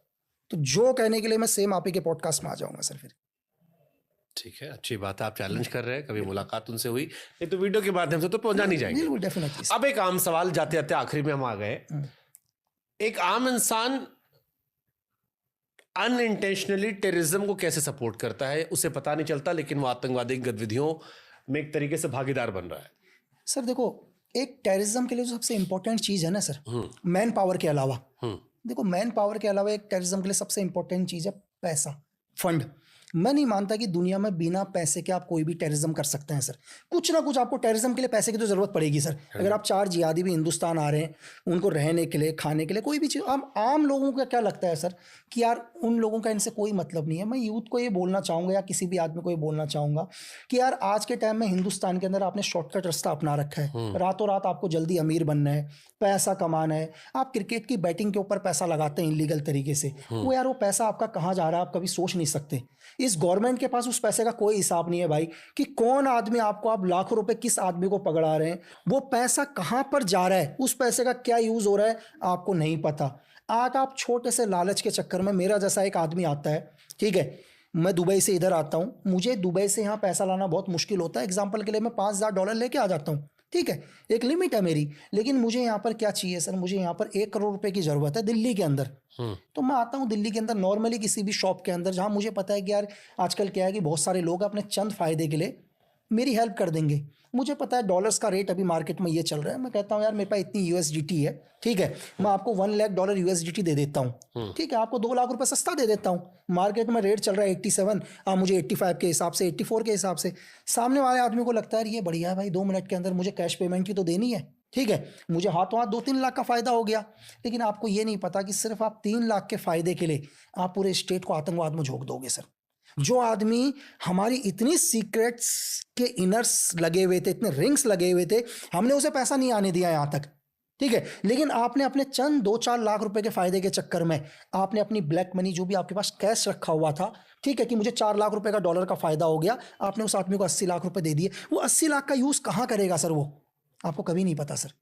तो जो कहने के लिए मैं सेम आप ही के पॉडकास्ट में आ जाऊंगा सर फिर। ठीक है, अच्छी बात है, आप चैलेंज कर रहे हैं। कभी मुलाकात उनसे हुई नहीं तो वीडियो के माध्यम से तो पहुंचा नहीं जाएंगे। डेफिनेटली। अब एक आम सवाल, जाते जाते आखिरी में हम आ गए। एक आम इंसान अनइंटेंशनली टेररिज्म को कैसे सपोर्ट करता है? उसे पता नहीं चलता, लेकिन वो आतंकवादी गतिविधियों में एक तरीके से भागीदार बन रहा है। सर देखो, एक टेररिज्म के लिए जो सबसे इंपॉर्टेंट चीज है ना सर, मैन पावर के अलावा, देखो मैन पावर के अलावा एक टेररिज्म के लिए सबसे इंपॉर्टेंट चीज है पैसा, फंड। मैं नहीं मानता कि दुनिया में बिना पैसे के आप कोई भी टेररिज्म कर सकते हैं सर। कुछ ना कुछ आपको टेररिज्म के लिए पैसे की तो जरूरत पड़ेगी सर। अगर आप 4 जिहादी भी हिंदुस्तान आ रहे हैं, उनको रहने के लिए, खाने के लिए, कोई भी चीज़, आम लोगों का क्या लगता है सर कि यार उन लोगों का इनसे कोई मतलब नहीं है। मैं यूथ को ये बोलना चाहूँगा या किसी भी आदमी को ये बोलना चाहूँगा कि यार आज के टाइम में हिंदुस्तान के अंदर आपने शॉर्टकट रास्ता अपना रखा है। रातों रात आपको जल्दी अमीर बनना है, पैसा कमाना है। आप क्रिकेट की बैटिंग के ऊपर पैसा लगाते हैं इलीगल तरीके से, वो यार वो पैसा आपका कहाँ जा रहा है आप कभी सोच नहीं सकते। इस गवर्नमेंट के पास उस पैसे का कोई हिसाब नहीं है भाई, कि कौन आदमी आपको, आप लाखों रुपए किस आदमी को पकड़ा रहे हैं, वो पैसा कहाँ पर जा रहा है, उस पैसे का क्या यूज हो रहा है आपको नहीं पता। आज आप छोटे से लालच के चक्कर में, मेरा जैसा एक आदमी आता है, ठीक है, मैं दुबई से इधर आता हूँ, मुझे दुबई से यहाँ पैसा लाना बहुत मुश्किल होता है। एग्जाम्पल के लिए मैं $5,000 लेके आ जाता हूँ, ठीक है, एक लिमिट है मेरी। लेकिन मुझे यहाँ पर क्या चाहिए सर, मुझे यहाँ पर 1 करोड़ रुपए की जरूरत है दिल्ली के अंदर। तो मैं आता हूँ दिल्ली के अंदर नॉर्मली किसी भी शॉप के अंदर, जहाँ मुझे पता है कि यार आजकल क्या है कि बहुत सारे लोग अपने चंद फायदे के लिए मेरी हेल्प कर देंगे। मुझे पता है डॉलर्स का रेट अभी मार्केट में ये चल रहा है, मैं कहता हूँ यार मेरे पास इतनी यूएसडीटी है, ठीक है, मैं आपको $1,00,000 यूएसडीटी दे देता हूँ, ठीक है, आपको 2 लाख रुपए सस्ता दे देता हूँ। मार्केट में रेट चल रहा है 87, आप मुझे 85 के हिसाब से, 84 के हिसाब से। सामने वाले आदमी को लगता है ये बढ़िया है भाई, 2 मिनट के अंदर मुझे कैश पेमेंट की तो देनी है, ठीक है, मुझे हाथों हाथ 2-3 लाख का फायदा हो गया। लेकिन आपको ये नहीं पता कि सिर्फ आप 3 लाख के फायदे के लिए आप पूरे स्टेट को आतंकवाद में झोंक दोगे सर। जो आदमी हमारी इतनी सीक्रेट्स के इनर्स लगे हुए थे, इतने रिंग्स लगे हुए थे, हमने उसे पैसा नहीं आने दिया यहां तक, ठीक है, लेकिन आपने अपने चंद 2-4 लाख रुपए के फायदे के चक्कर में आपने अपनी ब्लैक मनी, जो भी आपके पास कैश रखा हुआ था, ठीक है, कि मुझे 4 लाख रुपए का डॉलर का फायदा हो गया, आपने उस आदमी को 80 लाख रुपए दे दिए। वो 80 लाख का यूज कहां करेगा सर, वो आपको कभी नहीं पता सर।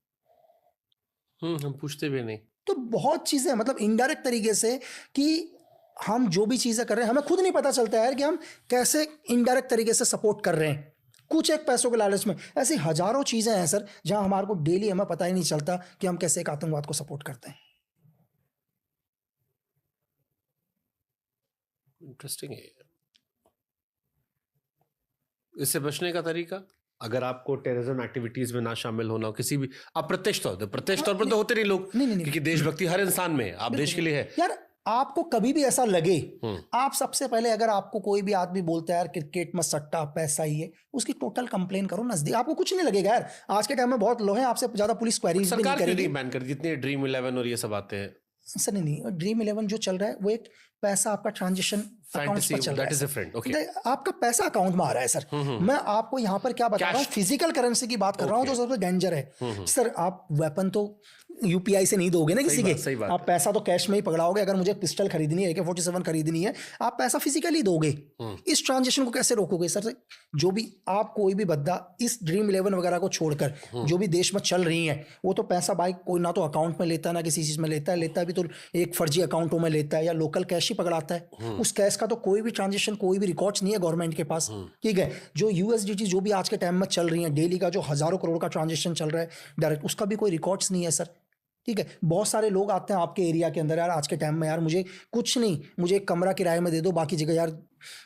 हम पूछते भी नहीं। तो बहुत चीजें, मतलब इनडायरेक्ट तरीके से, कि हम जो भी चीजें कर रहे हैं हमें खुद नहीं पता चलता है कि हम कैसे इनडायरेक्ट तरीके से सपोर्ट कर रहे हैं, कुछ एक पैसों के लालच में। ऐसी हजारों चीजें हैं सर जहां हमारे को डेली हमें पता ही नहीं चलता कि हम कैसे एक आतंकवाद को सपोर्ट करते हैं। इंटरेस्टिंग है। इससे बचने का तरीका? अगर आपको टेररिज्म एक्टिविटीज में ना शामिल होना हो, किसी भी अप्रत्यक्ष तौर पर तो होते नहीं लोग, क्योंकि देशभक्ति हर इंसान में, आप देश के लिए है यार। आपको कभी भी ऐसा लगे, आप सबसे पहले अगर आपको कोई भी आदमी बोलता है यार क्रिकेट में सट्टा पैसा ही है, उसकी टोटल कंप्लेन करो नजदीक, आपको कुछ नहीं लगेगा यार। आज के टाइम में बहुत लोग हैं, आपसे ज्यादा पुलिस क्वेरीज भी नहीं करेगी। बैन कर जितने ड्रीम 11 और ये सब आते हैं सर नहीं, ड्रीम 11 जो चल रहा है वो एक पैसा आपका ट्रांजेक्शन अकाउंट पर चल रहा है। आपका पैसा अकाउंट में आ रहा है सर। मैं आपको यहाँ पर क्या बता रहा हूँ, फिजिकल करेंसी की बात कर रहा हूँ, जो सबसे डेंजर है सर। आप वेपन तो यूपीआई से नहीं दोगे ना किसी के, आप पैसा तो कैश में ही पकड़ाओगे। अगर मुझे पिस्टल खरीदनी है, AK-47 खरीदनी है, आप पैसा फिजिकली दोगे। इस ट्रांजेक्शन को कैसे रोकोगे सर? जो भी आप कोई भी बंदा इस ड्रीम 11 वगैरह को छोड़कर जो भी देश में चल रही है, वो तो पैसा भाई कोई ना तो अकाउंट में लेता है ना किसी चीज में लेता है भी तो एक फर्जी अकाउंटों में लेता है या लोकल कैश ही पकड़ाता है। उस कैश का तो कोई भी ट्रांजेक्शन, कोई भी रिकॉर्ड्स नहीं है गवर्नमेंट के पास। ठीक है, जो USDT जो भी आज के टाइम में चल रही है, डेली का जो हजारों करोड़ का ट्रांजेक्शन चल रहा है डायरेक्ट, उसका भी कोई रिकॉर्ड्स नहीं है सर। ठीक है, बहुत सारे लोग आते हैं आपके एरिया के अंदर, यार आज के टाइम में यार मुझे कुछ नहीं, मुझे एक कमरा किराए में दे दो, बाकी जगह यार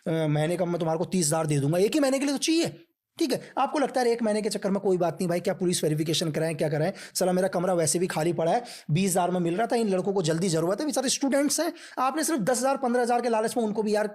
महीने का मैं तुम्हारे को 30,000 दे दूंगा। एक ही महीने के लिए तो चाहिए। ठीक है, आपको लगता है एक महीने के चक्कर में कोई बात नहीं भाई, क्या पुलिस वेरिफिकेशन कराएं क्या कराएं, साला मेरा कमरा वैसे भी खाली पड़ा है, 20,000 में मिल रहा था, इन लड़कों को जल्दी जरूरत है, बेचारे स्टूडेंट्स हैं, आपने सिर्फ 10,000 15,000 के लालच में उनको भी यार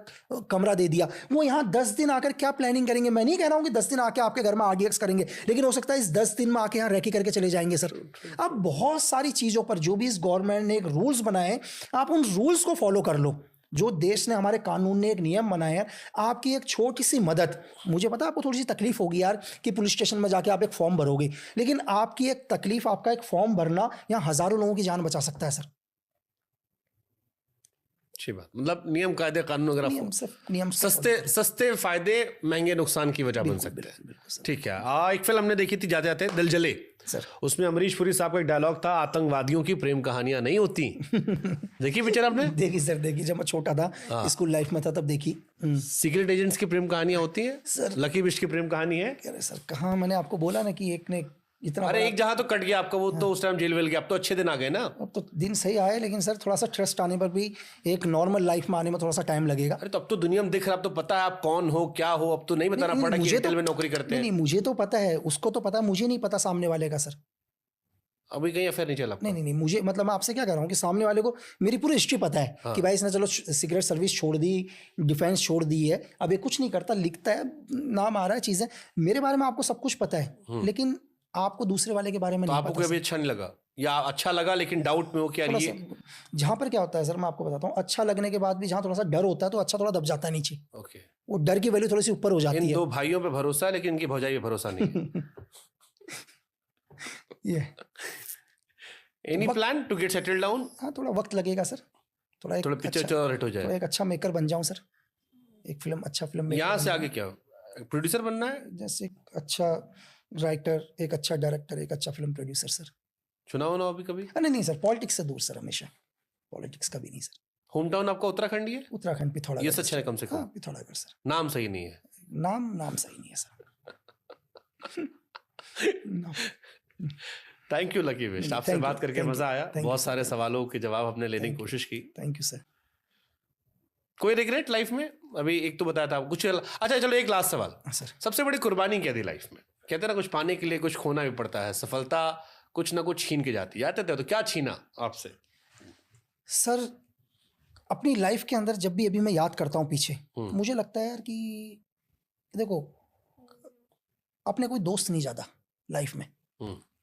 कमरा दे दिया। वो यहाँ 10 दिन आकर क्या प्लानिंग करेंगे? मैं नहीं कह रहा हूँ कि 10 दिन आके आपके घर में RDX करेंगे, लेकिन हो सकता है इस 10 दिन में आके यहाँ रैकी करके चले जाएंगे सर। अब बहुत सारी चीज़ों पर जो भी इस गवर्नमेंट ने एक रूल्स बनाए, आप उन रूल्स को फॉलो कर लो। जो देश ने, हमारे कानून ने एक नियम बनाया है, आपकी एक छोटी सी मदद, मुझे पता है आपको थोड़ी सी तकलीफ होगी यार कि पुलिस स्टेशन में जाके आप एक फॉर्म भरोगे, लेकिन आपकी एक तकलीफ, आपका एक फॉर्म भरना यहाँ हजारों लोगों की जान बचा सकता है सर। अच्छी बात, मतलब नियम कायदे कानून अगर नियम सस्ते फायदे महंगे नुकसान की वजह बन सकते हैं। ठीक है, एक फिल्म हमने देखी थी जाते जाते, दिल जले सर। उसमें अमरीश पुरी साहब का एक डायलॉग था, आतंकवादियों की प्रेम कहानियां नहीं होती। देखी पिक्चर आपने? देखी सर, देखी, जब मैं छोटा था, स्कूल लाइफ में था तब देखी। सीक्रेट एजेंट्स की प्रेम कहानियां होती हैं सर। लकी बिस्ट की प्रेम कहानी है? अरे सर कहाँ, मैंने आपको बोला ना कि एक ने इतना, अरे एक जहां तो कट गया आपका, वो तो उस टाइम जेल वेल गया, अब तो अच्छे दिन आ गए ना। अब तो दिन सही आए, लेकिन सर थोड़ा सा ट्रस्ट आने पर भी एक नॉर्मल लाइफ में आने में थोड़ा सा टाइम लगेगा। अरे तो अब तो दुनिया में दिख रहा, अब तो पता है आप कौन हो क्या हो, अब तो नहीं बताना पड़ा कि एयरटेल में नौकरी करते हैं। नहीं, मुझे तो पता है, उसको तो पता है, मुझे नहीं पता सामने वाले का सर। अभी कहीं अफेयर नहीं चला? नहीं, मुझे मतलब मैं आपसे क्या कर रहा हूँ कि सामने वाले को मेरी पूरी हिस्ट्री पता है कि भाई इसने चलो सिगरेट सर्विस छोड़ दी, डिफेंस छोड़ दी है, अब ये कुछ नहीं करता, लिखता है, नाम आ रहा है, चीज़ें मेरे बारे में आपको सब कुछ पता है, लेकिन आपको दूसरे वाले के बारे में नहीं पता। आपको कभी अच्छा नहीं लगा या अच्छा लगा लेकिन डाउट में हो क्या? ये जहाँ पर क्या होता है सर, मैं आपको बताता हूँ, अच्छा लगने के बाद भी जहाँ थोड़ा सा डर होता है तो अच्छा थोड़ा दब जाता है नीचे। ओके, वो डर की वैल्यू थोड़ी सी ऊपर हो जाती है। इन दो भाइयों पे भरोसा है लेकिन इनकी भौजाई पे भरोसा नहीं। ये any plan to get settle down? हाँ, थोड़ा वक्त लगेगा सर, थोड़ा पिक्चर हिट हो जाए, थोड़ा एक अच्छा मेकर बन जाऊँ सर, एक फिल्म, अच्छा फिल्म। यहाँ से आगे क्या, प्रोड्यूसर बनना है? जैसे एक अच्छा राइटर, एक अच्छा डायरेक्टर, एक अच्छा फिल्म प्रोड्यूसर सर। चुनाव ना अभी कभी? नहीं सर, पॉलिटिक्स से दूर सर, हमेशा पॉलिटिक्स कभी नहीं सर। होम टाउन आपका उत्तराखंड ही है? उत्तराखंड पिथौरागढ़। ये सच है कम से कम? हाँ, पिथौरागढ़ सर। नाम सही नहीं है? नाम सही नहीं है सर। थैंक यू लकी विस्ट, आपसे बात करके मजा आया, बहुत सारे सवालों के जवाब हमने लेने की कोशिश की। Thank you sir. कोई रिग्रेट लाइफ में? अभी एक तो बताया था कुछ, अच्छा चलो एक लास्ट सवाल सर। सबसे बड़ी कुर्बानी क्या थी लाइफ में? कहते हैं ना कुछ पाने के लिए कुछ खोना भी पड़ता है, सफलता कुछ ना कुछ छीन के जाती है, तो क्या छीना आपसे? सर अपनी लाइफ के अंदर जब भी अभी मैं याद करता हूँ पीछे, मुझे लगता है यार कि देखो, अपने कोई दोस्त नहीं ज़्यादा लाइफ में।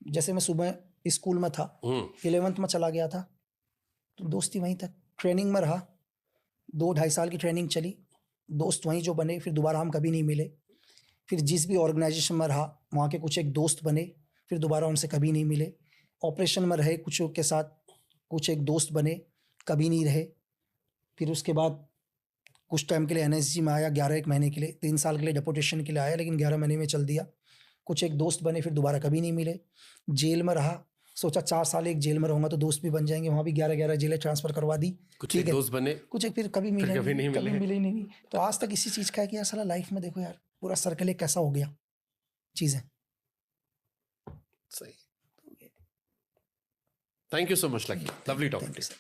जैसे मैं सुबह स्कूल में था, 11th में चला गया था, तो दोस्ती वहीं तक, ट्रेनिंग में रहा, 2-2.5 साल की ट्रेनिंग चली, दोस्त वहीं जो बने, फिर दोबारा हम कभी नहीं मिले। फिर जिस भी ऑर्गेनाइजेशन में रहा, वहाँ के कुछ एक दोस्त बने, फिर दोबारा उनसे कभी नहीं मिले। ऑपरेशन में रहे, कुछ के साथ कुछ एक दोस्त बने, कभी नहीं रहे। फिर उसके बाद कुछ टाइम के लिए NSG में आया, 11 महीने के लिए, 3 साल के लिए डेपुटेशन के लिए आया, लेकिन 11 महीने में चल दिया। कुछ एक दोस्त बने, फिर दोबारा कभी नहीं मिले। जेल में रहा, सोचा 4 साल एक जेल में रहूँगा तो दोस्त भी बन जाएंगे, वहाँ भी 11 जेलें ट्रांसफ़र करवा दी। कुछ एक दोस्त बने, कुछ एक फिर कभी मिले, कभी मिले नहीं। तो आज तक इसी चीज़ का है कि यार साला लाइफ में देखो यार पूरा सर्कल एक कैसा हो गया चीज़ें। सही। Thank you so much lucky, lovely talking to you.